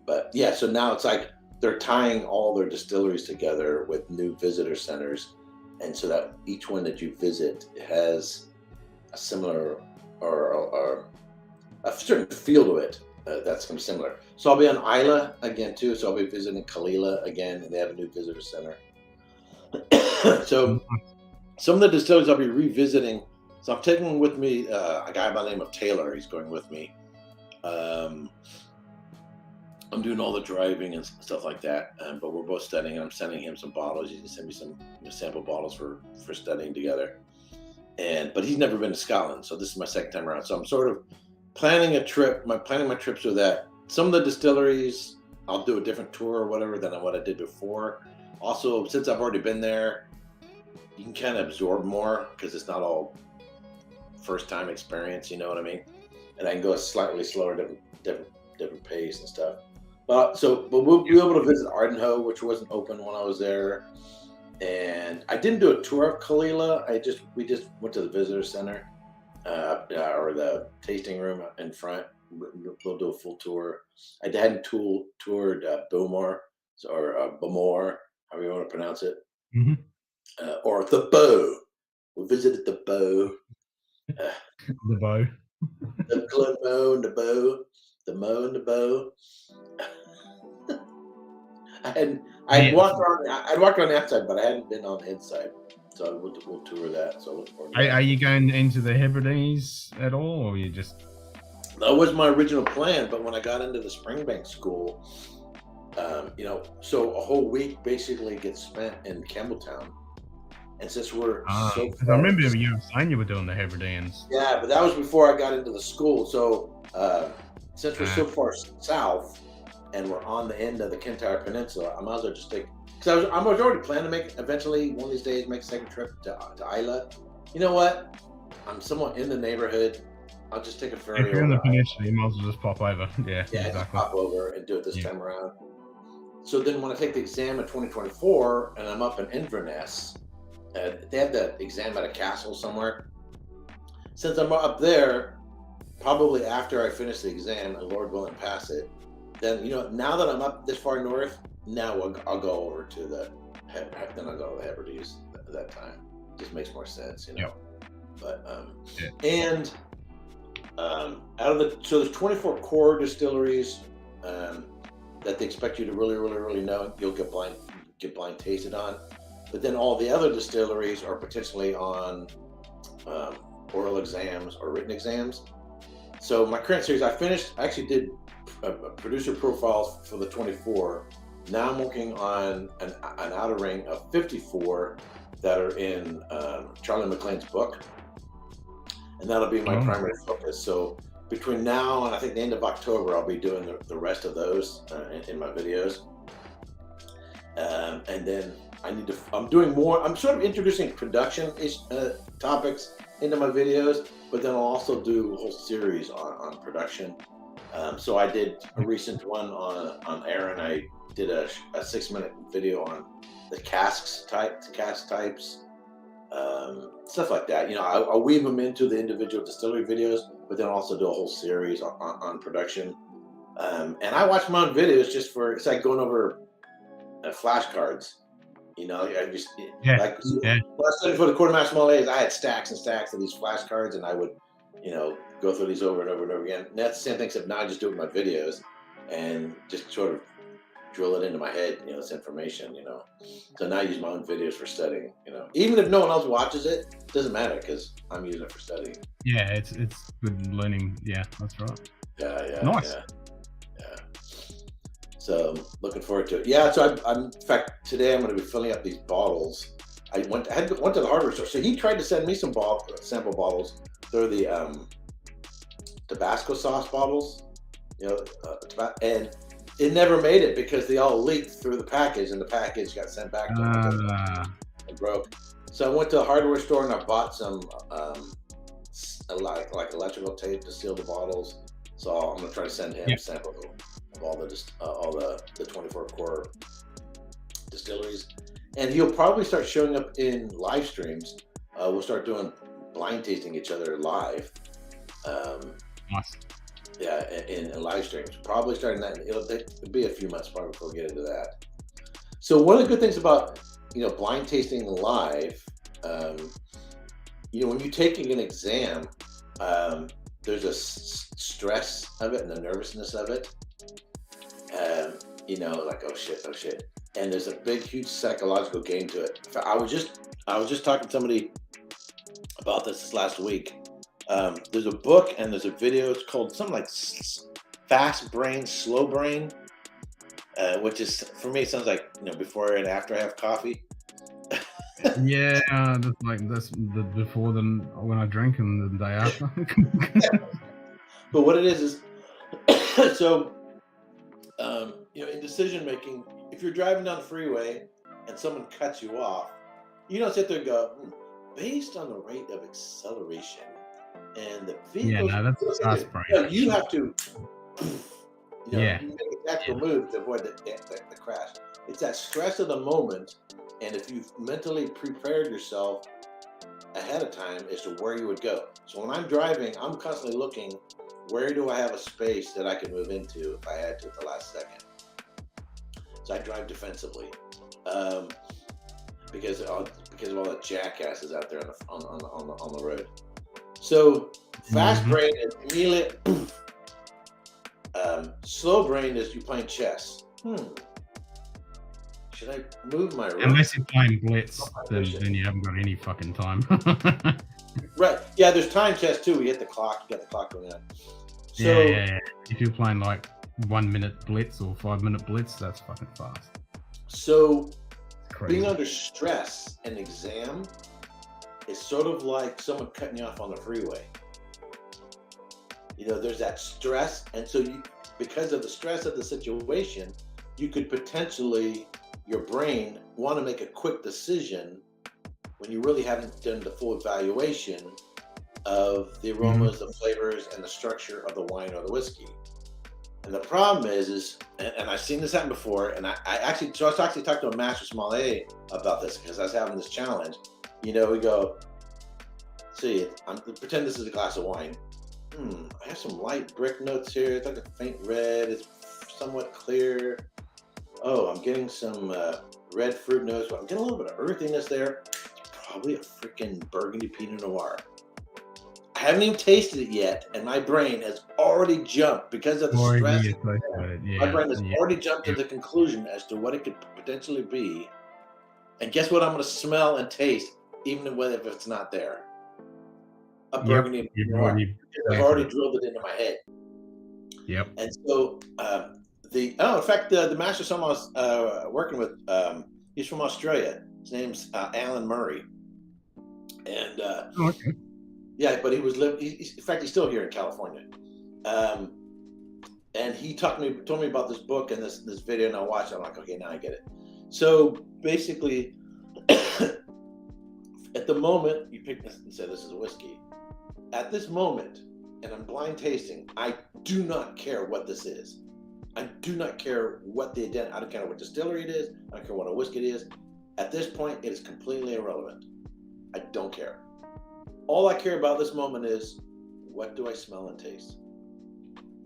Speaker 3: But yeah, so now it's like they're tying all their distilleries together with new visitor centers, and so that each one that you visit has a similar or a certain feel to it that's similar. So I'll be on Isla again too. So I'll be visiting Kalila again, and they have a new visitor center. So some of the distilleries I'll be revisiting. So I'm taking with me a guy by the name of Taylor. He's going with me. I'm doing all the driving and stuff like that, but we're both studying. I'm sending him some bottles. He can send me some sample bottles for studying together. But he's never been to Scotland, so this is my second time around. So I'm sort of planning a trip. Planning my trip so that some of the distilleries I'll do a different tour or whatever than what I did before. Also, since I've already been there, you can kind of absorb more because it's not all first time experience. You know what I mean? And I can go a slightly slower, different pace and stuff. But we'll be able to visit Ardenhoe, which wasn't open when I was there. And I didn't do a tour of Kalila. We just went to the visitor center or the tasting room in front. We'll do a full tour. I hadn't toured Bowmore or Bowmore, however you want to pronounce it, or the Bow. We visited the Bow.
Speaker 1: The Bow.
Speaker 3: The Club Mow and the Bow. The Mow and the Bow. I'd walked around the outside, but I hadn't been on the inside. So we'll tour that. So I look forward to that.
Speaker 1: Are you going into the Hebrides at all, or you just?
Speaker 3: That was my original plan, but when I got into the Springbank school, so a whole week basically gets spent in Campbelltown. And since we're
Speaker 1: I remember you saying you were doing the Hebrides.
Speaker 3: Yeah, but that was before I got into the school. So since we're so far south and we're on the end of the Kintyre Peninsula, I might as well just take. Because I was already planning to make eventually one of these days make a second trip to Isla. You know what? I'm somewhat in the neighborhood. I'll just take a ferry.
Speaker 1: If you're in the peninsula, you might as well just pop over. Yeah, exactly.
Speaker 3: Just pop over and do it this time around. So then when I take the exam in 2024 and I'm up in Inverness, they have that exam at a castle somewhere. Since I'm up there, probably after I finish the exam and Lord willing pass it, then now that I'm up this far north, now I'll go over to then I'll go to the Hebrides at that time. It just makes more sense,
Speaker 1: Yep.
Speaker 3: But and out of so there's 24 core distilleries that they expect you to really, really, really know. You'll get blind tasted on. But then all the other distilleries are potentially on oral exams or written exams. So my current series, I actually did producer profiles for the 24. Now I'm working on an outer ring of 54 that are in Charlie McLean's book. And that'll be my primary focus. So between now and I think the end of October, I'll be doing the rest of those in my videos. And then I'm doing more. I'm sort of introducing production topics into my videos, but then I'll also do a whole series on production. So I did a recent one on Aaron. I did a 6-minute video on the cask types, stuff like that. You know, I'll weave them into the individual distillery videos, but then also do a whole series on production. And I watch my own videos it's like going over flashcards. You know, I just when I was studying for the quartermaster sommeliers, I had stacks and stacks of these flashcards, and I would, you know, go through these over and over and over again. And that's the same thing, except now I just do it with my videos and just sort of drill it into my head, you know, this information, you know. So now I use my own videos for studying, you know. Even if no one else watches it, it doesn't matter because I'm using it for studying.
Speaker 1: Yeah, it's good learning. Yeah, that's right.
Speaker 3: Yeah.
Speaker 1: Nice.
Speaker 3: Yeah. So looking forward to it. Yeah, so I'm in fact today I'm going to be filling up these bottles. I went to the hardware store. So he tried to send me some sample bottles. They're the Tabasco sauce bottles, you know, and it never made it because they all leaked through the package, and the package got sent back to him and broke. So I went to the hardware store and I bought some like electrical tape to seal the bottles. So I'm gonna try to send him a sample of all the 24 core distilleries, and he'll probably start showing up in live streams. We'll start doing blind tasting each other live.
Speaker 1: Nice.
Speaker 3: Yeah, in live streams. Probably starting that. It'll be a few months probably before we get into that. So one of the good things about, you know, blind tasting live, you know, when you're taking an exam, there's a stress of it and the nervousness of it. You know, like oh shit, and there's a big, huge psychological game to it. I was just talking to somebody about this last week. There's a book and there's a video. It's called something like Fast Brain, Slow Brain, which is, for me, it sounds like, you know, before and after I have coffee.
Speaker 1: Yeah, that's the before when I drink and the day after.
Speaker 3: But what it is so, you know, in decision making, if you're driving down the freeway and someone cuts you off, you don't sit there and go, based on the rate of acceleration and the vehicle,
Speaker 1: that's fast brain.
Speaker 3: You have to, you know, you make a tactical move to avoid the crash. It's that stress of the moment, and if you've mentally prepared yourself ahead of time as to where you would go. So when I'm driving, I'm constantly looking, where do I have a space that I can move into if I had to at the last second? So I drive defensively, because of all the jackasses out there on the road. So fast brain is immediate. Slow brain is you playing chess. Should I move my rook?
Speaker 1: Unless you're playing blitz, then you haven't got any fucking time.
Speaker 3: Right. Yeah, there's time chess too. You hit the clock. You got the clock going on. So,
Speaker 1: yeah. If you're playing like 1 minute blitz or 5 minute blitz, that's fucking fast.
Speaker 3: So being under stress, an exam, is sort of like someone cutting you off on the freeway. You know, there's that stress, and so because of the stress of the situation, you could potentially, your brain, want to make a quick decision when you really haven't done the full evaluation of the aromas, the flavors, and the structure of the wine or the whiskey. And the problem is, and I've seen this happen before, and I actually talked to a master sommelier about this because I was having this challenge. You know, we go, see, pretend this is a glass of wine. I have some light brick notes here. It's like a faint red. It's somewhat clear. Oh, I'm getting some red fruit notes. But I'm getting a little bit of earthiness there. It's probably a freaking Burgundy Pinot Noir. I haven't even tasted it yet, and my brain has already jumped because of the stress. My brain has already jumped to the conclusion as to what it could potentially be. And guess what I'm going to smell and taste, even if it's not there? A Burgundy Pinot Noir. I've already drilled it into my head.
Speaker 1: Yep.
Speaker 3: And so in fact, the master sommelier I was working with, he's from Australia. His name's Alan Murray. And
Speaker 1: okay.
Speaker 3: Yeah, but in fact, he's still here in California. And he told me about this book and this video, and I watched it. I'm like, okay, now I get it. So basically, at the moment, you pick this and say this is a whiskey. At this moment, and I'm blind tasting, I do not care what this is. I do not care what I don't care what distillery it is. I don't care what a whiskey it is. At this point, it is completely irrelevant. I don't care. All I care about this moment is, what do I smell and taste?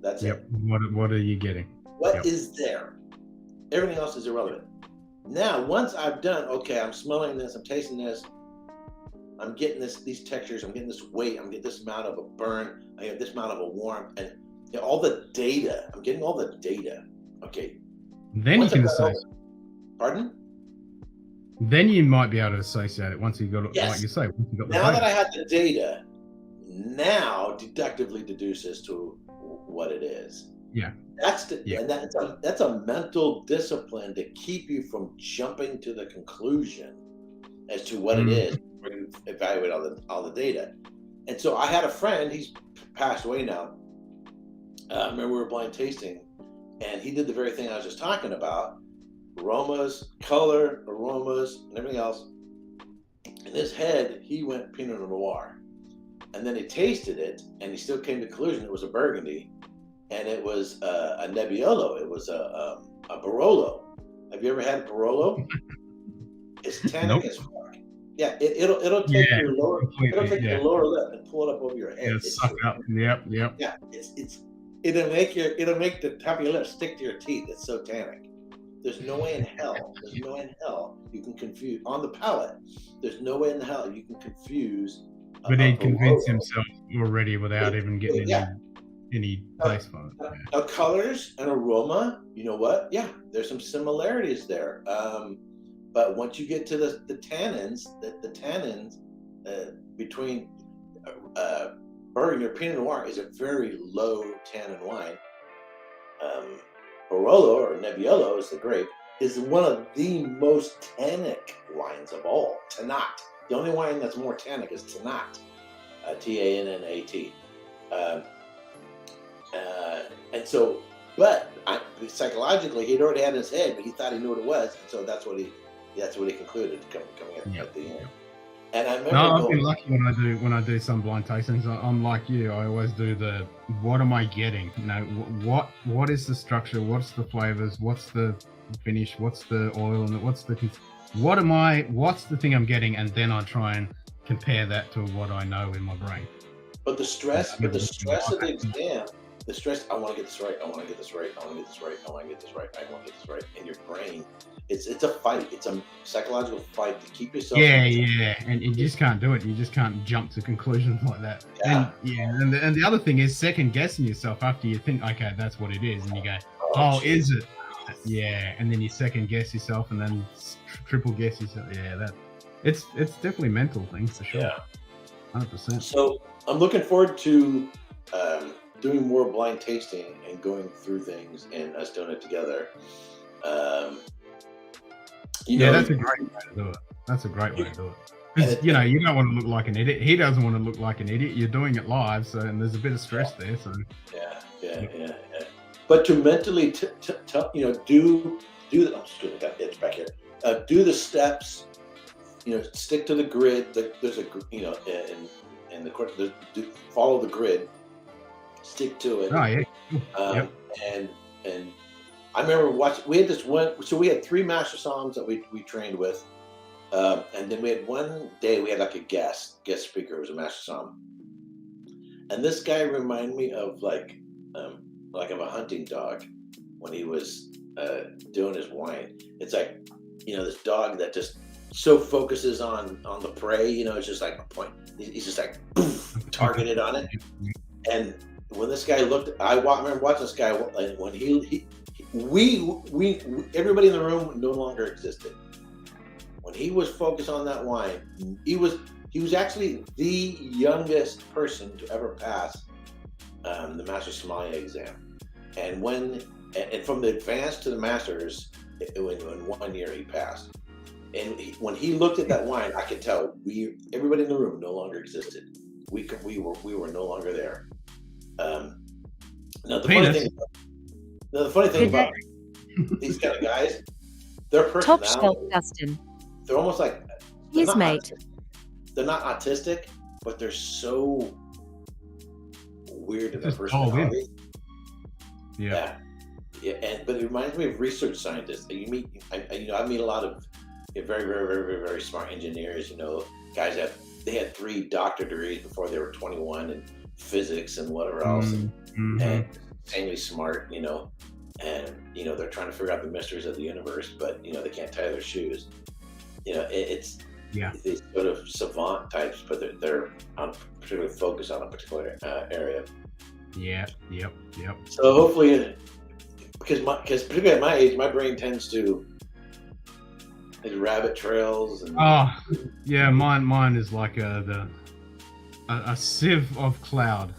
Speaker 3: That's it.
Speaker 1: What are you getting?
Speaker 3: What is there? Everything else is irrelevant. Now, once I've done, okay, I'm smelling this, I'm tasting this, I'm getting these textures, I'm getting this weight, I'm getting this amount of a burn, I get this amount of a warmth, and all the data. I'm getting all the data. Okay.
Speaker 1: Then you can associate.
Speaker 3: Pardon?
Speaker 1: Then you might be able to associate it once you got it,
Speaker 3: yes.
Speaker 1: Like you say. Once you got
Speaker 3: now that I had the data, now deductively deduce as to what it is.
Speaker 1: Yeah.
Speaker 3: And that's a mental discipline to keep you from jumping to the conclusion as to what it is when you evaluate all the data. And so I had a friend, he's passed away now. I remember we were blind tasting, and he did the very thing I was just talking about: aromas, color, aromas, and everything else. In his head, he went Pinot Noir, and then he tasted it, and he still came to the conclusion it was a Burgundy, and it was a Nebbiolo. It was a Barolo. Have you ever had Barolo? It's tannic as fuck. Yeah, it'll take your lower your lower lip and pull it up over your head.
Speaker 1: Yeah, suck up. Yep.
Speaker 3: Yeah, it'll make the top of your lip stick to your teeth. It's so tannic. There's no way in hell you can confuse on the palate. There's no way in hell you can confuse.
Speaker 1: But he convinced himself already without even getting any place for it.
Speaker 3: Colors and aroma, you know what? Yeah, there's some similarities there. But once you get to the tannins, the tannins between Burgundy or Pinot Noir is a very low tannin wine. Barolo or Nebbiolo is the grape, is one of the most tannic wines of all. Tannat. The only wine that's more tannic is Tannat. Tannat. And so, but psychologically, he'd already had in his head, but he thought he knew what it was, and so that's what he concluded coming at the end. And I remember
Speaker 1: I've been lucky when I do some blind tastings. I'm like you. I always do the what am I getting? You know, what is the structure? What's the flavors? What's the finish? What's the oil? And what's the thing I'm getting? And then I try and compare that to what I know in my brain.
Speaker 3: But the stress of the exam, the stress, I want to get this right, I want to get this right, I want to get this right, I want to get this right, I want to get this right. In your brain, it's a fight. It's a psychological fight to keep yourself.
Speaker 1: Yeah. And you just can't do it. You just can't jump to conclusions like that.
Speaker 3: Yeah.
Speaker 1: And the other thing is second guessing yourself after you think, okay, that's what it is. And you go, oh is it? Yeah. And then you second guess yourself and then triple guess yourself. Yeah, it's definitely mental things for sure.
Speaker 3: Yeah.
Speaker 1: 100%.
Speaker 3: So I'm looking forward to doing more blind tasting and going through things and us doing it together.
Speaker 1: That's a great way to do it. That's a great way to do it. Because, you don't want to look like an idiot. He doesn't want to look like an idiot. You're doing it live, and there's a bit of stress there. So
Speaker 3: yeah. But to mentally, do the. I'm just kidding. I got itch back here. Do the steps. Stick to the grid. There's a in the court. Follow the grid. Stick to it.
Speaker 1: Oh yeah.
Speaker 3: And I remember watching. We had this one. So we had 3 master somms that we trained with, and then we had one day we had like a guest speaker. It was a master somm, and this guy reminded me of like of a hunting dog when he was doing his wine. It's like this dog that just so focuses on the prey. It's just like a point. He's just like poof, targeted on it. And when this guy looked, I remember watching this guy when we everybody in the room no longer existed. When he was focused on that wine, he was actually the youngest person to ever pass the master sommelier exam. And from the advanced to the masters, in 1 year he passed. And when he looked at that wine, I could tell everybody in the room no longer existed. We were no longer there. Now the funny thing about these kind of guys, their personality,
Speaker 4: top shelf Dustin.
Speaker 3: They're almost like
Speaker 4: his mate.
Speaker 3: They're not autistic, but they're so weird in their
Speaker 1: Just all in.
Speaker 3: personality.
Speaker 1: Yeah.
Speaker 3: But it reminds me of research scientists. You meet, I meet a lot of very, very, very, very, very smart engineers. Guys they had 3 doctorate degrees before they were 21 in physics and whatever else, and insanely smart. And they're trying to figure out the mysteries of the universe, but they can't tie their shoes. It's these sort of savant types, but they're particularly focused on a particular area.
Speaker 1: Yep.
Speaker 3: So hopefully, because particularly at my age, my brain tends to rabbit trails. And
Speaker 1: mine is like a sieve of cloud.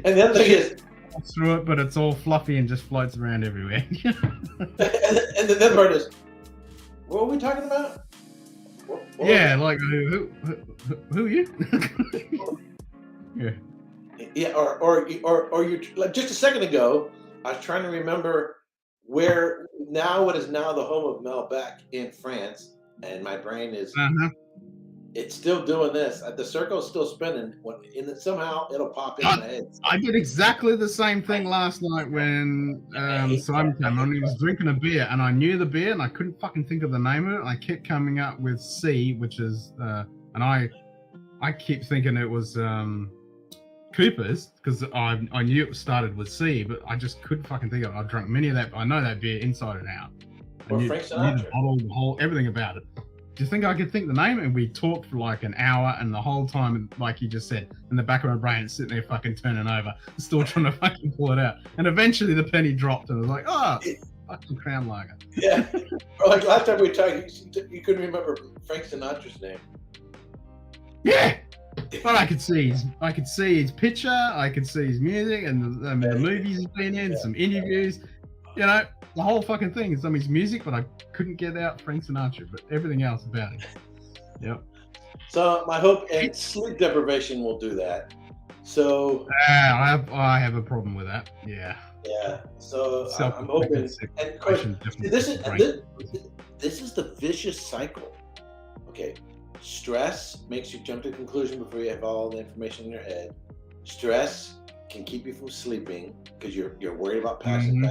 Speaker 3: And the other thing is,
Speaker 1: through it, but it's all fluffy and just floats around everywhere.
Speaker 3: and the other part is, what are we talking about?
Speaker 1: Like who are you?
Speaker 3: Or you, like just a second ago, I was trying to remember what is now the home of Malbec in France, and my brain is it's still doing this. The circle's still spinning. Somehow it'll pop in my head.
Speaker 1: I did exactly the same thing last night when Simon came on. He was drinking a beer, and I knew the beer, and I couldn't fucking think of the name of it. I kept coming up with C, which is, and I keep thinking it was Cooper's, because I knew it started with C, but I just couldn't fucking think of it. I've drunk many of that. I know that beer inside and out.
Speaker 3: Or Frank Sinatra.
Speaker 1: The bottle, the whole, everything about it. Do you think I could think the name? And we talked for like an hour, and the whole time, like you just said, in the back of my brain, it's sitting there fucking turning over, still trying to fucking pull it out. And eventually the penny dropped, and I was like, oh, fucking Crown Lager.
Speaker 3: Yeah. Or like last time we talked, you couldn't remember Frank Sinatra's name.
Speaker 1: Yeah. But I could see his picture, I could see his music, and the movies he's been in, some interviews, the whole fucking thing is his music, but I couldn't get out Frank Sinatra, but everything else about it. Yep.
Speaker 3: So my hope, and sleep deprivation will do that. So
Speaker 1: I have a problem with that. Yeah.
Speaker 3: Yeah. So I'm hoping. And of course, this is the vicious cycle. Okay. Stress makes you jump to a conclusion before you have all the information in your head. Stress can keep you from sleeping because you're worried about passing.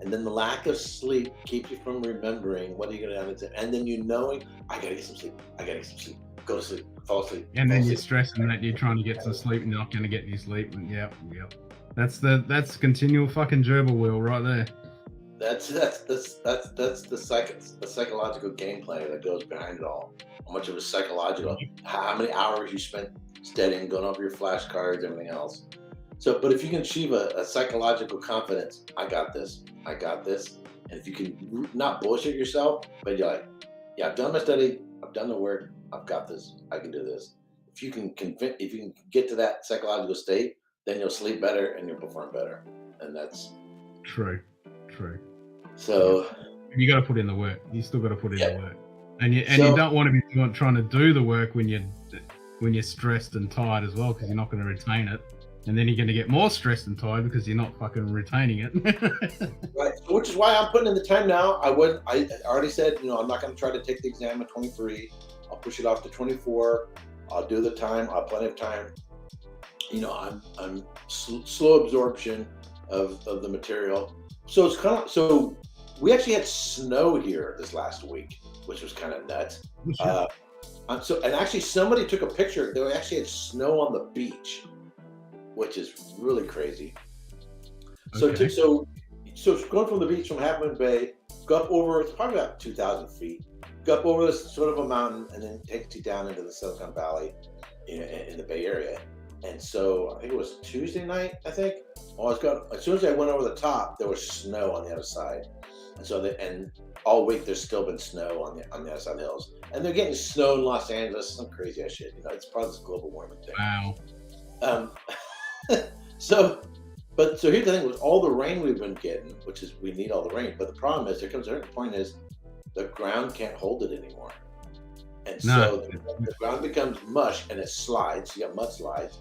Speaker 3: And then the lack of sleep keeps you from remembering what are you going to do. And then knowing, I got to get some sleep. Go to sleep. Fall asleep.
Speaker 1: And then you're stressing that you're trying to get some sleep and you're not going to get any sleep. And yep. That's continual fucking gerbil wheel right there.
Speaker 3: That's the psychological game plan that goes behind it all. How much of a psychological, how many hours you spent studying, going over your flashcards, everything else. So, but if you can achieve a psychological confidence, I got this. And if you can not bullshit yourself, but you're like, yeah, I've done my study, I've done the work, I've got this, I can do this. If you can get to that psychological state, then you'll sleep better and you'll perform better. And that's
Speaker 1: true.
Speaker 3: So
Speaker 1: you got to put in the work. You still got to put in the work, and you don't want to be trying to do the work when you're stressed and tired as well, because you're not going to retain it. And then you're going to get more stressed and tired because you're not fucking retaining it.
Speaker 3: Right. So which is why I'm putting in the time now. I already said, I'm not going to try to take the exam at 23. I'll push it off to 24. I'll do the time. I'll have plenty of time. I'm slow absorption of the material. So it's kind of, so we actually had snow here this last week, which was kind of nuts. And actually somebody took a picture. They actually had snow on the beach, which is really crazy. Okay. So going from the beach from Half Moon Bay, go up over, it's probably about 2,000 feet, go up over this sort of a mountain, and then takes you down into the Silicon Valley in the Bay Area. And so I think it was Tuesday night, I think. As soon as I went over the top, there was snow on the other side. And so and all week there's still been snow on the other side of the hills. And they're getting snow in Los Angeles, some crazy ass shit. It's part of this global warming thing.
Speaker 1: Wow.
Speaker 3: So here's the thing with all the rain we've been getting, which is we need all the rain, but the problem is there comes a certain point is the ground can't hold it anymore. And so the ground becomes mush and it slides, you got mudslides,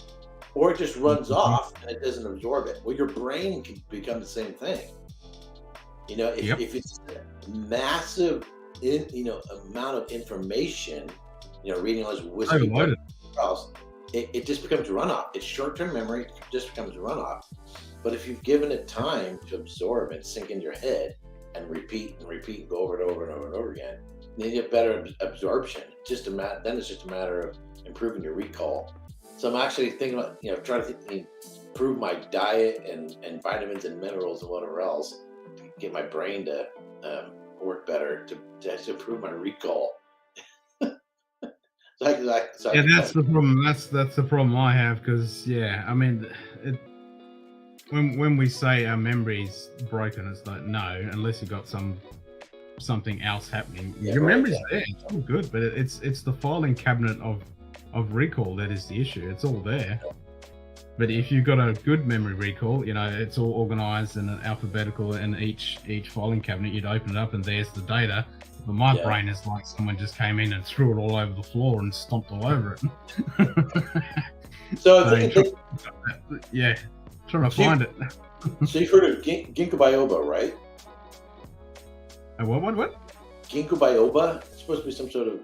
Speaker 3: or it just runs off and it doesn't absorb it. Well, your brain can become the same thing. If it's a massive amount of information, reading all this whisky else, it just becomes runoff. It's short-term memory, it just becomes runoff. But if you've given it time to absorb and sink in your head and repeat and go over and over and over and over again, then you get better absorption. Then it's just a matter of improving your recall. So I'm actually thinking about, trying to improve my diet and vitamins and minerals and whatever else to get my brain to work better to improve my recall. That's
Speaker 1: the problem. That's the problem I have, because I mean, when we say our memory's broken, it's like, no, unless you've got something else happening. Your memory's there, it's all good, but it's the filing cabinet of recall that is the issue. It's all there. But if you've got a good memory recall, it's all organized in an alphabetical, and each filing cabinet, you'd open it up and there's the data. But my brain is like someone just came in and threw it all over the floor and stomped all over it. Trying to find it.
Speaker 3: So you've heard of ginkgo biloba, right?
Speaker 1: What?
Speaker 3: Ginkgo biloba? It's supposed to be some sort of...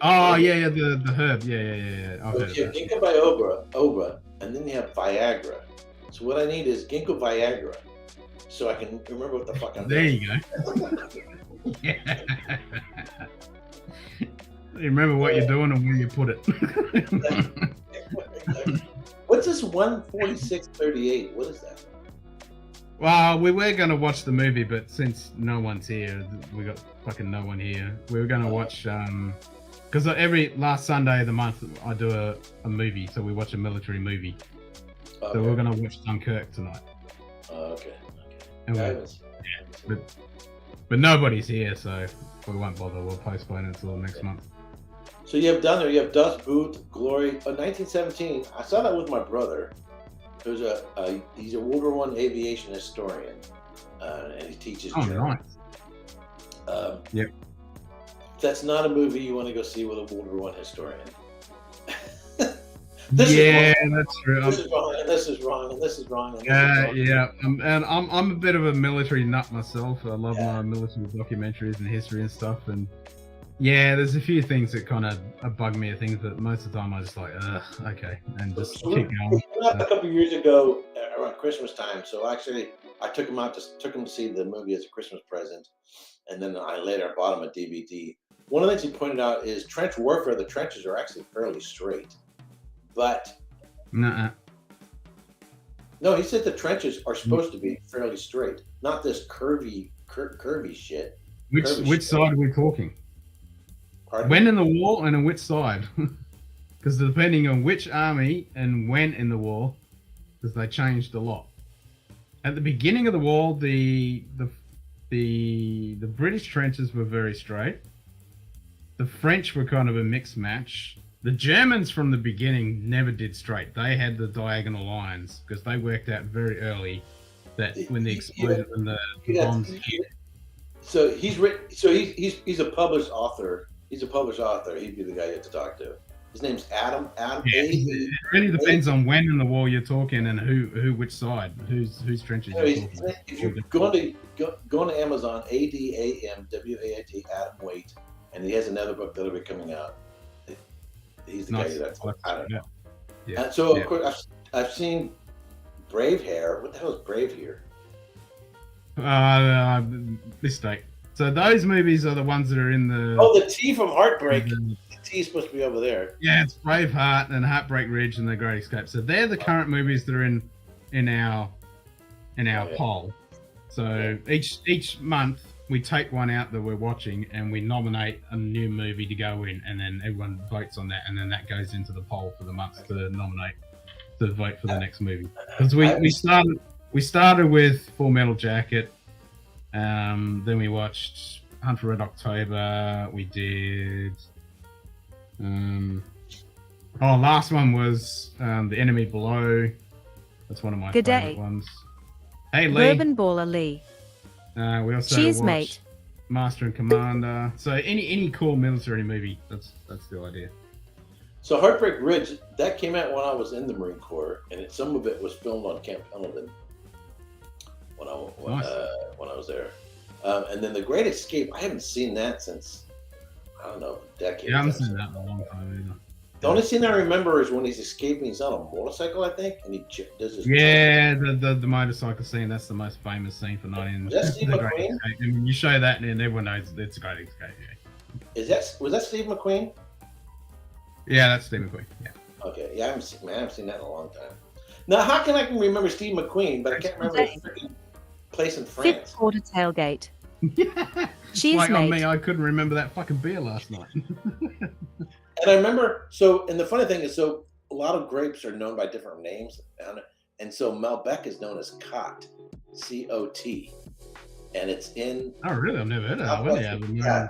Speaker 1: Oh, the herb. Yeah. I've heard of that.
Speaker 3: Ginkgo biloba, and then you have Viagra. So what I need is ginkgo Viagra, so I can remember what the fuck I'm doing.
Speaker 1: There you go. Yeah. You remember what you're doing and where you put it.
Speaker 3: What's this 14638? What is that?
Speaker 1: Well, we were going to watch the movie, but since no one's here, we got fucking no one here. We were going to watch, because every last Sunday of the month I do a movie, so we watch a military movie. Okay. So we're going to watch Dunkirk tonight.
Speaker 3: Okay.
Speaker 1: And but nobody's here, so we won't bother. We'll postpone it until next month.
Speaker 3: So you have Dust Boot, Glory. 1917. I saw that with my brother. There's he's a World War I aviation historian, and he teaches German.
Speaker 1: Nice. Yep.
Speaker 3: That's not a movie you want to go see with a World War I historian.
Speaker 1: That's true.
Speaker 3: This is wrong, and this is wrong, and this is wrong.
Speaker 1: And I'm a bit of a military nut myself. I love my military documentaries and history and stuff. And there's a few things that kind of bug me. Things that most of the time I just like, okay, and just keep going.
Speaker 3: A couple of years ago, around Christmas time. So actually, I took him to see the movie as a Christmas present, and then I later bought him a DVD. One of the things he pointed out is trench warfare. The trenches are actually fairly straight. But
Speaker 1: no,
Speaker 3: he said the trenches are supposed to be fairly straight, not this curvy shit.
Speaker 1: Which side are we talking?
Speaker 3: Pardon
Speaker 1: when
Speaker 3: me?
Speaker 1: In the war and on which side? Because depending on which army and when in the war, because they changed a lot. At the beginning of the war, the British trenches were very straight. The French were kind of a mixed match. The Germans from the beginning never did straight. They had the diagonal lines because they worked out very early that when the explosion and the bombs hit.
Speaker 3: So he's a published author. He's a published author. He'd be the guy you have to talk to. His name's Adam.
Speaker 1: It really depends on when in the war you're talking and which side, whose trenches you're talking.
Speaker 3: If you're going to Amazon, ADAMWAIT, Adam Waite, and he has another book that'll be coming out. He's the guy that's I don't know. Yeah. And so of course I've seen Brave Hair. What the hell is Brave Hair?
Speaker 1: Mistake. So those movies are the ones that are in the...
Speaker 3: Oh, the T from Heartbreak. The T is supposed to be over there.
Speaker 1: Yeah, it's Braveheart and Heartbreak Ridge and The Great Escape. So they're the current movies that are in our poll. So each month we take one out that we're watching and we nominate a new movie to go in, and then everyone votes on that, and then that goes into the poll for the month to vote for the next movie. Because we started with Full Metal Jacket. Then we watched Hunt for Red October. We did. Last one was The Enemy Below. That's one of my favorite ones. Hey, Lee.
Speaker 4: Bourbon Baller Lee.
Speaker 1: We also
Speaker 4: Cheers,
Speaker 1: watched
Speaker 4: mate.
Speaker 1: Master and Commander. So any cool military movie. That's the idea.
Speaker 3: So Heartbreak Ridge, that came out when I was in the Marine Corps, and some of it was filmed on Camp Pendleton when I was there. And then The Great Escape, I haven't seen that since, I don't know, decades.
Speaker 1: Yeah, I haven't seen that in a long time either.
Speaker 3: The only scene I remember is when he's escaping. He's on a motorcycle, I think, and he does his.
Speaker 1: Yeah, the motorcycle scene. That's the most famous scene for 19.
Speaker 3: Was that Steve
Speaker 1: The
Speaker 3: McQueen?
Speaker 1: Great Escape. I mean, you show that, and everyone knows it's a Great Escape. Yeah.
Speaker 3: Was that Steve McQueen?
Speaker 1: Yeah, that's Steve McQueen. Yeah.
Speaker 3: Okay, yeah, I haven't seen that in a long time. Now, how can I remember Steve McQueen, but I can't remember the freaking place in France?
Speaker 4: Fifth quarter tailgate.
Speaker 1: Yeah.
Speaker 4: Cheese
Speaker 1: Like on
Speaker 4: mate.
Speaker 1: me, I couldn't remember that fucking beer last night.
Speaker 3: And I remember, and the funny thing is, a lot of grapes are known by different names, and so Malbec is known as Cot, C-O-T, and it's in.
Speaker 1: Oh, really? I've never heard of that.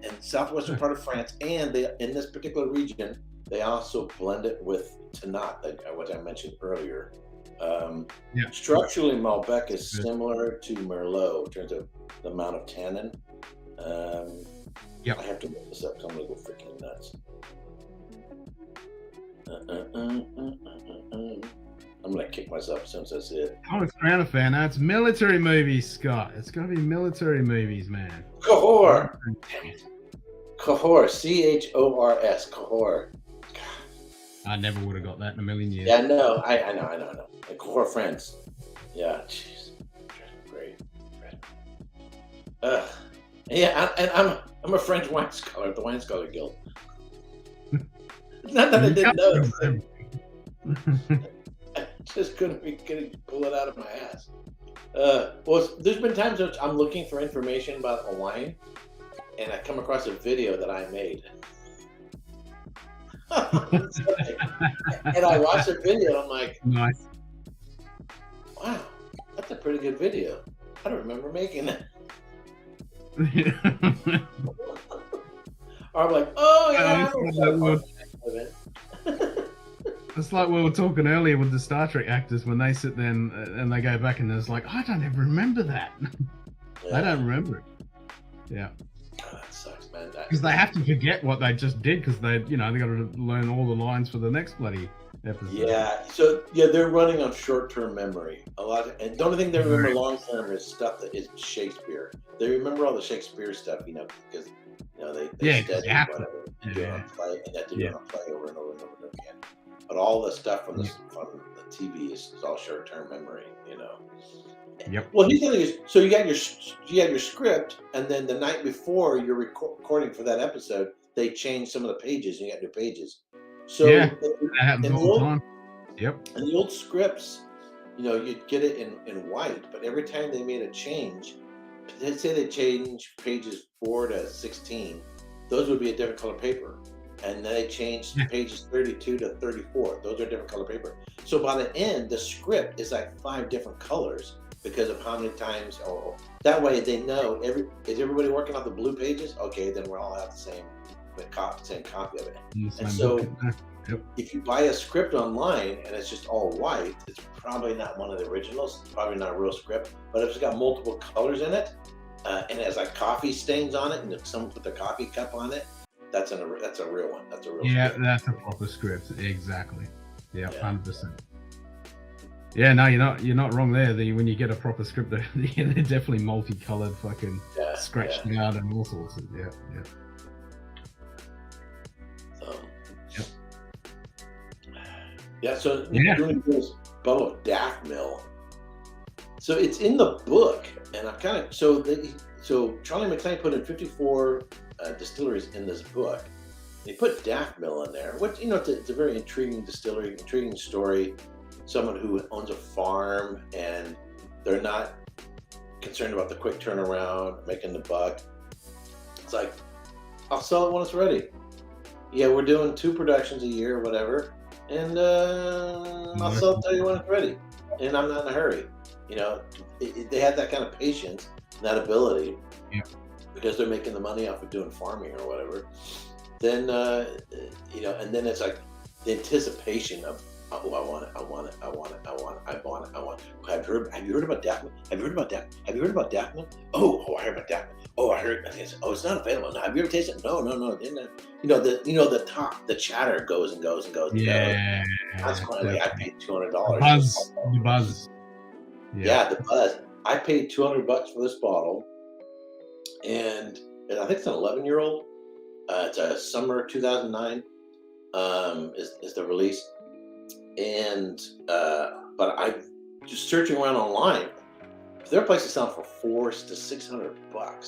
Speaker 3: In southwestern part of France, and in this particular region, they also blend it with Tannat, which I mentioned earlier. Structurally, Malbec is similar to Merlot in terms of the amount of tannin. I have to look this up because I'm going to go freaking nuts. I'm going to kick myself as soon as I see it.
Speaker 1: Oh, it's Crown fan. Now it's military movies, Scott. It's going to be military movies, man.
Speaker 3: Cahors. Cahors. C-H-O-R-S. Cahors.
Speaker 1: I never would have got that in a million years.
Speaker 3: Yeah, no, I know. Like Cahors, France. Yeah, jeez. Great. Yeah, and I'm a French wine scholar at the Wine Scholar Guild. It's not that I didn't know. I just couldn't pull it out of my ass. Well, there's been times that I'm looking for information about a wine, and I come across a video that I made. And I watch the video, and I'm like,
Speaker 1: nice.
Speaker 3: Wow, that's a pretty good video. I don't remember making that. Or I'm like, oh yeah.
Speaker 1: It's like we were talking earlier with the Star Trek actors when they sit there and they go back and it's like, I don't ever remember that. Yeah. I don't remember it. Yeah.
Speaker 3: Oh, that sucks, man.
Speaker 1: Because they have to forget what they just did because they got to learn all the lines for the next bloody episode.
Speaker 3: Yeah. So they're running on short-term memory a lot, and the only thing they remember long-term is stuff that is Shakespeare. They remember all the Shakespeare stuff, because they study whatever and do it on play, and that they do it on play over and over and over and over again. But all the stuff from the TV is all short-term memory,
Speaker 1: Yep.
Speaker 3: Well, here's the thing is, so you got your script, and then the night before you're recording for that episode, they change some of the pages, and you got new pages. So
Speaker 1: that happens all the time. Yep.
Speaker 3: And the old scripts, you'd get it in white, but every time they made a change, let's say they change pages 4 to 16, those would be a different color paper. And then they changed pages 32 to 34. Those are different color paper. So by the end, the script is like 5 different colors because of how many times, or that way they know is everybody working off the blue pages? Okay, then we're all have the same copy of it. And so if you buy a script online and it's just all white, it's probably not one of the originals. It's probably not a real script. But if it's got multiple colors in it, and it has like coffee stains on it, and if someone put the coffee cup on it, that's a real one. That's a real script.
Speaker 1: That's a proper script. Exactly. Yeah, 100%. Yeah, no, you're not wrong there. When you get a proper script, they're definitely multicolored, fucking scratched out and all sorts of
Speaker 3: So doing this bottle of Daffmill. So it's in the book, and I've kind of so Charlie McLean put in 54 distilleries in this book. They put Daffmill in there. It's a very intriguing distillery, intriguing story. Someone who owns a farm and they're not concerned about the quick turnaround, making the buck. It's like, I'll sell it when it's ready. Yeah, we're doing 2 productions a year or whatever, and I'll sell it to you when it's ready. And I'm not in a hurry. They have that kind of patience, that ability, because they're making the money off of doing farming or whatever. Then, and then it's like the anticipation of, oh, I want it. Have you heard about Daffman? Have you heard about Daffman? Oh, I heard about Daffman. Oh, I heard. Oh, it's not available. No, have you ever tasted it? No. The chatter goes and goes and goes.
Speaker 1: Yeah.
Speaker 3: Consequently, I paid $200.
Speaker 1: The buzz.
Speaker 3: Yeah, the buzz. I paid $200 for this bottle, and I think it's an 11-year-old. It's a summer 2009. is the release, and but I just searching around online. There are places selling for $400 to $600. Like,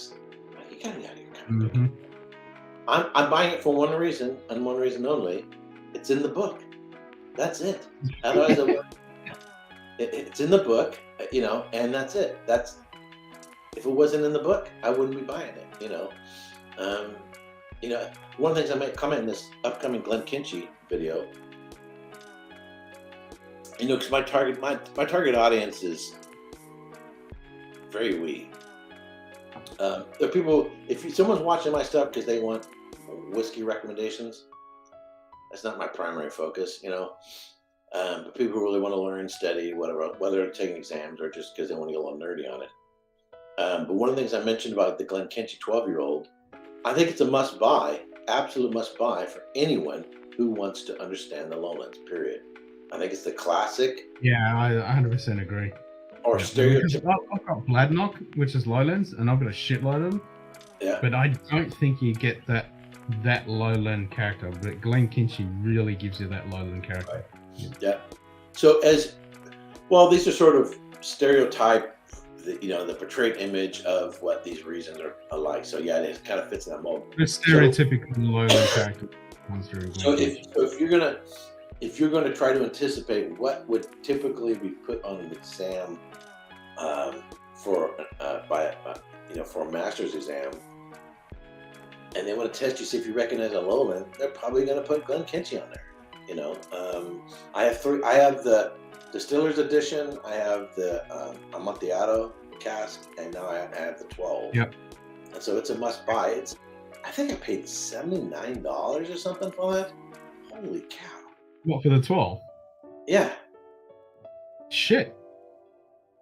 Speaker 3: you gotta be out of your kind.
Speaker 1: Mm-hmm.
Speaker 3: I'm buying it for one reason and one reason only. It's in the book. That's it. Otherwise, it's in the book, and that's it. If it wasn't in the book, I wouldn't be buying it. One of the things I might comment in this upcoming Glenn Kinchy video, because my target audience is very wee. There are people. If someone's watching my stuff because they want whiskey recommendations, that's not my primary focus. But people who really want to learn, study, whatever, whether they're taking exams or just because they want to get a little nerdy on it. But one of the things I mentioned about the Glenn Kinchy 12-year-old, I think it's a must-buy, absolute must-buy for anyone who wants to understand the lowlands. Period. I think it's the classic.
Speaker 1: Yeah, I 100% agree.
Speaker 3: Or stereotypical.
Speaker 1: I've got Bladnoch, which is lowlands, and I've got a shitload of them.
Speaker 3: Yeah.
Speaker 1: But I don't think you get that lowland character. But Glenn Kinchy really gives you that lowland character.
Speaker 3: Right. Yeah. So these are sort of stereotype, the portrayed image of what these reasons are like. So yeah, it kind of fits in that mold.
Speaker 1: The stereotypical lowland character.
Speaker 3: So if you're going to try to anticipate what would typically be put on an exam for a master's exam, and they want to test you, see if you recognize a lowland, they're probably going to put Glenn Kinchy on there. I have three. I have the Distiller's Edition. I have the Amontillado cask, and now I have the 12.
Speaker 1: Yep.
Speaker 3: And so it's a must-buy. I think I paid $79 or something for that. Holy cow!
Speaker 1: What, for the 12?
Speaker 3: Yeah.
Speaker 1: Shit.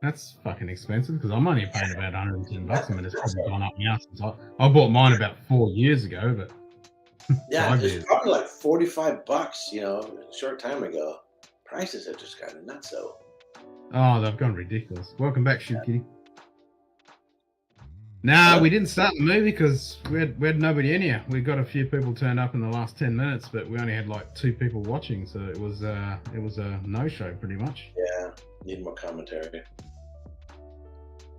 Speaker 1: That's fucking expensive because I'm only paying about $110. I mean, it's probably gone up now since I bought mine about 4 years ago, but
Speaker 3: yeah, it's probably like $45, a short time ago. Prices have just gotten nuts, though.
Speaker 1: Oh, they've gone ridiculous. Welcome back, Shoot Kitty. Nah, we didn't start the movie because we had nobody in here. We got a few people turned up in the last 10 minutes, but we only had like 2 people watching, so it was a no-show pretty much.
Speaker 3: Yeah, need more commentary.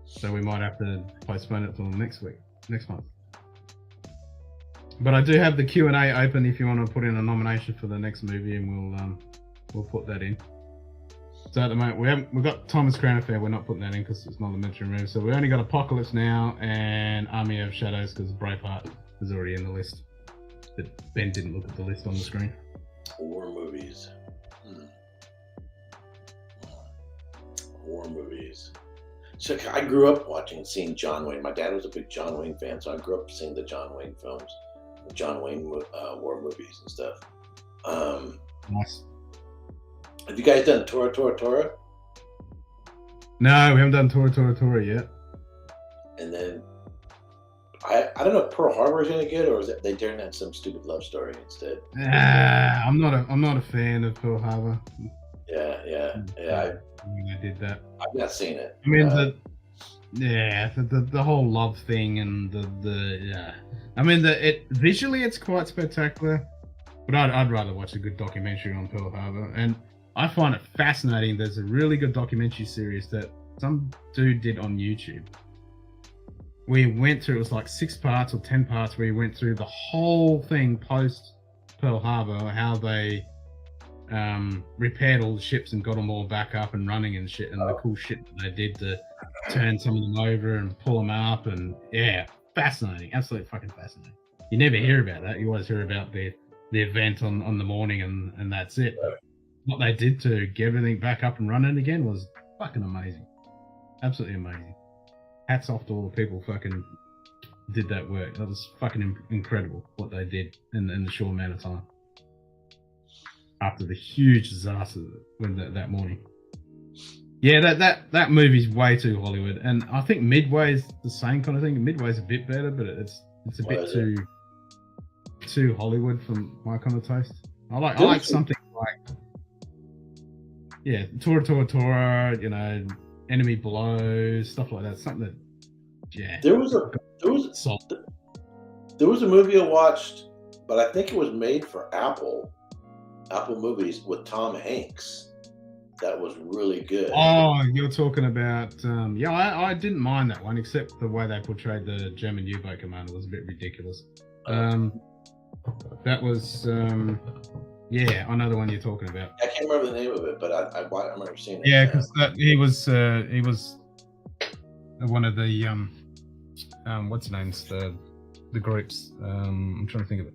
Speaker 1: So we might have to postpone it till next month. But I do have the Q&A open if you want to put in a nomination for the next movie, and we'll put that in. So at the moment we've got Thomas Crown Affair. We're not putting that in because it's not a military movie. So we only got Apocalypse Now and Army of Shadows because Braveheart is already in the list. But Ben didn't look at the list on the screen.
Speaker 3: War movies. War movies. So I grew up seeing John Wayne. My dad was a big John Wayne fan, so I grew up seeing the John Wayne films, the John Wayne war movies and stuff.
Speaker 1: Nice.
Speaker 3: Have you guys done Tora Tora Tora?
Speaker 1: No, we haven't done Tora Tora Tora yet.
Speaker 3: And then I don't know if Pearl Harbor is any good, or is it they turned out some stupid love story instead?
Speaker 1: I'm not a fan of Pearl Harbor.
Speaker 3: Yeah.
Speaker 1: I did that.
Speaker 3: I've not seen it.
Speaker 1: I mean the whole love thing and I mean visually it's quite spectacular, but I'd rather watch a good documentary on Pearl Harbor. And I find it fascinating. There's a really good documentary series that some dude did on YouTube. We went through, it was like 6 parts or 10 parts where he went through the whole thing post Pearl Harbor, how they repaired all the ships and got them all back up and running and shit, and the cool shit that they did to turn some of them over and pull them up, and fascinating, absolutely fucking fascinating. You never hear about that. You always hear about the event on the morning and that's it. What they did to get everything back up and running again was fucking amazing. Absolutely amazing. Hats off to all the people fucking did that work. That was fucking incredible what they did in the short amount of time after the huge disaster that morning. Yeah, that movie's way too Hollywood, and I think Midway's the same kind of thing. Midway's a bit better, but it's a bit too Hollywood for my kind of taste. I like something like Tora Tora Tora, Enemy Below, stuff like that. Something that
Speaker 3: There was a movie I watched, but I think it was made for Apple. Apple Movies with Tom Hanks. That was really good.
Speaker 1: Oh, you're talking about I didn't mind that one, except the way they portrayed the German U-boat commander was a bit ridiculous. That was I know the one you're talking about.
Speaker 3: I can't remember the name of it, but I remember seeing it.
Speaker 1: Yeah, because he was one of the what's the names, the groups. I'm trying to think of it.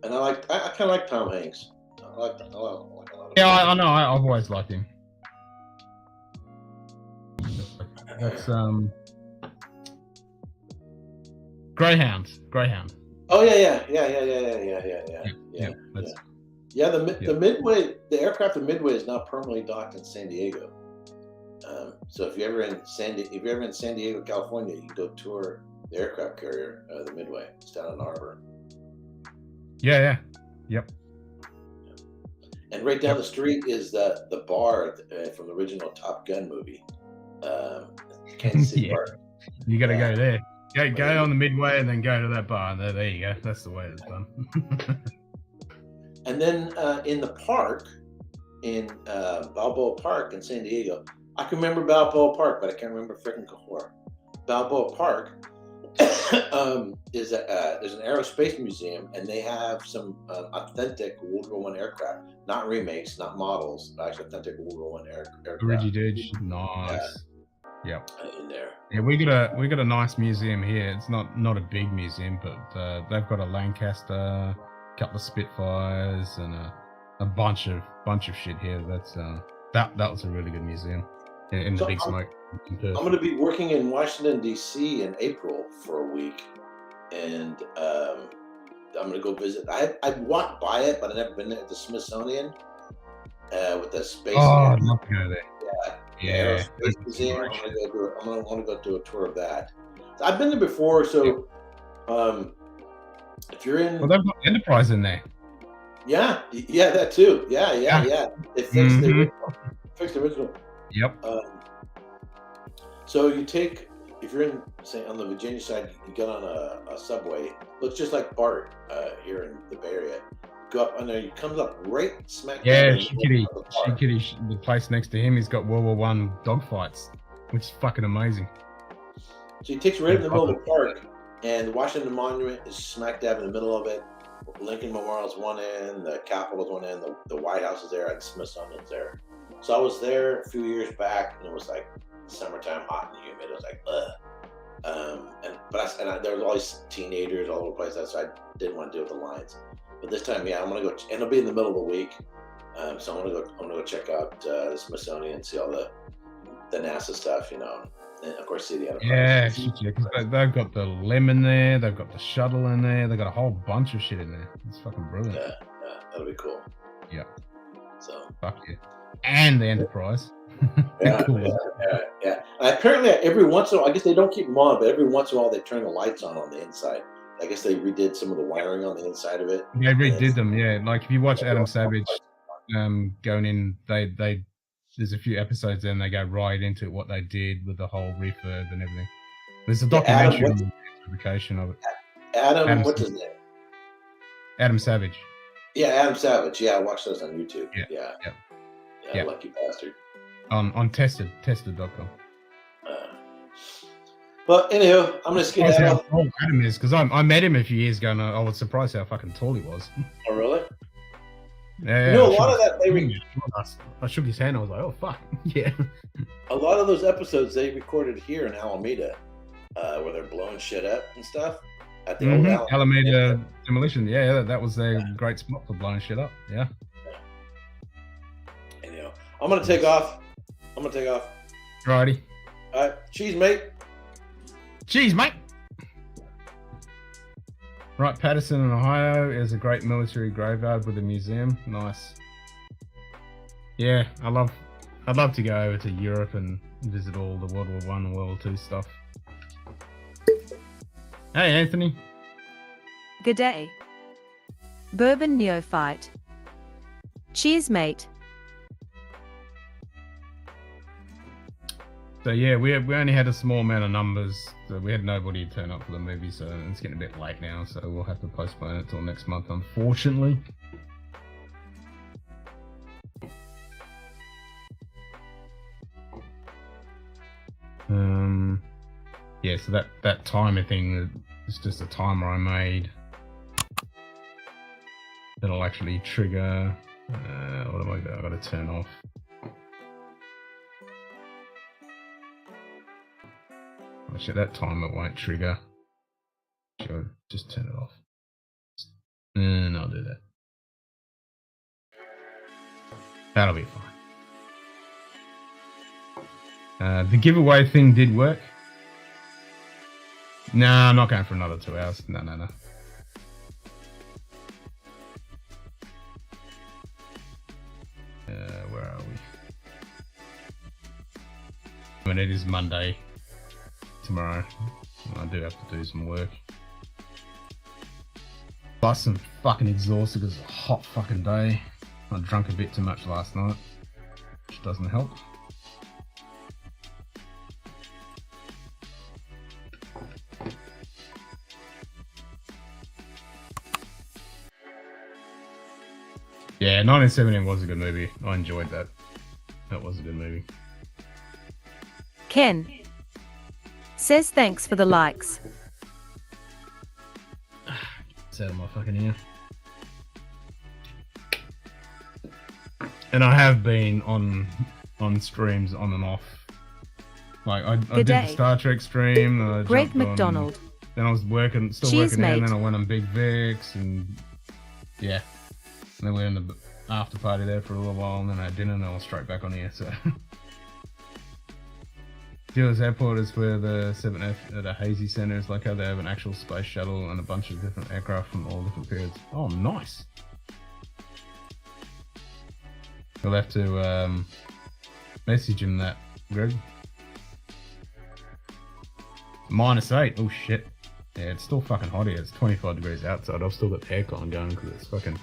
Speaker 3: And I kind of like Tom Hanks. I like a lot of
Speaker 1: I know. I've always liked him. That's Greyhound.
Speaker 3: Oh yeah. The Midway, the aircraft of Midway is now permanently docked in San Diego. So if you're ever in San Diego, California, you can go tour the aircraft carrier, the Midway. It's down in the harbor.
Speaker 1: Yeah. Yep.
Speaker 3: And right down the street is the bar from the original Top Gun movie. Kansas City Bar.
Speaker 1: You got to go there. Go on the Midway and then go to that bar. There you go. That's the way it's done.
Speaker 3: And then in the park, in Balboa Park in San Diego, I can remember Balboa Park, but I can't remember freaking Cahor. Balboa Park there's an aerospace museum, and they have some authentic World War I aircraft, not remakes, not models, but actually authentic World War I aircraft.
Speaker 1: Nice. Yep.
Speaker 3: In there.
Speaker 1: Yeah, we got a nice museum here. It's not a big museum, but they've got a Lancaster, a couple of Spitfires, and a bunch of shit here. That's that was a really good museum in the Big Smoke.
Speaker 3: I'm going to be working in Washington D.C. in April for a week, and I'm going to go visit. I walked by it, but I've never been there at the Smithsonian with the space.
Speaker 1: Oh, I'd love to go there. Yeah.
Speaker 3: Space Museum. I'm going to want to go do a tour of that. So I've been there before, so if you're in,
Speaker 1: well, they've got Enterprise in there.
Speaker 3: Yeah, that too. Yeah. It fixed the original.
Speaker 1: Yep.
Speaker 3: So if you're in, say, on the Virginia side, you get on a subway. Looks just like BART here in the Bay Area. Go up, and there it comes up right smack.
Speaker 1: Yeah, Shikity, the place next to him, he's got World War I dogfights, which is fucking amazing.
Speaker 3: So he takes you right in the middle of the park, and the Washington Monument is smack dab in the middle of it. Lincoln Memorial's one end, the Capitol's one end, the White House is there, and the Smithsonian's there. So I was there a few years back, and it was like summertime, hot and humid. It was like, ugh. There was all these teenagers all over the place, so I didn't want to deal with the lines. But this time, I'm gonna go, and it'll be in the middle of the week. So I'm gonna go check out the Smithsonian, see all the NASA stuff, and of course see the Enterprise.
Speaker 1: Yeah, because they've got the lemon there, they've got the shuttle in there, they've got a whole bunch of shit in there. It's fucking brilliant.
Speaker 3: Yeah, that'll be cool.
Speaker 1: Yeah.
Speaker 3: So
Speaker 1: fuck yeah. And the Enterprise.
Speaker 3: Yeah. And apparently, every once in a while, I guess they don't keep them on, but every once in a while they turn the lights on the inside. I guess they redid some of the wiring on the inside of it.
Speaker 1: They redid them, yeah. Like if you watch Adam Savage going in, they there's a few episodes there and they go right into what they did with the whole refurb and everything. There's a documentary on the fabrication of it.
Speaker 3: Adam, what's his name?
Speaker 1: Adam Savage.
Speaker 3: Yeah, Adam Savage. Yeah, I watched those on YouTube. Yeah. Lucky bastard.
Speaker 1: On tested.com.
Speaker 3: But anyhow, I'm gonna skip that.
Speaker 1: How tall Adam is, because I met him a few years ago and I was surprised how fucking tall he was.
Speaker 3: Oh really?
Speaker 1: Yeah.
Speaker 3: A lot of that
Speaker 1: I shook his hand. I was like, oh fuck, yeah.
Speaker 3: A lot of those episodes they recorded here in Alameda, where they're blowing shit up and stuff at the old
Speaker 1: Alameda demolition. Yeah, that was their great spot for blowing shit up. Yeah.
Speaker 3: Anyhow, I'm gonna take off.
Speaker 1: Righty.
Speaker 3: All right, cheese, mate.
Speaker 1: Cheese, mate. Right, Patterson in Ohio is a great military graveyard with a museum. Nice. Yeah, I'd love to go over to Europe and visit all the World War I and World War II stuff. Hey, Anthony.
Speaker 4: Good day. Bourbon neophyte. Cheers, mate.
Speaker 1: So yeah, we only had a small amount of numbers, so we had nobody turn up for the movie, so it's getting a bit late now, so we'll have to postpone it till next month, unfortunately. Yeah, so that timer thing is just a timer I made that'll actually trigger. What am I got? I got to turn off. Oh shit, that timer won't trigger. Sure, just turn it off. And I'll do that. That'll be fine. The giveaway thing did work. Nah, I'm not going for another 2 hours. No. Where are we? I mean, it is Monday tomorrow. I do have to do some work. Plus, I'm fucking exhausted because it's a hot fucking day. I drank a bit too much last night, which doesn't help. Yeah, 1917 was a good movie. I enjoyed that. That was a good movie.
Speaker 4: Ken says thanks for the likes.
Speaker 1: It's out of my fucking ear. And I have been on streams on and off. Like I did the Star Trek stream. I
Speaker 4: Greg McDonald.
Speaker 1: Then I was working, still
Speaker 4: Cheers,
Speaker 1: working there, and
Speaker 4: mate.
Speaker 1: then I went on Big Vic's and yeah. And then we went in the after party there for a little while, and then I had dinner, and then I was straight back on here. So, Gillis Airport is where the 7F at a Hazy Center is, like how they have an actual space shuttle and a bunch of different aircraft from all different periods. Oh, nice. You'll have to message him that, Greg. -8. Oh shit. Yeah, it's still fucking hot here. It's 25 degrees outside. I've still got the aircon going because it's fucking.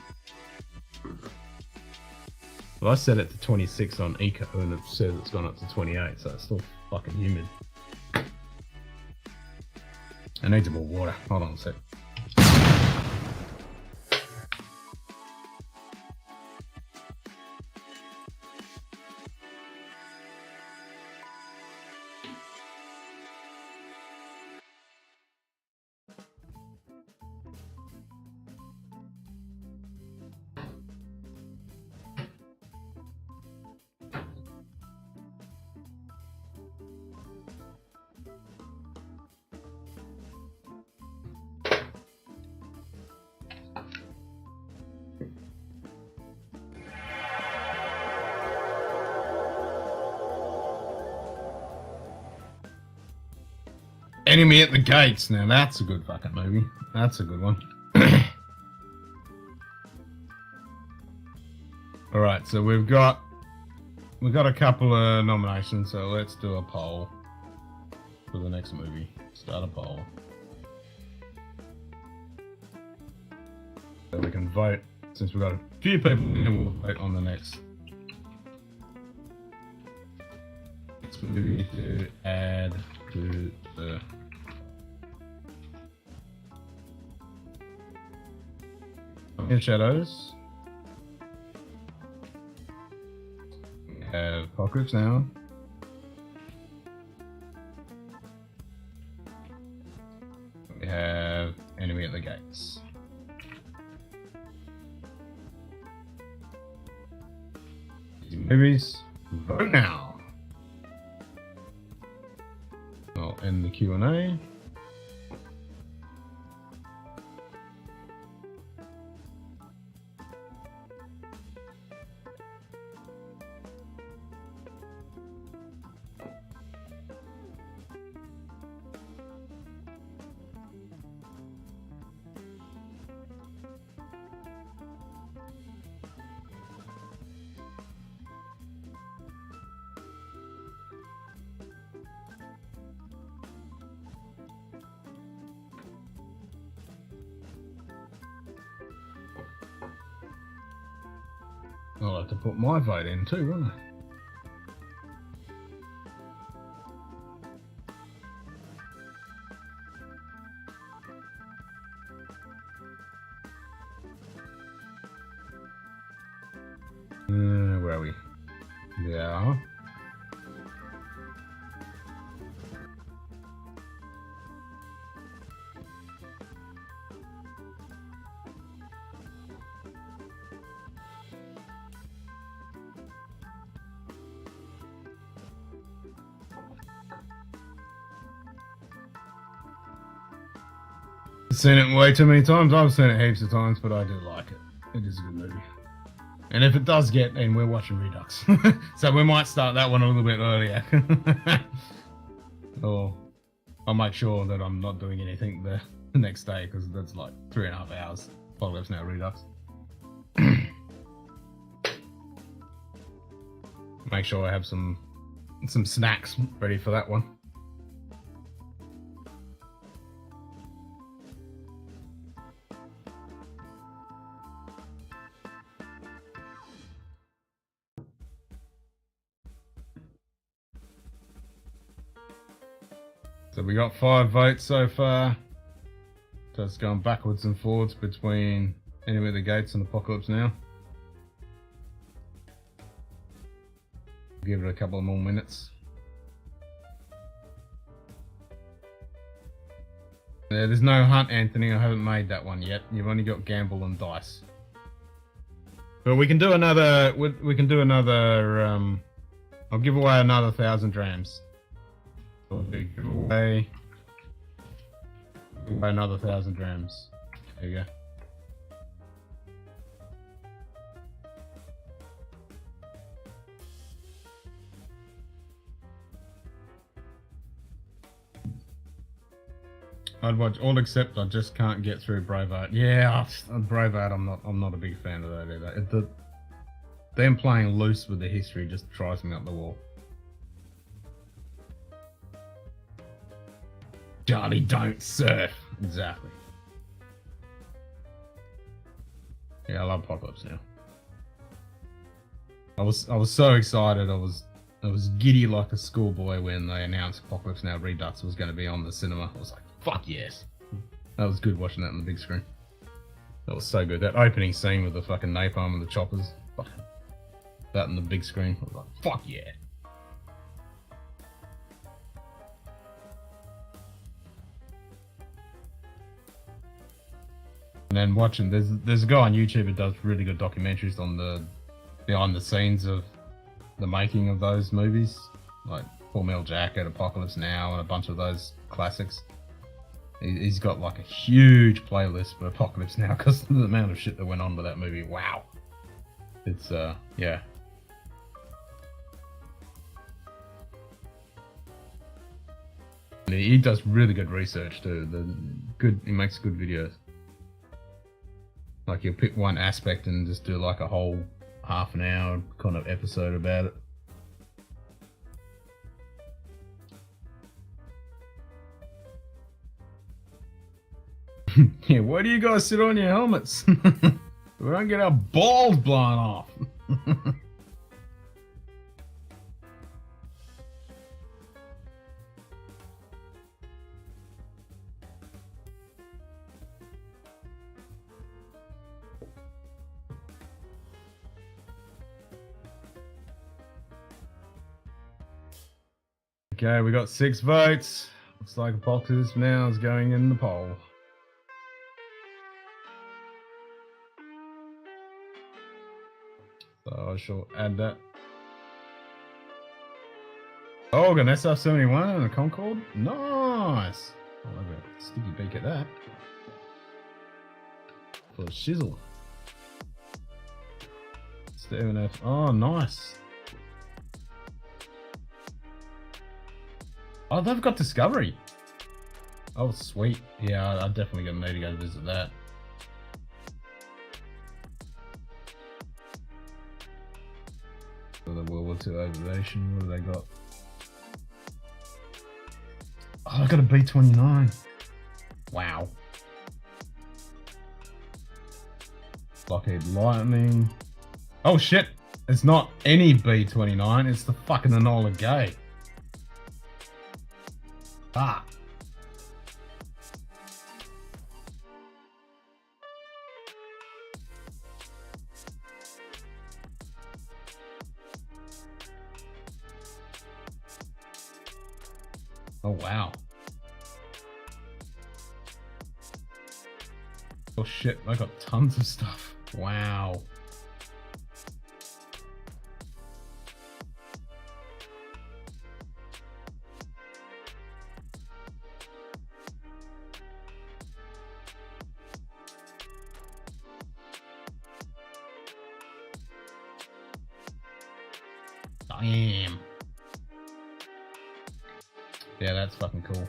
Speaker 1: Well, I set it to 26 on Eco and it says it's gone up to 28, so it's still fucking humid. I need some more water. Hold on a sec. Enemy at the Gates. Now that's a good fucking movie. That's a good one. All right, so we've got a couple of nominations. So let's do a poll for the next movie. Start a poll so we can vote. Since we've got a few people, and we'll vote on the next movie to add to the. In Shadows. We have Apocalypse Now. We have Enemy at the Gates. These movies. Vote now. I'll end the Q&A. I'll have to put my vote in too, won't I? Where are we? Yeah. Seen it way too many times. I've seen it heaps of times, but I do like it. It is a good movie. And if it does get in, we're watching Redux. So we might start that one a little bit earlier. Or I'll make sure that I'm not doing anything the next day, because that's like 3.5 hours. Apocalypse Now Redux. Make sure I have some snacks ready for that one. So we got 5 votes so far. So it's going backwards and forwards between Enemy at the Gates and Apocalypse Now. Give it a couple of more minutes. Yeah, there's no Hunt, Anthony. I haven't made that one yet. You've only got Gamble and Dice. But we can do another. We can do another. I'll give away another 1,000 drams. Give away another 1,000 drams. There you go. I'd watch all except I just can't get through Braveheart. Yeah, Braveheart. I'm not a big fan of that either. Them playing loose with the history just drives me up the wall. Charlie, don't surf. Exactly. Yeah, I love Apocalypse Now. I was so excited. I was giddy like a schoolboy when they announced Apocalypse Now Redux was going to be on the cinema. I was like, fuck yes. That was good watching that on the big screen. That was so good. That opening scene with the fucking napalm and the choppers. Fucking that on the big screen. I was like, fuck yeah. And then watching, there's a guy on YouTube who does really good documentaries on the behind the scenes of the making of those movies, like Full Metal Jacket, Apocalypse Now, and a bunch of those classics. He's got like a huge playlist for Apocalypse Now because of the amount of shit that went on with that movie. Wow. It's, yeah. And he does really good research too. He makes good videos. Like he'll pick one aspect and just do like a whole half an hour kind of episode about it. Yeah, why do you guys sit on your helmets? We don't get our balls blown off. Okay, we got 6 votes. Looks like Apocalypse Now is going in the poll. So I shall add that. Oh, an SF-71 and a Concorde? Nice! I'll have a sticky beak at that. For the shizzle. Steven F. Oh, nice. Oh, they've got Discovery. Oh, sweet. Yeah, I'm definitely going to need to go visit that. For the World War II aviation, what have they got? Oh, I got a B-29. Wow. Lockheed Lightning. Oh shit! It's not any B-29, it's the fucking Enola Gay. Ah. Oh wow. Oh shit, I got tons of stuff. Wow. Damn. Yeah, that's fucking cool.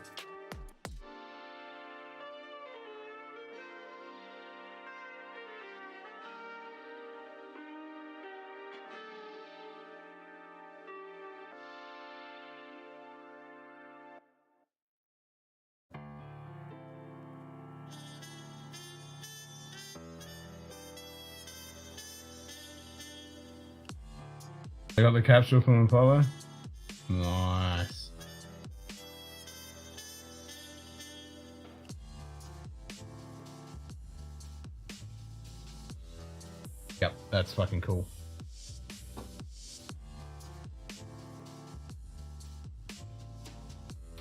Speaker 1: I got the capsule from Apollo. Nice. Yep, that's fucking cool.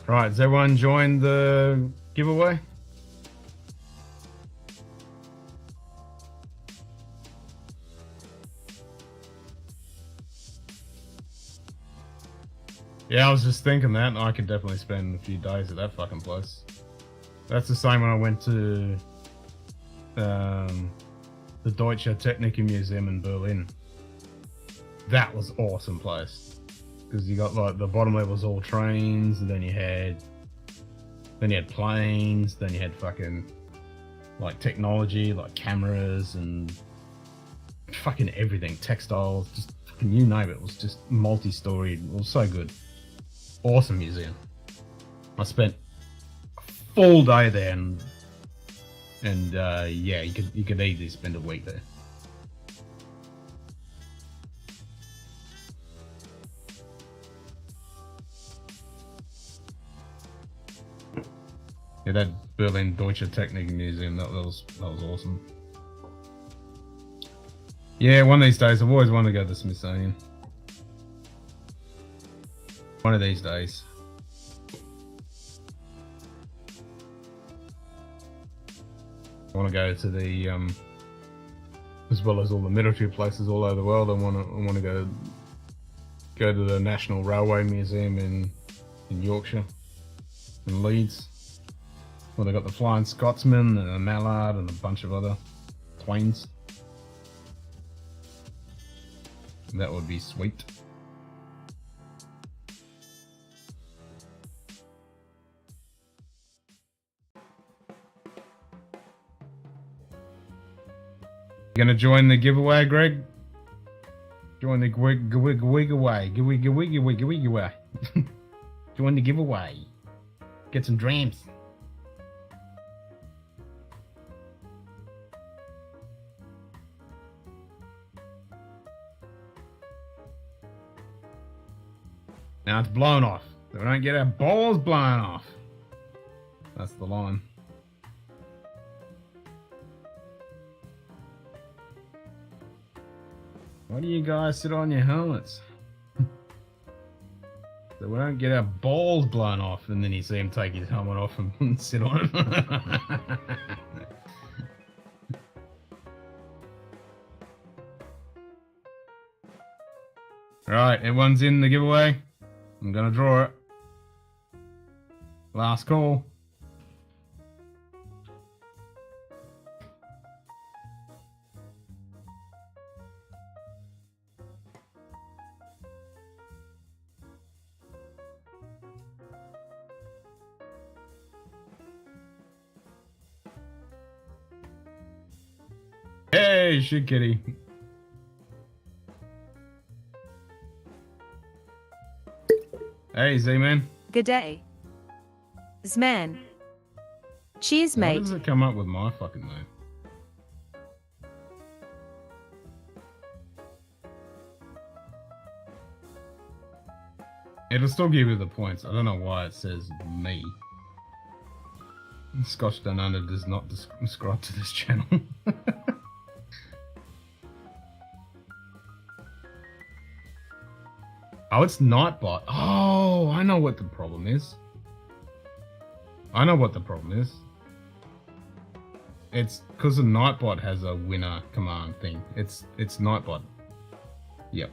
Speaker 1: Right, has everyone joined the giveaway? Yeah, I was just thinking that, and I could definitely spend a few days at that fucking place. That's the same when I went to the Deutsche Technik Museum in Berlin. That was an awesome place. Because you got like the bottom level was all trains, and then you had planes, then you had fucking like technology, like cameras and fucking everything, textiles, just fucking you name it. It was just multi-storied. It was so good. Awesome museum. I spent a full day there, and yeah, you could easily spend a week there. Yeah, that Berlin Deutsche Technik Museum, that was awesome. Yeah, one of these days, I've always wanted to go to the Smithsonian. One of these days. I want to go to the, as well as all the military places all over the world. I want to go to the National Railway Museum in Yorkshire, in Leeds. Well, they got the Flying Scotsman and a Mallard and a bunch of other planes. That would be sweet. You gonna join the giveaway, Greg? Join the giveaway. Join the giveaway. Get some dreams. Now it's blown off. So we don't get our balls blown off. That's the line. Why do you guys sit on your helmets? So we don't get our balls blown off, and then you see him take his helmet off and sit on it. Right, everyone's in the giveaway. I'm gonna draw it. Last call. Hey, shit kitty. Hey, Z-Man.
Speaker 4: Good day. Zman. Cheers,
Speaker 1: Why
Speaker 4: mate.
Speaker 1: does it come up with my fucking name? It'll still give you the points. I don't know why it says me. Scotchdownunder does not subscribe to this channel. Oh, it's Nightbot. Oh, I know what the problem is. It's because the Nightbot has a winner command thing. It's Nightbot. Yep.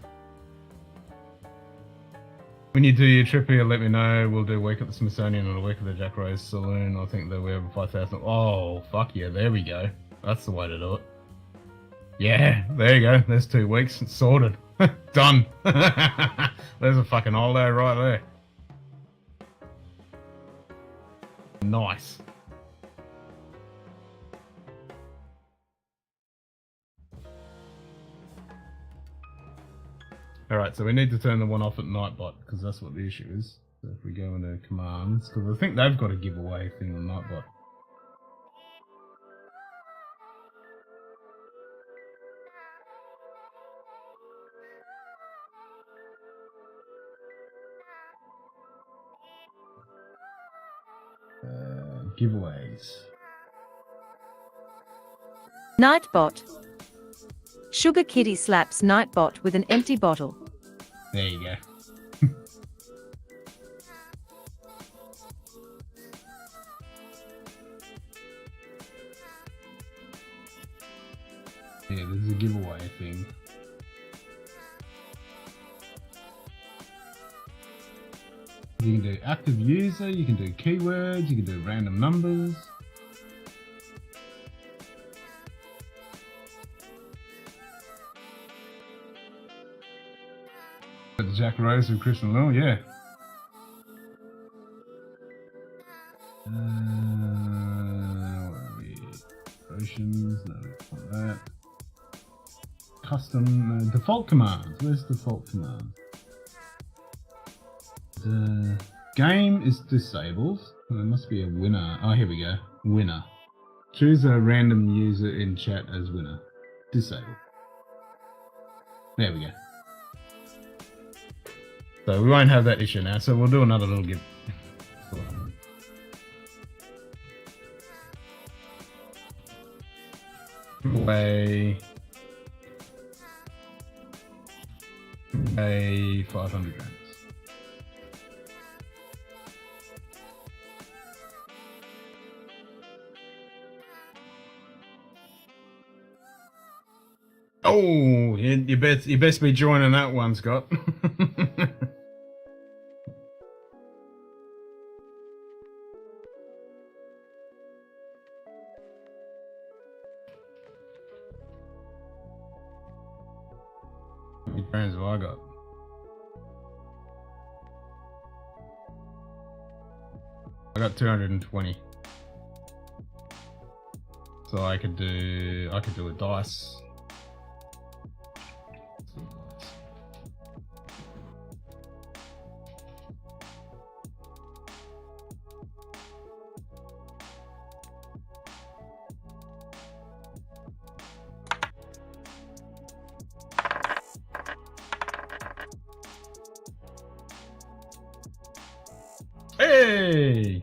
Speaker 1: When you do your trip here, let me know. We'll do a week at the Smithsonian and a week at the Jack Rose Saloon. I think that we're over 5,000. Oh, fuck yeah. There we go. That's the way to do it. Yeah, there you go. There's 2 weeks. It's sorted. Done. There's a fucking holiday right there. Nice. Alright, so we need to turn the one off at Nightbot, because that's what the issue is. So if we go into commands, because I think they've got a giveaway thing on Nightbot. Giveaways.
Speaker 4: Nightbot. Sugar Kitty slaps Nightbot with an empty bottle.
Speaker 1: There you go. Yeah, there's a giveaway thing. You can do active user, you can do keywords, you can do random numbers. Jack Rose and Chris and Lil, yeah. What are we? Potions, no, it's not that. Custom, default commands, where's default commands? The game is disabled, there must be a winner. Oh, here we go, winner. Choose a random user in chat as winner. Disabled. There we go. So we won't have that issue now, so we'll do another little give. Giveaway. A 500 grams. Oh, you best be joining that one, Scott. How many grams have I got? I got 220. So I could do a dice. Hey!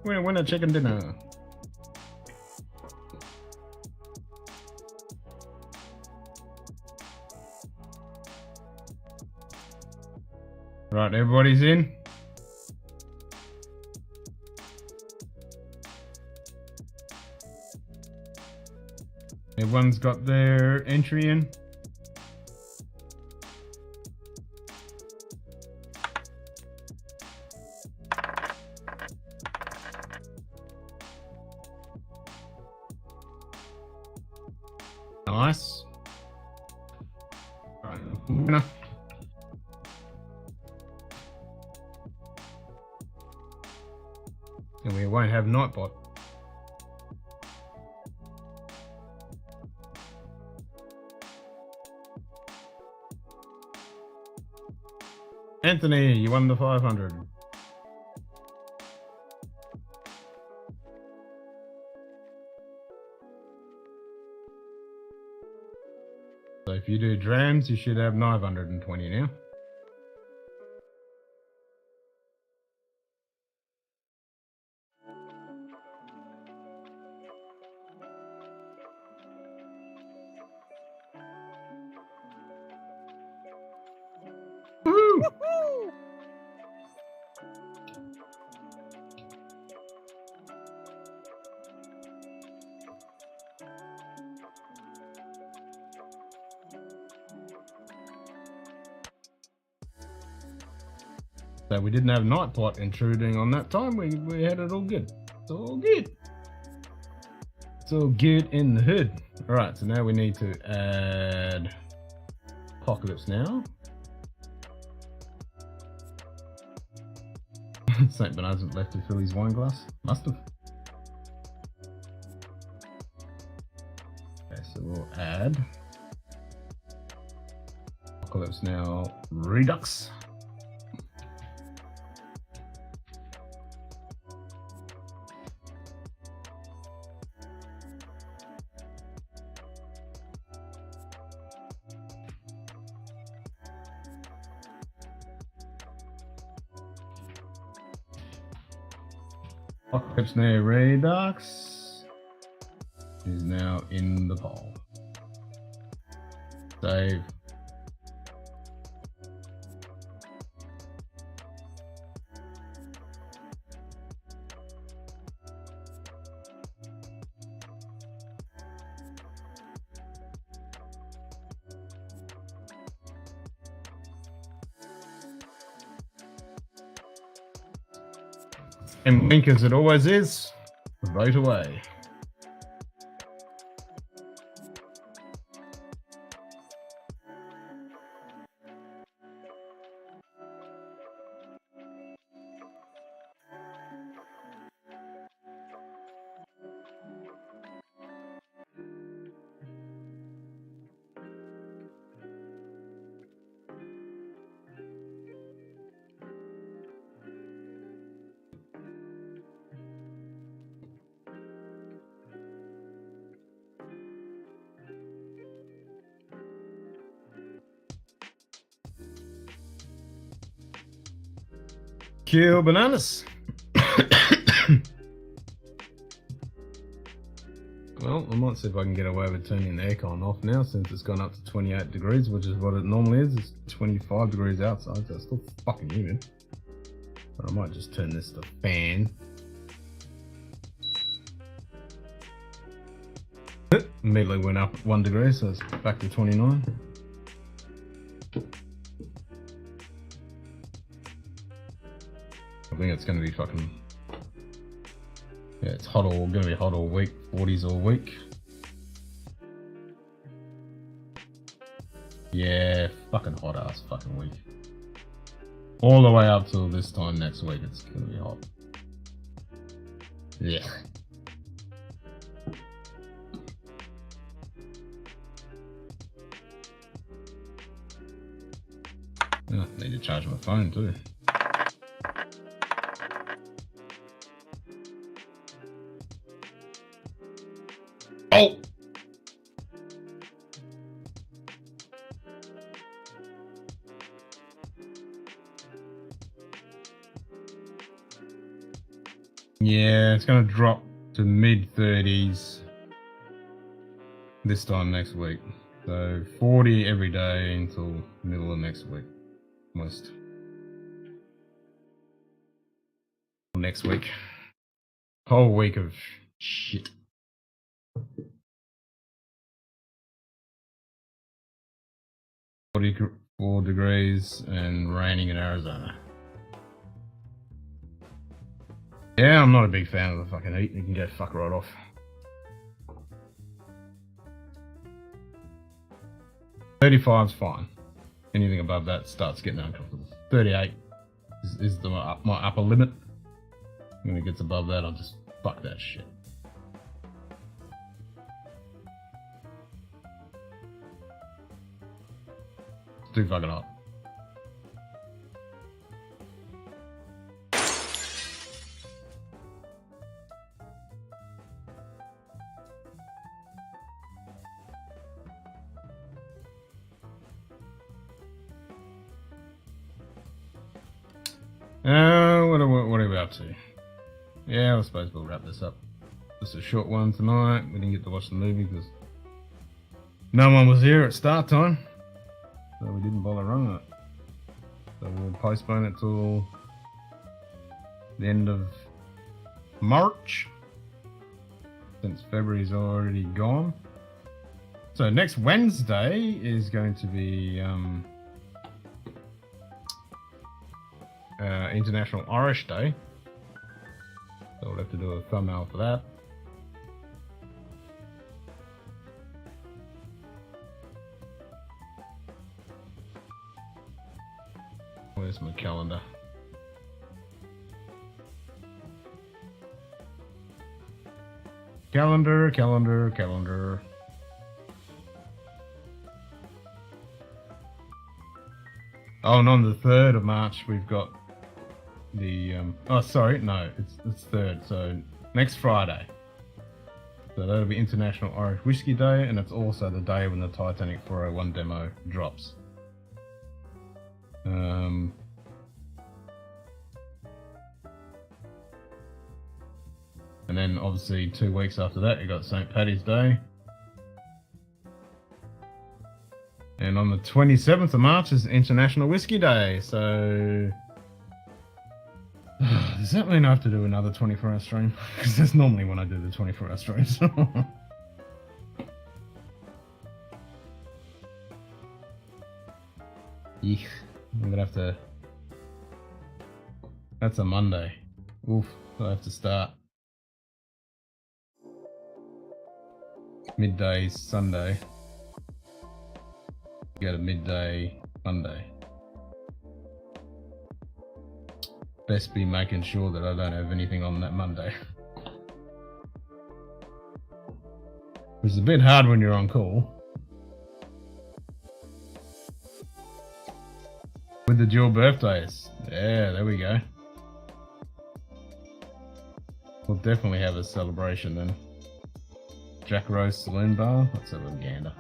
Speaker 1: Winner chicken dinner. Right, everybody's in. Everyone's got their entry in. Nice. Right, winner. And we won't have Nightbot. Anthony, you won the 500. So if you do drams, you should have 920 now. Woohoo! So we didn't have Nightbot intruding on that time. We had it all good. It's all good. It's all good in the hood. All right, so now we need to add Apocalypse Now. St. Bernard's left to fill his wine glass. Must have. Okay, so we'll add Apocalypse Now Redux. Apocalypse Now Redux is now in the bowl. Save. And link as it always is, vote away. Kill bananas. Well, I might see if I can get away with turning the aircon off now, since it's gone up to 28 degrees, which is what it normally is. It's 25 degrees outside, so it's still fucking humid. But I might just turn this to fan. Immediately went up 1 degree, so it's back to 29. I think it's going to be fucking... Yeah, it's hot all... going to be hot all week. 40s all week. Yeah, fucking hot ass fucking week. All the way up till this time next week, it's going to be hot. Yeah. Oh, I need to charge my phone too. Oh! Yeah, it's going to drop to mid 30s this time next week. So 40 every day until middle of next week. Almost. Next week. Whole week of shit. 44 degrees and raining in Arizona. Yeah, I'm not a big fan of the fucking heat. You can go fuck right off. $35's fine. Anything above that starts getting uncomfortable. 38 is my upper limit. When it gets above that, I'll just fuck that shit. It's too fucking hot. What are we up to? Yeah, I suppose we'll wrap this up. Just a short one tonight. We didn't get to watch the movie because no one was here at start time, so we didn't bother running it. So we'll postpone it till the end of March, since February's already gone. So next Wednesday is going to be International Irish Day. So we'll have to do a thumbnail for that. Where's my calendar? Calendar. Oh, and on the 3rd of March, we've got the, oh, sorry, no, it's 3rd, so next Friday. So that'll be International Irish Whiskey Day, and it's also the day when the Titanic 401 demo drops. And then obviously 2 weeks after that, you got St. Paddy's Day. And on the 27th of March is International Whiskey Day, so... Does that mean I have to do another 24-hour stream? Because that's normally when I do the 24-hour streams. Eek, I'm gonna have to... That's a Monday. Oof, I have to start. Midday Sunday. Go to midday Monday. Best be making sure that I don't have anything on that Monday. Which is a bit hard when you're on call. With the dual birthdays. Yeah, there we go. We'll definitely have a celebration then. Jack Rose Saloon Bar. Let's have a gander.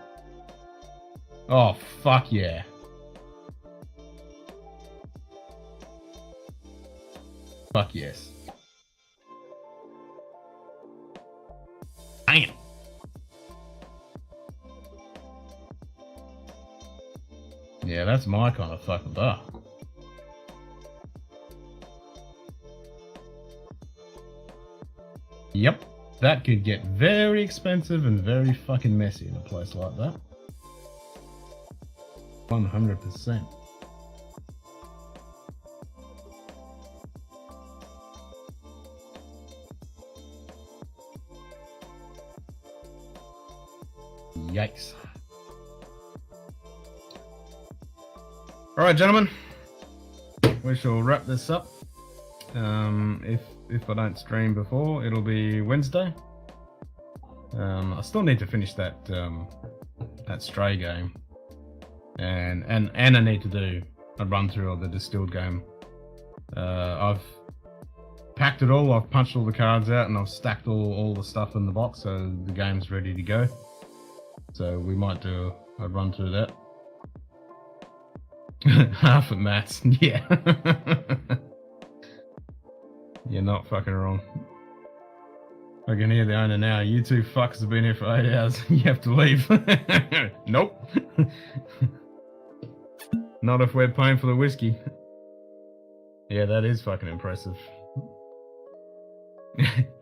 Speaker 1: Oh, fuck yeah. Fuck yes. Damn. Yeah, that's my kind of fucking bar. Yep. That could get very expensive and very fucking messy in a place like that. 100%. Yikes. Alright, gentlemen. We shall wrap this up. If I don't stream before, it'll be Wednesday. I still need to finish that Stray game. And I need to do a run through of the distilled game. I've packed it all, I've punched all the cards out, and I've stacked all the stuff in the box, so the game's ready to go. So we might do a run through that. Half at maths, yeah. You're not fucking wrong. I can hear the owner now. You two fucks have been here for 8 hours. You have to leave. Nope. Not if we're paying for the whiskey. Yeah, that is fucking impressive.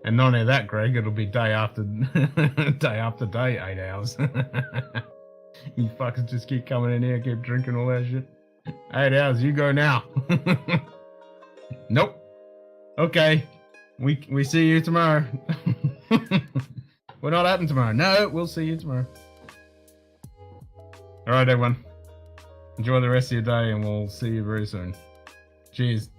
Speaker 1: And not only that, Greg, it'll be day after day, 8 hours. You fuckers just keep coming in here, keep drinking all that shit. 8 hours, you go now. Nope. Okay. We see you tomorrow. We're not happening tomorrow. No, we'll see you tomorrow. Alright, everyone. Enjoy the rest of your day and we'll see you very soon. Cheers.